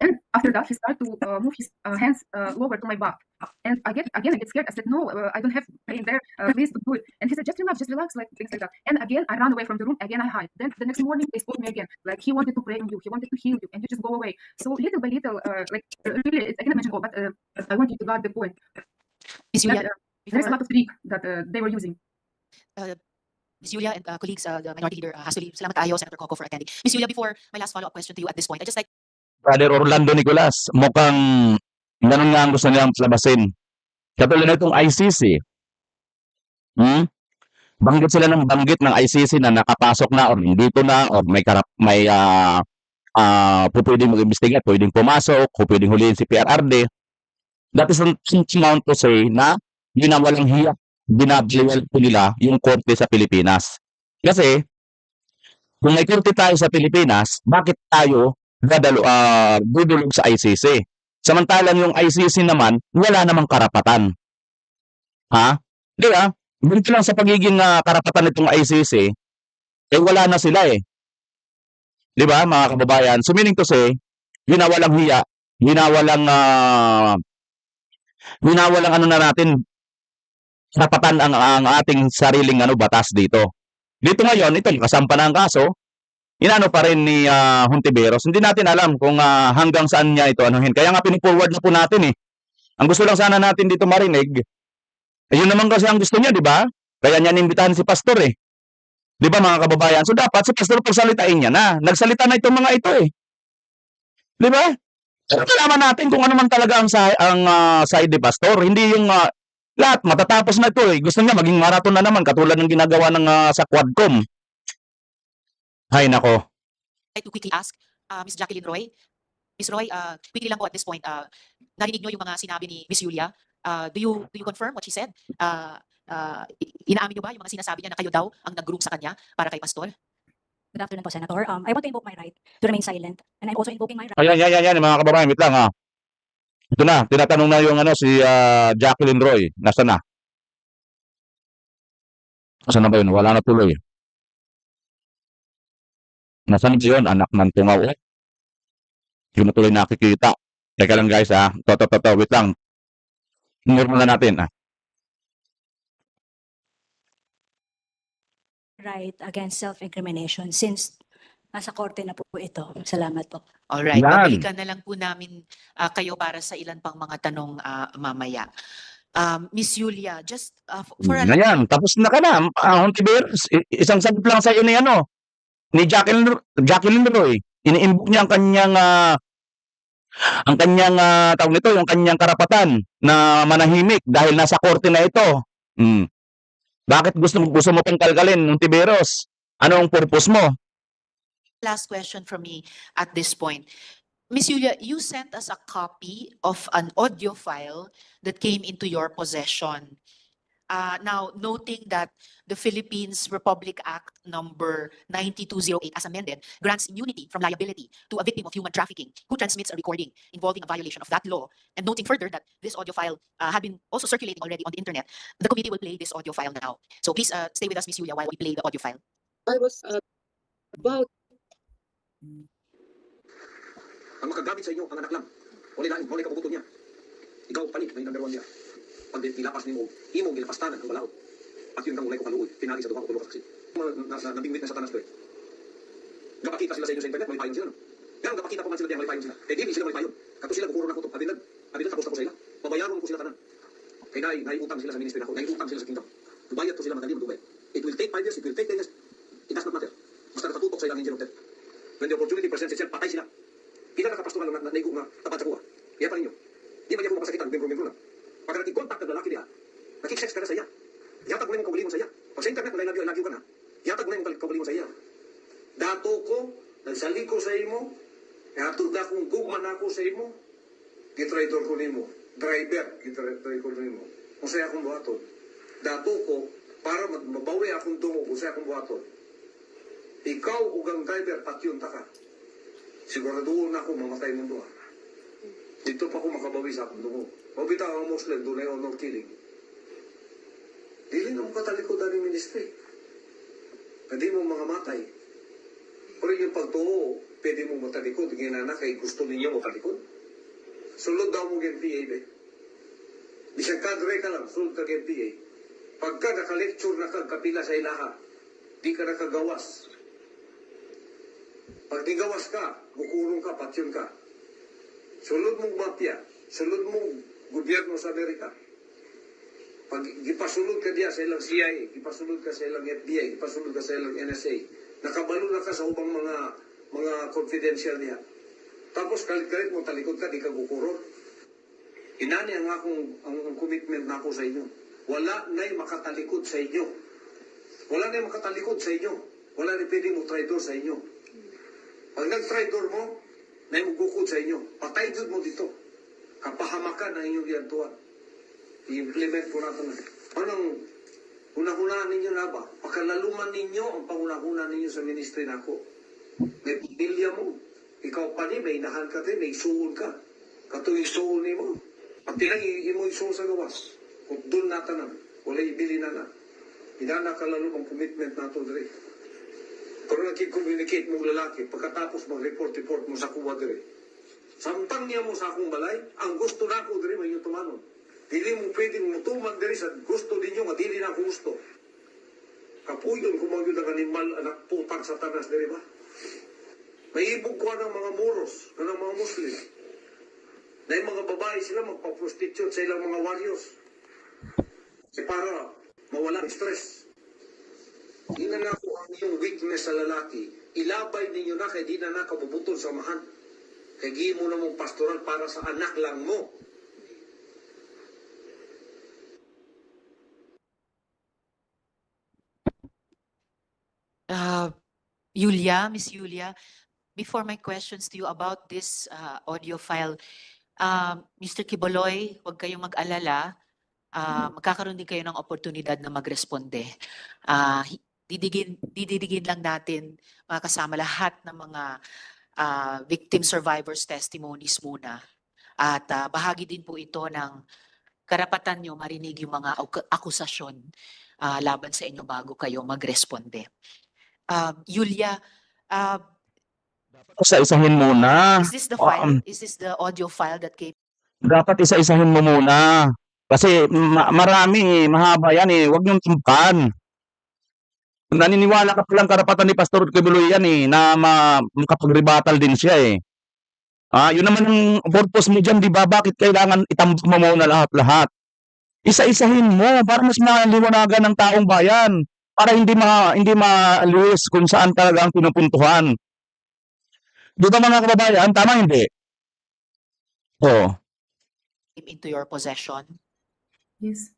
And after that, he started to move his hands lower to my back. And again, I get scared. I said, "No, I don't have pain there. Please do it." And he said, just relax, like things like that. And again, I ran away from the room. Again, I hide. Then the next morning, they spoke me again. Like he wanted to pray on you. He wanted to heal you, and you just go away. So little by little, really, I cannot mention all, but I want you to guard the point. Miss Julia, There's a lot of trick that they were using. Miss Julia and colleagues, the Minority Leader has to leave. Salamat tayo, Senator Coco, for attending. Miss Julia, before my last follow-up question to you at this point, I just like... Brother Orlando Nicolas, mukhang ganun nga ang gusto nilang labasin. Katulad na itong ICC. Banggit sila ng banggit ng ICC na nakapasok na or dito na or may pwedeng mag-investigate, pwedeng pumasok, pwedeng huliin si PRRD. That is an amount to say na ginawalang hiya, binabaliwal po nila yung korte sa Pilipinas. Kasi, kung may korte tayo sa Pilipinas, bakit tayo dudulog sa ICC? Samantalang yung ICC naman, wala namang karapatan. Di ba? Ganito lang sa pagiging karapatan nitong ICC, wala na sila eh. Di ba, mga kababayan? So meaning to say, ginawalang hiya, ginawalang natin, karapatan ang ating sariling batas dito. Dito ngayon, ito, kasampa na ang kaso, inano pa rin ni Hontiverus. Hindi natin alam kung hanggang saan niya ito anuhin. Kaya nga piniforward na po natin eh. Ang gusto lang sana natin dito marinig, yun naman kasi ang gusto niya, di ba? Kaya niya inimbitahan si pastor eh. Di ba mga kababayan? So dapat si pastor pagsalitain niya na. Nagsalita na itong mga ito eh. Di ba? So kailangan natin kung ano man talaga ang side ni pastor. Hindi yung lahat matatapos na ito eh. Gusto niya maging marathon na naman katulad ng ginagawa ng sa Quadcom. Hay nako. I'd like to quickly ask Ms. Jacqueline Roy. Ms. Roy, quickly lang po at this point, narinig niyo yung mga sinabi ni Ms. Julia. Do you confirm what she said? Inaamin niyo ba yung mga sinasabi niya na kayo daw ang nag-group sa kanya para kay Pastor? Good afternoon po, Senator. I want to invoke my right to remain silent. And I'm also invoking my right. Ayan, mga kababayan, wait lang Ito na, tinatanong na yung si Jacqueline Roy. Nasaan na? Nasaan na ba yun? Wala na tuloy. Nasaan yun? Anak ng tungaw. Hindi mo tuloy nakikita. Teka lang guys wait lang. Normal na natin Right against self-incrimination since nasa korte na po ito. Salamat po. Alright, Yan. babalikan na lang po namin kayo para sa ilan pang mga tanong mamaya. Miss Yulia, just for a Ayan, tapos na ka na. Hontiverus, isang sagot lang sa iyo ni Jacqueline Roy. Ini-invoke niya ang kanyang tawag nito, yung kanyang karapatan na manahimik dahil nasa korte na ito. Bakit gusto mo pang kalkalin, Hontiverus? Ano ang purpose mo? last question from me at this point. Miss Yulia, you sent us a copy of an audio file that came into your possession. Now, noting that the Philippines Republic Act number 9208 as amended grants immunity from liability to a victim of human trafficking who transmits a recording involving a violation of that law, and noting further that this audio file had been also circulating already on the internet, the committee will play this audio file now. So please stay with us, Miss Yulia, while we play the audio file. I was about Ang makagamit sa inyo, ang anak lang. Wala kabubuto niya. Ikaw, palit, may number 1 niya. Pag nilapas ni mo, imong gilapastanan ang balaod. At yun kang ulay ko kaluoy, pinali sa duha ko tulog kasaksi. Nabingwit na satanas to Gapakita sila sa inyo sa internet, malipayon sila. Pero gapakita ko man sila diyan, malipayon sila. Kaya di sila malipayon. Kato sila bukuro na ko to. Abilan, tapos ko sila. Pabayaron ko sila tanan. Kaya naiutang sila sa ministry na ko, naiutang sila sa kingdom. Dubayad ko sila madali mo dubay. It will take 5 years, it will take 10 years. It does not matter. Basta nakatutok sa ilang engine hotel. When the opportunity presents itself, patay sila. Pila nakapastoran na naigo nga tapat sa kuha. Iya pa ninyo. Di ba niya ko makasakitan, membro-membro na. Pagka nag-contact ng lalaki niya, nakik-sex ka na sa iya. Yatag mo na yung kauli mo sa iya. Pag sa internet, I love you ka na. Yatag mo na yung kauli mo sa iya. Dato ko, nagsali ko sa imo, hatod na kong gugman ako sa imo, gitraidor ko nimo. Driver, gitraidor ko nimo. Kung sa'yo akong buhaton. Dato ko, para mabawi akong tungo kung sa'yo akong buhaton. Ikaw ugang driver, patyon ta ka. Siguraduhin na ako mamatay mo doon. Dito pa ako makabawi sa akong dungo. Mabita ang Muslim, doon ay honor killing. Dili na mo katalikod ang ministry. Pwede mo mga matay. Pero yung pagtuo, pwede mo matalikod. Ginana kay gusto ninyo matalikod. Sulod daw mo NPA, be. Bisang kadre ka lang, sulod ka NPA. Pagka naka-lecture na kapila sa ilaha, di ka nakagawas. Pag nigawas ka, bukurong ka, patyon ka. Sulod mong mafia, sulod mong gobyerno sa Amerika. Pag gipasulod ka diya sa ilang CIA, gipasulod ka sa ilang FBI, gipasulod ka sa ilang NSA, nakabalo na ka sa ubang mga confidential niya. Tapos kalit-kalit mo talikod ka, di ka bukurong. Inani ang commitment na ako sa inyo. Wala na'y makatalikod sa inyo. Wala na'y makatalikod sa inyo. Wala na'y pwede mo traidor sa inyo. Pag nag-traidor mo, na imugukod sa inyo. Patay jud mo dito. Kapahamakan ang inyong liantuan. I-implement po natin. Anong unahunaan ninyo na ba? Pakalaluman ninyo ang pangunahuna ninyo sa ministry na ako. May pamilya mo. Ikaw pa ni, may inahan ka rin, may isuon ka. Katuwing isuon ni mo. Pati lang mo isuon sa gawas. Kung doon natanan, wala ibili na na. Inana kalalumang commitment nato dre. Pero nag-communicate mong lalaki, pagkatapos mag-report mo sa kuwa dire. Samtang niya mo sa akong balay, ang gusto na ako dire, may yung tumanon. Dili mo pwedeng mutuman dire sa gusto ninyo, nga dili na ako gusto. Kapuyon kung mga yun ang animal, anak putang satanas dire ba? May ibog ko ng mga moros, ng mga Muslim. Na yung mga babae sila magpa-prostitute sa ilang mga warriors. Para mawala ng stress. Ina na ko ang iyong weakness sa lalaki. Ilabay ninyo na kay di na nakabubutol sa mahan. Kaya gihin mo na mong pastoral para sa anak lang mo. Miss Yulia, before my questions to you about this audio file, Mr. QUIBOLOY, huwag kayong mag-alala. Magkakaroon din kayo ng oportunidad na magresponde. Didigin lang natin mga kasama lahat ng mga victim survivors testimonies muna. At bahagi din po ito ng karapatan nyo marinig yung mga akusasyon laban sa inyo bago kayo magresponde. Yulia, Isa-isahin muna. Is this the file? Is this the audio file that came? Dapat isa-isahin mo muna. Kasi marami, mahaba yan eh. Huwag niyong tumpan. Naniniwala ka palang karapatan ni Pastor QUIBOLOY yan eh, na makapag-rebuttal din siya eh. Yun naman ang purpose mo dyan, di ba? Bakit kailangan itambak mo muna lahat-lahat? Isa-isahin mo para mas maliwanagan ng taong bayan. Para hindi maalis kung saan talaga ang pinupuntuhan. Di ba mga kababayan? Tama hindi? Oo. Into your possession? Yes.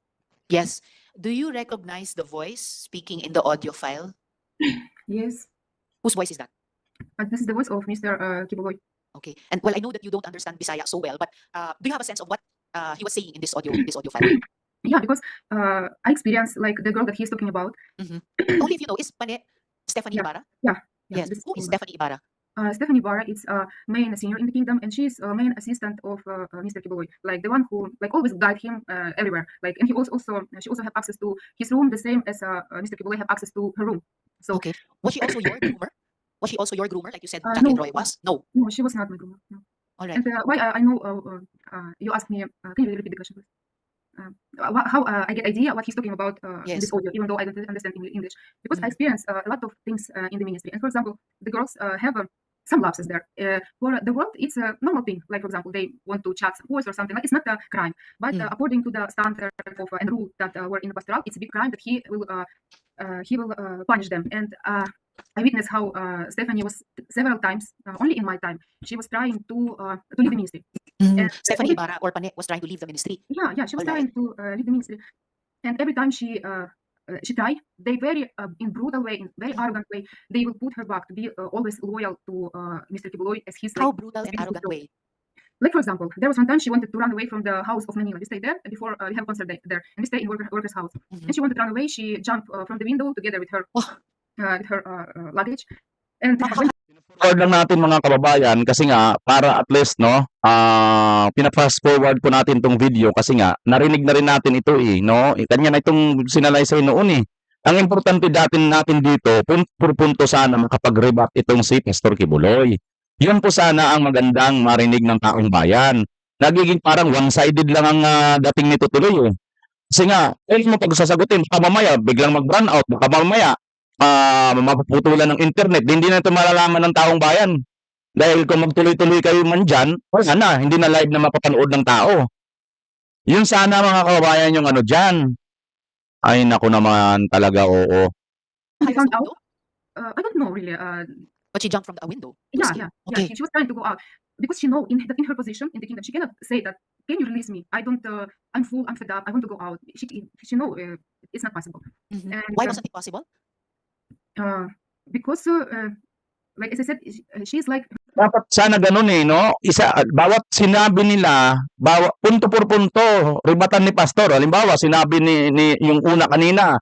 Yes. Do you recognize the voice speaking in the audio file? Yes. Whose voice is that? This is the voice of Mr. QUIBOLOY. Okay. And well, I know that you don't understand Bisaya so well, but do you have a sense of what he was saying in this audio file? Yeah, because I experienced like the girl that he's talking about. Only if you know, is Stephanie Ibarra? Yeah. Yes. Who is Stephanie Ibarra? Stephanie Ibarra is main senior in the kingdom, and she's main assistant of Mr. QUIBOLOY, like the one who like always guide him everywhere. Like, and she also have access to his room, the same as Mr. QUIBOLOY have access to her room. So Okay. Was she also your groomer? Was she also your groomer, like you said, No. Jacqueline Roy was? No. no, she was not my groomer. No. All right. And why I know you asked me, can you repeat the question, please? How I get idea what he's talking about in Yes. this audio, even though I don't understand English, because I experience a lot of things in the ministry. And for example, the girls have some lapses there. For the world, it's a normal thing. Like for example, they want to chat some boys or something. Like it's not a crime, but according to the standard of and rule that were in the pastoral, it's a big crime that he will punish them. And I witnessed how Stephanie was several times, only in my time, she was trying to leave the ministry. And Stephanie Ibarra or Pane was trying to leave the ministry. yeah, she was Alright. trying to leave the ministry, and every time she tried, they very in brutal way, in very arrogant way, they will put her back to be always loyal to Mr. QUIBOLOY as he's How like, brutal and arrogant way? like for example, there was one time she wanted to run away from the house of Manila. We stayed there before we have a concert there, and we stay in worker's house. And she wanted to run away. She jumped from the window together with her luggage. And Forward lang natin mga kababayan kasi nga para at least no pina-fast forward po natin tong video kasi nga narinig na rin natin ito no kanya na itong sinalaysay noon ang importante natin dito punto sana makapag-rebut itong si Pastor QUIBOLOY. Yun po sana ang magandang marinig ng taong bayan. Nagiging parang one-sided lang ang dating nito tuloy kasi nga mo pag sasagutin baka mamaya biglang mag-run out, baka mamaya mapuputulan ng internet, hindi na ito malalaman ng taong bayan. Dahil kung magtuloy-tuloy kayo man dyan, wala na, hindi na live na mapapanood ng tao. Yun sana mga kababayan yung ano dyan. Ay, naku naman talaga, oo. I found out, I don't know really. But she jumped from the window. Yeah. Okay. She was trying to go out because she know in her position in the kingdom, she cannot say that. Can you release me? I don't. I'm full. I'm fed up. I want to go out. She know it's not possible. And, Why wasn't it possible? Because like as I said, she's like. Dapat sana ganun no? Bawat sinabi nila, punto por punto, ribatan ni Pastor. Halimbawa, sinabi ni yung una kanina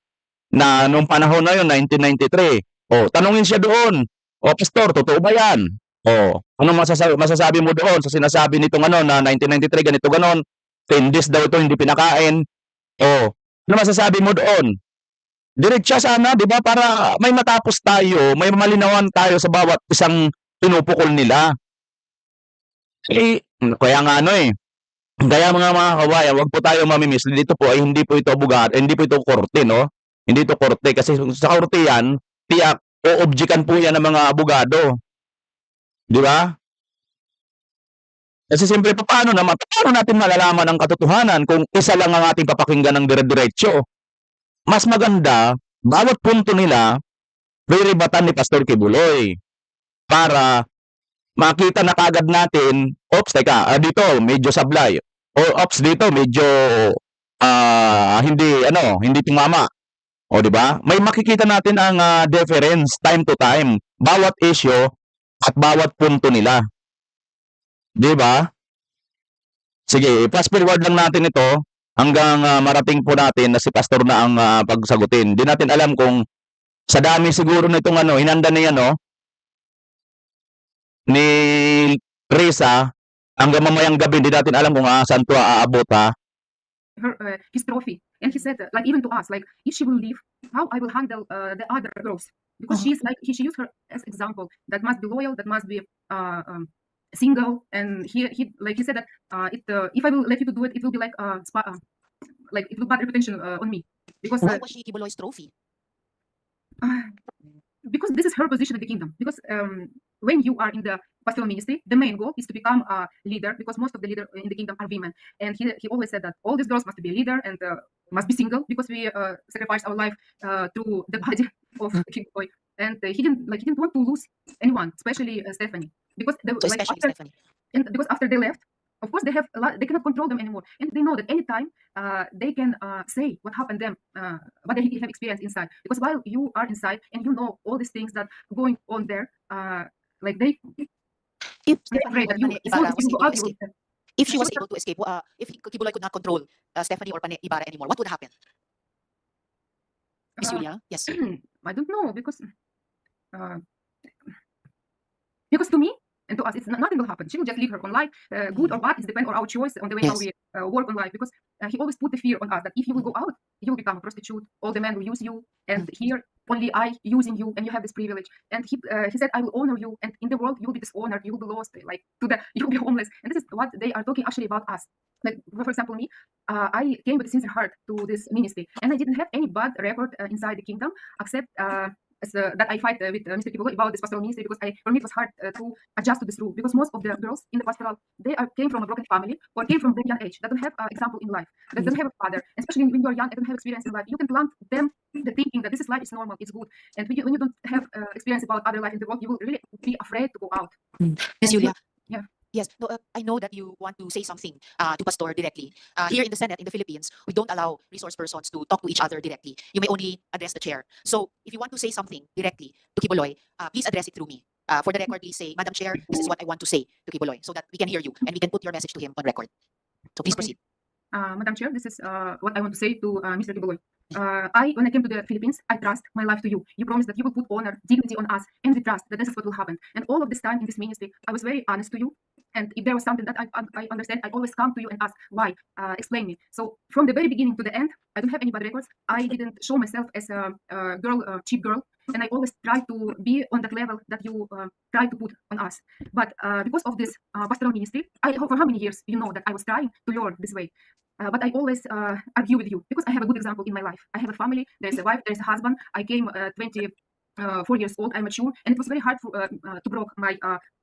na nung panahon na yun, 1993. Tanungin siya doon. Pastor, totoo ba yan? Anong masasabi mo doon sa sinasabi nitong na 1993, ganito ganon, 10 days daw ito hindi pinakain. Ano masasabi mo doon? Diretsa sana, di ba? Para may matapos tayo, may malinawan tayo sa bawat isang pinupukol nila. Kaya nga kaya mga kabayan, wag po tayo mamimiss. Dito po ay hindi po ito abogado, hindi po ito korte, no? Hindi ito korte kasi sa korte yan, tiyak o-objectan po yan ng mga abogado. Di ba? Kasi siyempre, paano natin malalaman ang katotohanan kung isa lang ang ating papakinggan ng dire-diretso? Mas maganda, bawat punto nila, riribatan ni Pastor QUIBOLOY para makita na kagad natin, dito medyo sablay. Dito medyo hindi tumama. Di ba? May makikita natin ang difference time to time, bawat issue at bawat punto nila. Di ba? Sige, fast forward lang natin ito hanggang marating po natin na si Pastor na ang pagsagutin. Hindi natin alam kung sa dami siguro nitong hinanda niya ni Risa hanggang mamayang gabi, hindi natin alam kung saan ito aabot His trophy, and he said like even to us, like if she will leave, how I will handle the other girls. because she's like she used her as example that must be loyal, that must be single, and he like he said that if I will let you to do it, it will be like like it will bad reputation on me because Why was she QUIBOLOY's trophy? because this is her position in the kingdom. Because when you are in the pastoral ministry, the main goal is to become a leader, because most of the leaders in the kingdom are women. And he always said that all these girls must be a leader and must be single, because we sacrifice our life to the body of King Boy. And he didn't want to lose anyone, especially Stephanie, because So especially Stephanie. and because after they left, of course they have a lot, they cannot control them anymore, and they know that anytime they can say what happened them, what they have experienced inside. Because while you are inside and you know all these things that going on there, like they If they're Stephanie afraid or that you, Pane as long Ibarra as was you go able to out, you escape, will. if she was able to escape, if QUIBOLOY could not control Stephanie or Pane Ibarra anymore, what would happen? Miss Julia? Yes. I don't know, because to me and to us, nothing will happen. She will just live her own life, good or bad. It depends on our choice, on the way how Yes. we work on life. Because he always put the fear on us that if you will go out, you will become a prostitute. All the men will use you, and here only I using you, and you have this privilege. And he said, I will honor you, and in the world you will be dishonored, you will be lost, like you will be homeless. And this is what they are talking actually about us. Like for example, me, I came with a sincere heart to this ministry, and I didn't have any bad record inside the kingdom, except that I fight with Mr. QUIBOLOY about this pastoral ministry, because for me it was hard to adjust to this rule, because most of the girls in the pastoral, they came from a broken family or came from very young age, that don't have example in life, that don't have a father, especially when you're young and don't have experience in life. You can plant them the thinking that this is life is normal, it's good, and when you don't have experience about other life in the world, you will really be afraid to go out. Miss Julia? Yeah. Yes, no, I know that you want to say something to Pastor directly. Here in the Senate in the Philippines, we don't allow resource persons to talk to each other directly. You may only address the chair. So if you want to say something directly to QUIBOLOY, please address it through me. For the record, please say, Madam Chair, this is what I want to say to QUIBOLOY, so that we can hear you and we can put your message to him on record. So please proceed. Madam Chair, this is what I want to say to Mr. QUIBOLOY. When I came to the Philippines, I trust my life to you. You promised that you will put honor, dignity on us, and we trust that this is what will happen. And all of this time in this ministry, I was very honest to you. And if there was something that I understand, I always come to you and ask why, explain me. So from the very beginning to the end, I don't have any bad records. I didn't show myself as a girl, cheap girl, and I always try to be on that level that you try to put on us. But because of this pastoral ministry, for how many years you know that I was trying to learn this way. But I always argue with you, because I have a good example in my life. I have a family, there's a wife, there's a husband. I came 24 years old, I'm mature, and it was very hard to broke my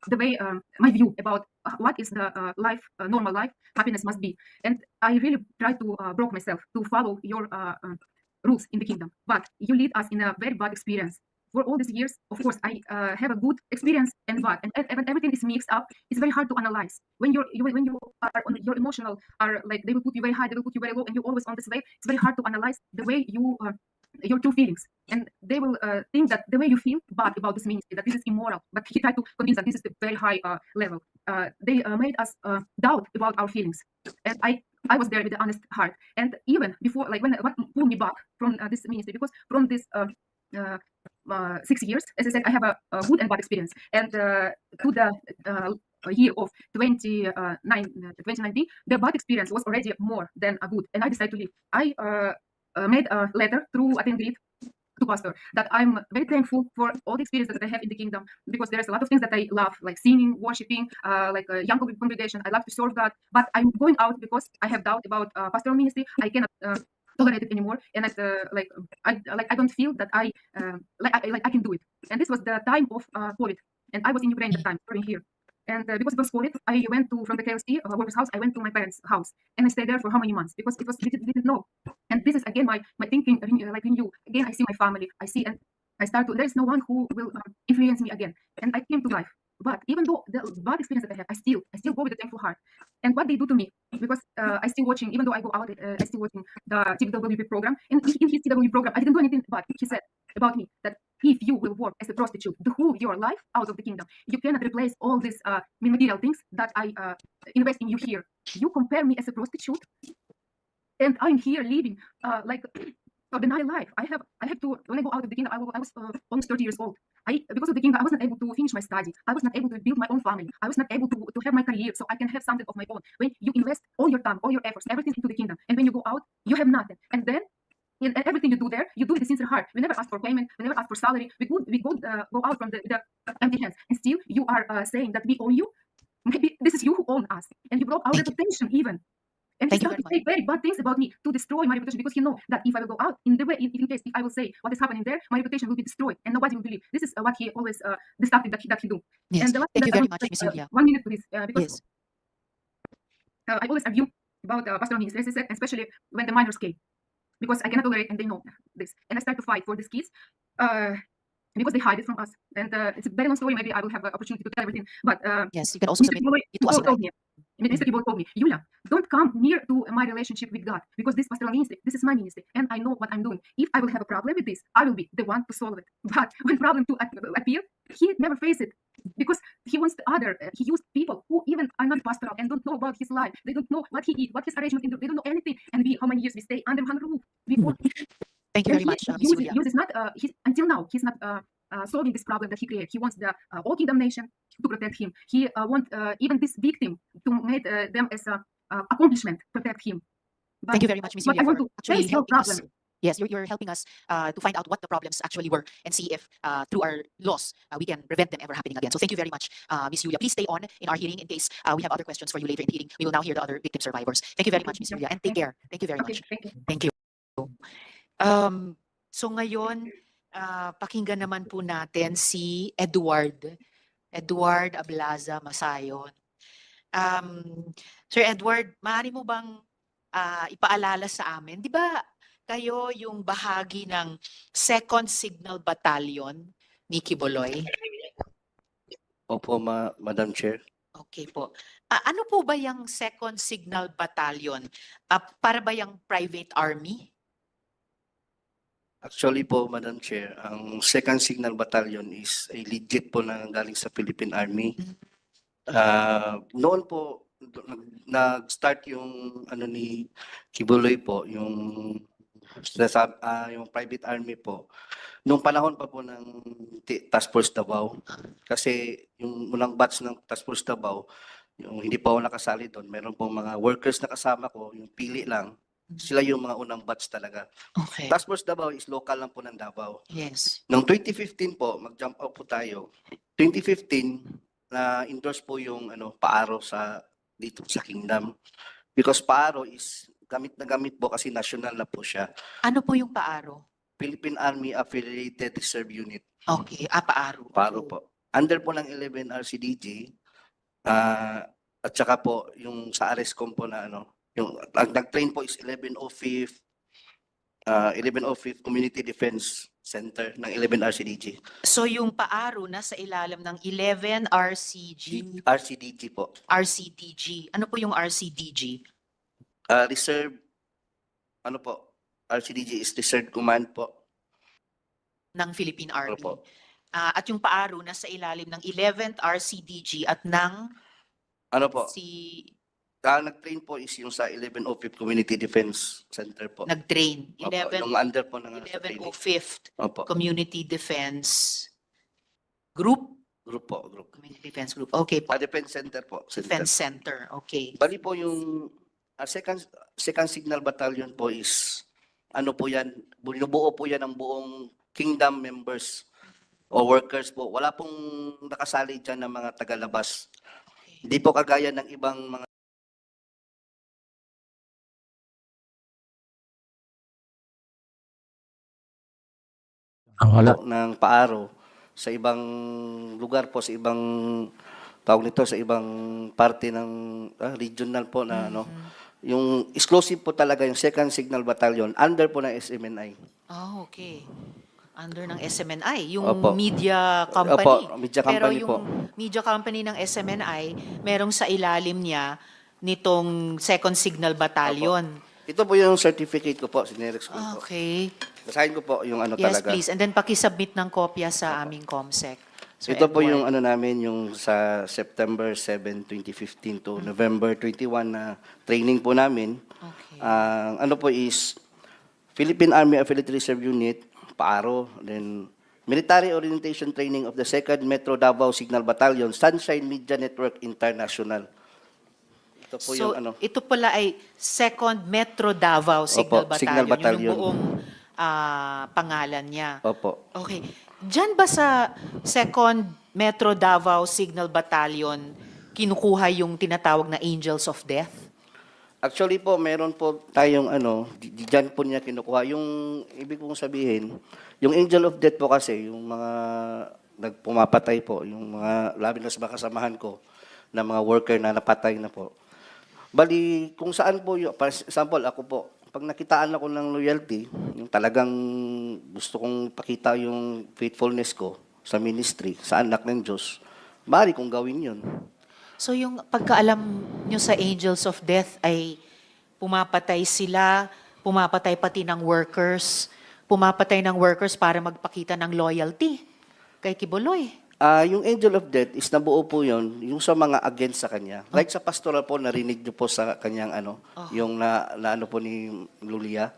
the way my view about what is the life, normal life, happiness must be. And I really tried to broke myself to follow your rules in the kingdom. But you lead us in a very bad experience. For all these years, of course, I have a good experience and bad, and when everything is mixed up, it's very hard to analyze. When you are on your emotional are like, they will put you very high, they will put you very low, and you're always on this way. It's very hard to analyze the way you your true feelings, and they will think that the way you feel bad about this ministry, that this is immoral. But he tried to convince that this is the very high level. They made us doubt about our feelings, and I was there with the honest heart. And even before, like what pulled me back from this ministry, because from this 6 years, as I said, I have a good and bad experience. And to the year of 2019, the bad experience was already more than a good, and I decided to leave. I made a letter through Attend to Pastor that I'm very thankful for all the experience that I have in the kingdom, because there's a lot of things that I love, like singing, worshiping, like a young congregation. I love to serve God, but I'm going out because I have doubt about pastoral ministry. I cannot tolerate it anymore, and I don't feel that I can do it. And this was the time of COVID, and I was in Ukraine at the time, serving here. And because it was COVID, I went from the KLC workers' house. I went to my parents' house, and I stayed there for how many months? Because it was we didn't know. And this is again my thinking, like in you. Again, I see my family. I see, and I start to. There's no one who will influence me again. And I came to life. But even though the bad experience that I have, I still go with a thankful heart. And what they do to me, because I still watching, even though I go out, I still watching the TWP program. And in his TWP program, I didn't do anything bad. He said about me that if you will work as a prostitute the whole your life out of the kingdom, you cannot replace all these material things that I invest in you here. You compare me as a prostitute, and I'm here living like ordinary life. I have to, when I go out of the kingdom, I was almost 30 years old. Because of the kingdom, I was not able to finish my study. I was not able to build my own family. I was not able to have my career, so I can have something of my own. When you invest all your time, all your efforts, everything into the kingdom, and when you go out, you have nothing. And then in everything you do there, you do it with sincere heart. We never ask for payment. We never ask for salary. We go out from the empty hands. And still, you are saying that we owe you. Maybe this is you who own us, and you broke our Thank you. reputation even. And he Thank you started to very say very bad things about me to destroy my reputation because he know that if I will go out in the way, in case if I will say what is happening there, my reputation will be destroyed and nobody will believe. This is what he always the stuff that he do. Yes. And the last Thank thing you that I very want much, to Ms. say, Julia. 1 minute to this because Yes. I always argue about pastoral ministries, especially when the minors came, because I cannot tolerate and they know this, and I start to fight for these kids. Because they hide it from us, and it's a very long story. Maybe I will have an opportunity to tell everything. But Yes, you can also Mr. submit Kibuloy it to us. told me, Mr. Kibuloy told me, Julia, don't come near to my relationship with God because this pastoral ministry, this is my ministry, and I know what I'm doing. If I will have a problem with this, I will be the one to solve it. But when problem to appear, he never face it because he wants he used people who even are not pastoral and don't know about his life. They don't know what he eat, what his arrangement. They don't know anything. And how many years we stay under one roof before. Thank you And very he much, Ms. Julia. uses not until now he's not solving this problem that he created. He wants the all kingdom nation to protect him. He wants even this victim to make them as a accomplishment protect him. But Thank you very much, Ms. what Julia, I want for to actually face your helping us. problem. Yes, you're helping us to find out what the problems actually were and see if through our laws we can prevent them ever happening again. So thank you very much, Ms. Julia. Please stay on in our hearing in case we have other questions for you later in the hearing. We will now hear the other victim survivors. Thank you very much, Ms. Julia, and take care. Thank you very Okay, much. thank you. Thank you. So ngayon, pakinggan naman po natin si Edward Ablaza Masayon. Sir Edward, maaari mo bang ipaalala sa amin, di ba kayo yung bahagi ng 2nd Signal Battalion ni QUIBOLOY? Opo, Madam Chair. Okay po. Ano po ba yung 2nd Signal Battalion? Para ba yung private army? Actually po, Madam Chair, ang 2nd Signal Battalion is a legit po na galing sa Philippine Army. Noon po, nag-start yung ano ni QUIBOLOY po, yung private army po. Nung panahon pa po ng Task Force Davao, kasi yung unang batch ng Task Force Davao, yung hindi pa ako nakasali doon, meron po mga workers na kasama ko, yung pili lang, sila yung mga unang batch talaga. Okay. Task Force Davao is local lang po ng Davao. Yes. Noong 2015 po, mag-jump out po tayo. 2015, na-endorse po yung paaro dito sa Kingdom. Because paaro is gamit na gamit po kasi national na po siya. Ano po yung paaro? Philippine Army Affiliated Reserve Unit. Okay, paaro. Paaro po. Under po ng 11 RCDG, at saka po yung sa ARESCOM po na yung nag-train po is 1105 Community Defense Center ng 11 RCDG. So yung paaro nasa ilalim ng 11 RCDG po. RCDG. Ano po yung RCDG? Reserve, RCDG is Reserve Command po. Ng Philippine Army. Opo. At yung paaro nasa ilalim ng 11th RCDG at ng nag-train po is yung sa 1105 Community Defense Center po. Nag-train. Yung under po ng 1105th Opo. Community Defense Group. Group po, group. Community Defense Group. Okay po. Defense Center po. Defense Center. Okay. Bali po yung second Signal Battalion po is po yan, binubuo po yan ng buong Kingdom members o workers po. Wala pong nakasali dyan ng mga tagalabas. Hindi po kagaya ng ibang mga ng paaro sa ibang lugar po, sa ibang tawag nito, sa ibang parte ng regional po na yung exclusive po talaga yung 2nd Signal Battalion under po ng SMNI. Okay. Under ng SMNI, yung Opo. media company. Opo, media Pero company yung po. media company ng SMNI, merong sa ilalim niya nitong 2nd Signal Battalion. Ito po yung certificate ko po, sinerex ko po. Okay. Basahin ko po yung Yes, talaga. please. And then pakisubmit ng kopya sa aming COMSEC. Sir Ito po Edward. yung namin, yung sa September 7, 2015 to November 21 na training po namin. Okay. Po is Philippine Army Affiliated Reserve Unit, PAARO, then Military Orientation Training of the 2nd Metro Davao Signal Battalion, Sunshine Media Network International. Ito po So, yung ito pala ay 2nd Metro Davao Signal Opo, Battalion. Signal Battalion. Yung buong pangalan niya. Opo. Okay. Diyan ba sa 2nd Metro Davao Signal Battalion kinukuha yung tinatawag na Angels of Death? Actually po, meron po tayong diyan po niya kinukuha. Yung ibig kong sabihin, yung Angel of Death po kasi, yung mga nagpumapatay po, yung mga labi na sa mga kasamahan ko, na mga worker na napatay na po. Bali, kung saan po, for example, ako po, pag nakitaan ako ng loyalty, yung talagang gusto kong pakita yung faithfulness ko sa ministry, sa anak ng Diyos, bari kong gawin yun. So yung pagkaalam nyo sa Angels of Death ay pumapatay sila, pumapatay pati ng workers, para magpakita ng loyalty kay Quiboloy. Yung Angel of Death is nabuo po yun, yung sa mga against sa kanya. Like sa pastoral po, narinig niyo po sa kanyang yung na ano po ni Lulia,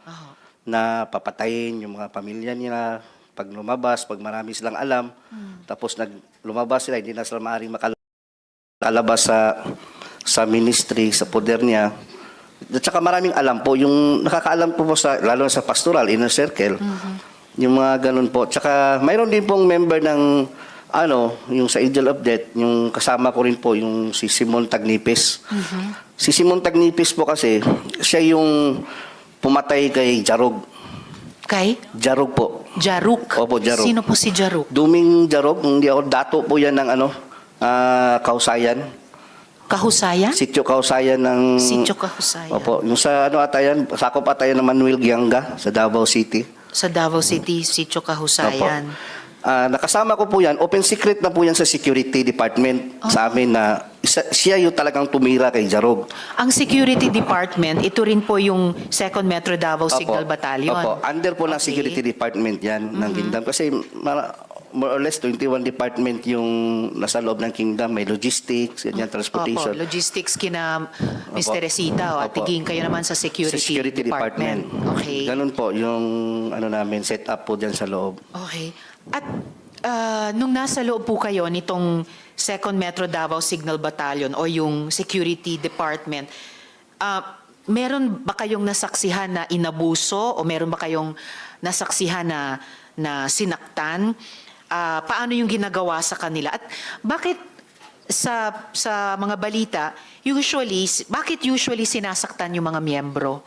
na papatayin yung mga pamilya nila, pag lumabas, pag marami silang alam, tapos lumabas sila, hindi na sila maaaring makalabas sa ministry, sa poder niya. At saka maraming alam po, yung nakakaalam po sa, lalo sa pastoral, inner circle, yung mga ganun po. Tsaka mayroon din pong member ng yung sa Angel of Death, yung kasama ko rin po, yung si Simon Tagnipis. Si Simon Tagnipis po kasi, siya yung pumatay kay Jarog. Kay? Jarog po. Jaruk? Opo, Jarog. Sino po si Jaruk? Duming Jarog, hindi ako, dato po yan ng Kausayan. Kahusayan? Sitio Kausayan ng... Sitio Kahusayan. Opo, yung sa atayan, sakop atayan ng Manuel Gianga sa Davao City. Sa Davao City, Sitio Kahusayan. Nakasama ko po yan, open secret na po yan sa security department sa amin na siya yung talagang tumira kay Jarog. Ang security department, ito rin po yung 2nd Metro Davao Signal Battalion. Opo, under po ng security department yan ng Kingdom. Kasi more or less 21 department yung nasa loob ng Kingdom. May logistics, ganyan, transportation. Opo, logistics kina Mr. Resita at tiging kayo naman sa security department. Okay. Ganun po yung namin set up po dyan sa loob. Okay. At nung nasa loob po kayo nitong 2nd Metro Davao Signal Battalion o yung security department, meron ba kayong nasaksihan na inabuso o meron ba kayong nasaksihan na sinaktan? Paano yung ginagawa sa kanila? At bakit sa mga balita, bakit usually sinasaktan yung mga miyembro?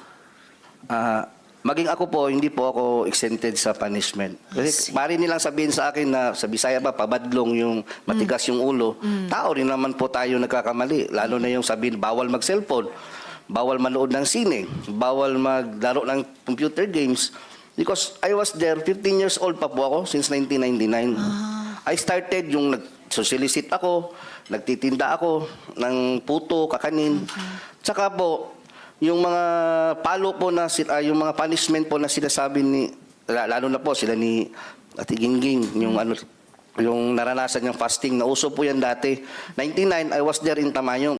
Maging ako po, hindi po ako exempted sa punishment. Kasi mari nilang sabihin sa akin na sa Bisaya ba, pabadlong yung matigas yung ulo. Tao rin naman po tayo nagkakamali. Lalo na yung sabihin, bawal mag-cellphone, bawal manood ng sine, bawal maglaro ng computer games. Because I was there, 15 years old pa po ako, since 1999. I started yung nag-solicit ako, nagtitinda ako ng puto, kakanin. Tsaka po, yung mga palo po na yung mga punishment po na sinasabi ni lalo na po sila ni Ate Gingging, yung naranasan yung fasting, na uso po yan dati. 99 I was there in Tamayo.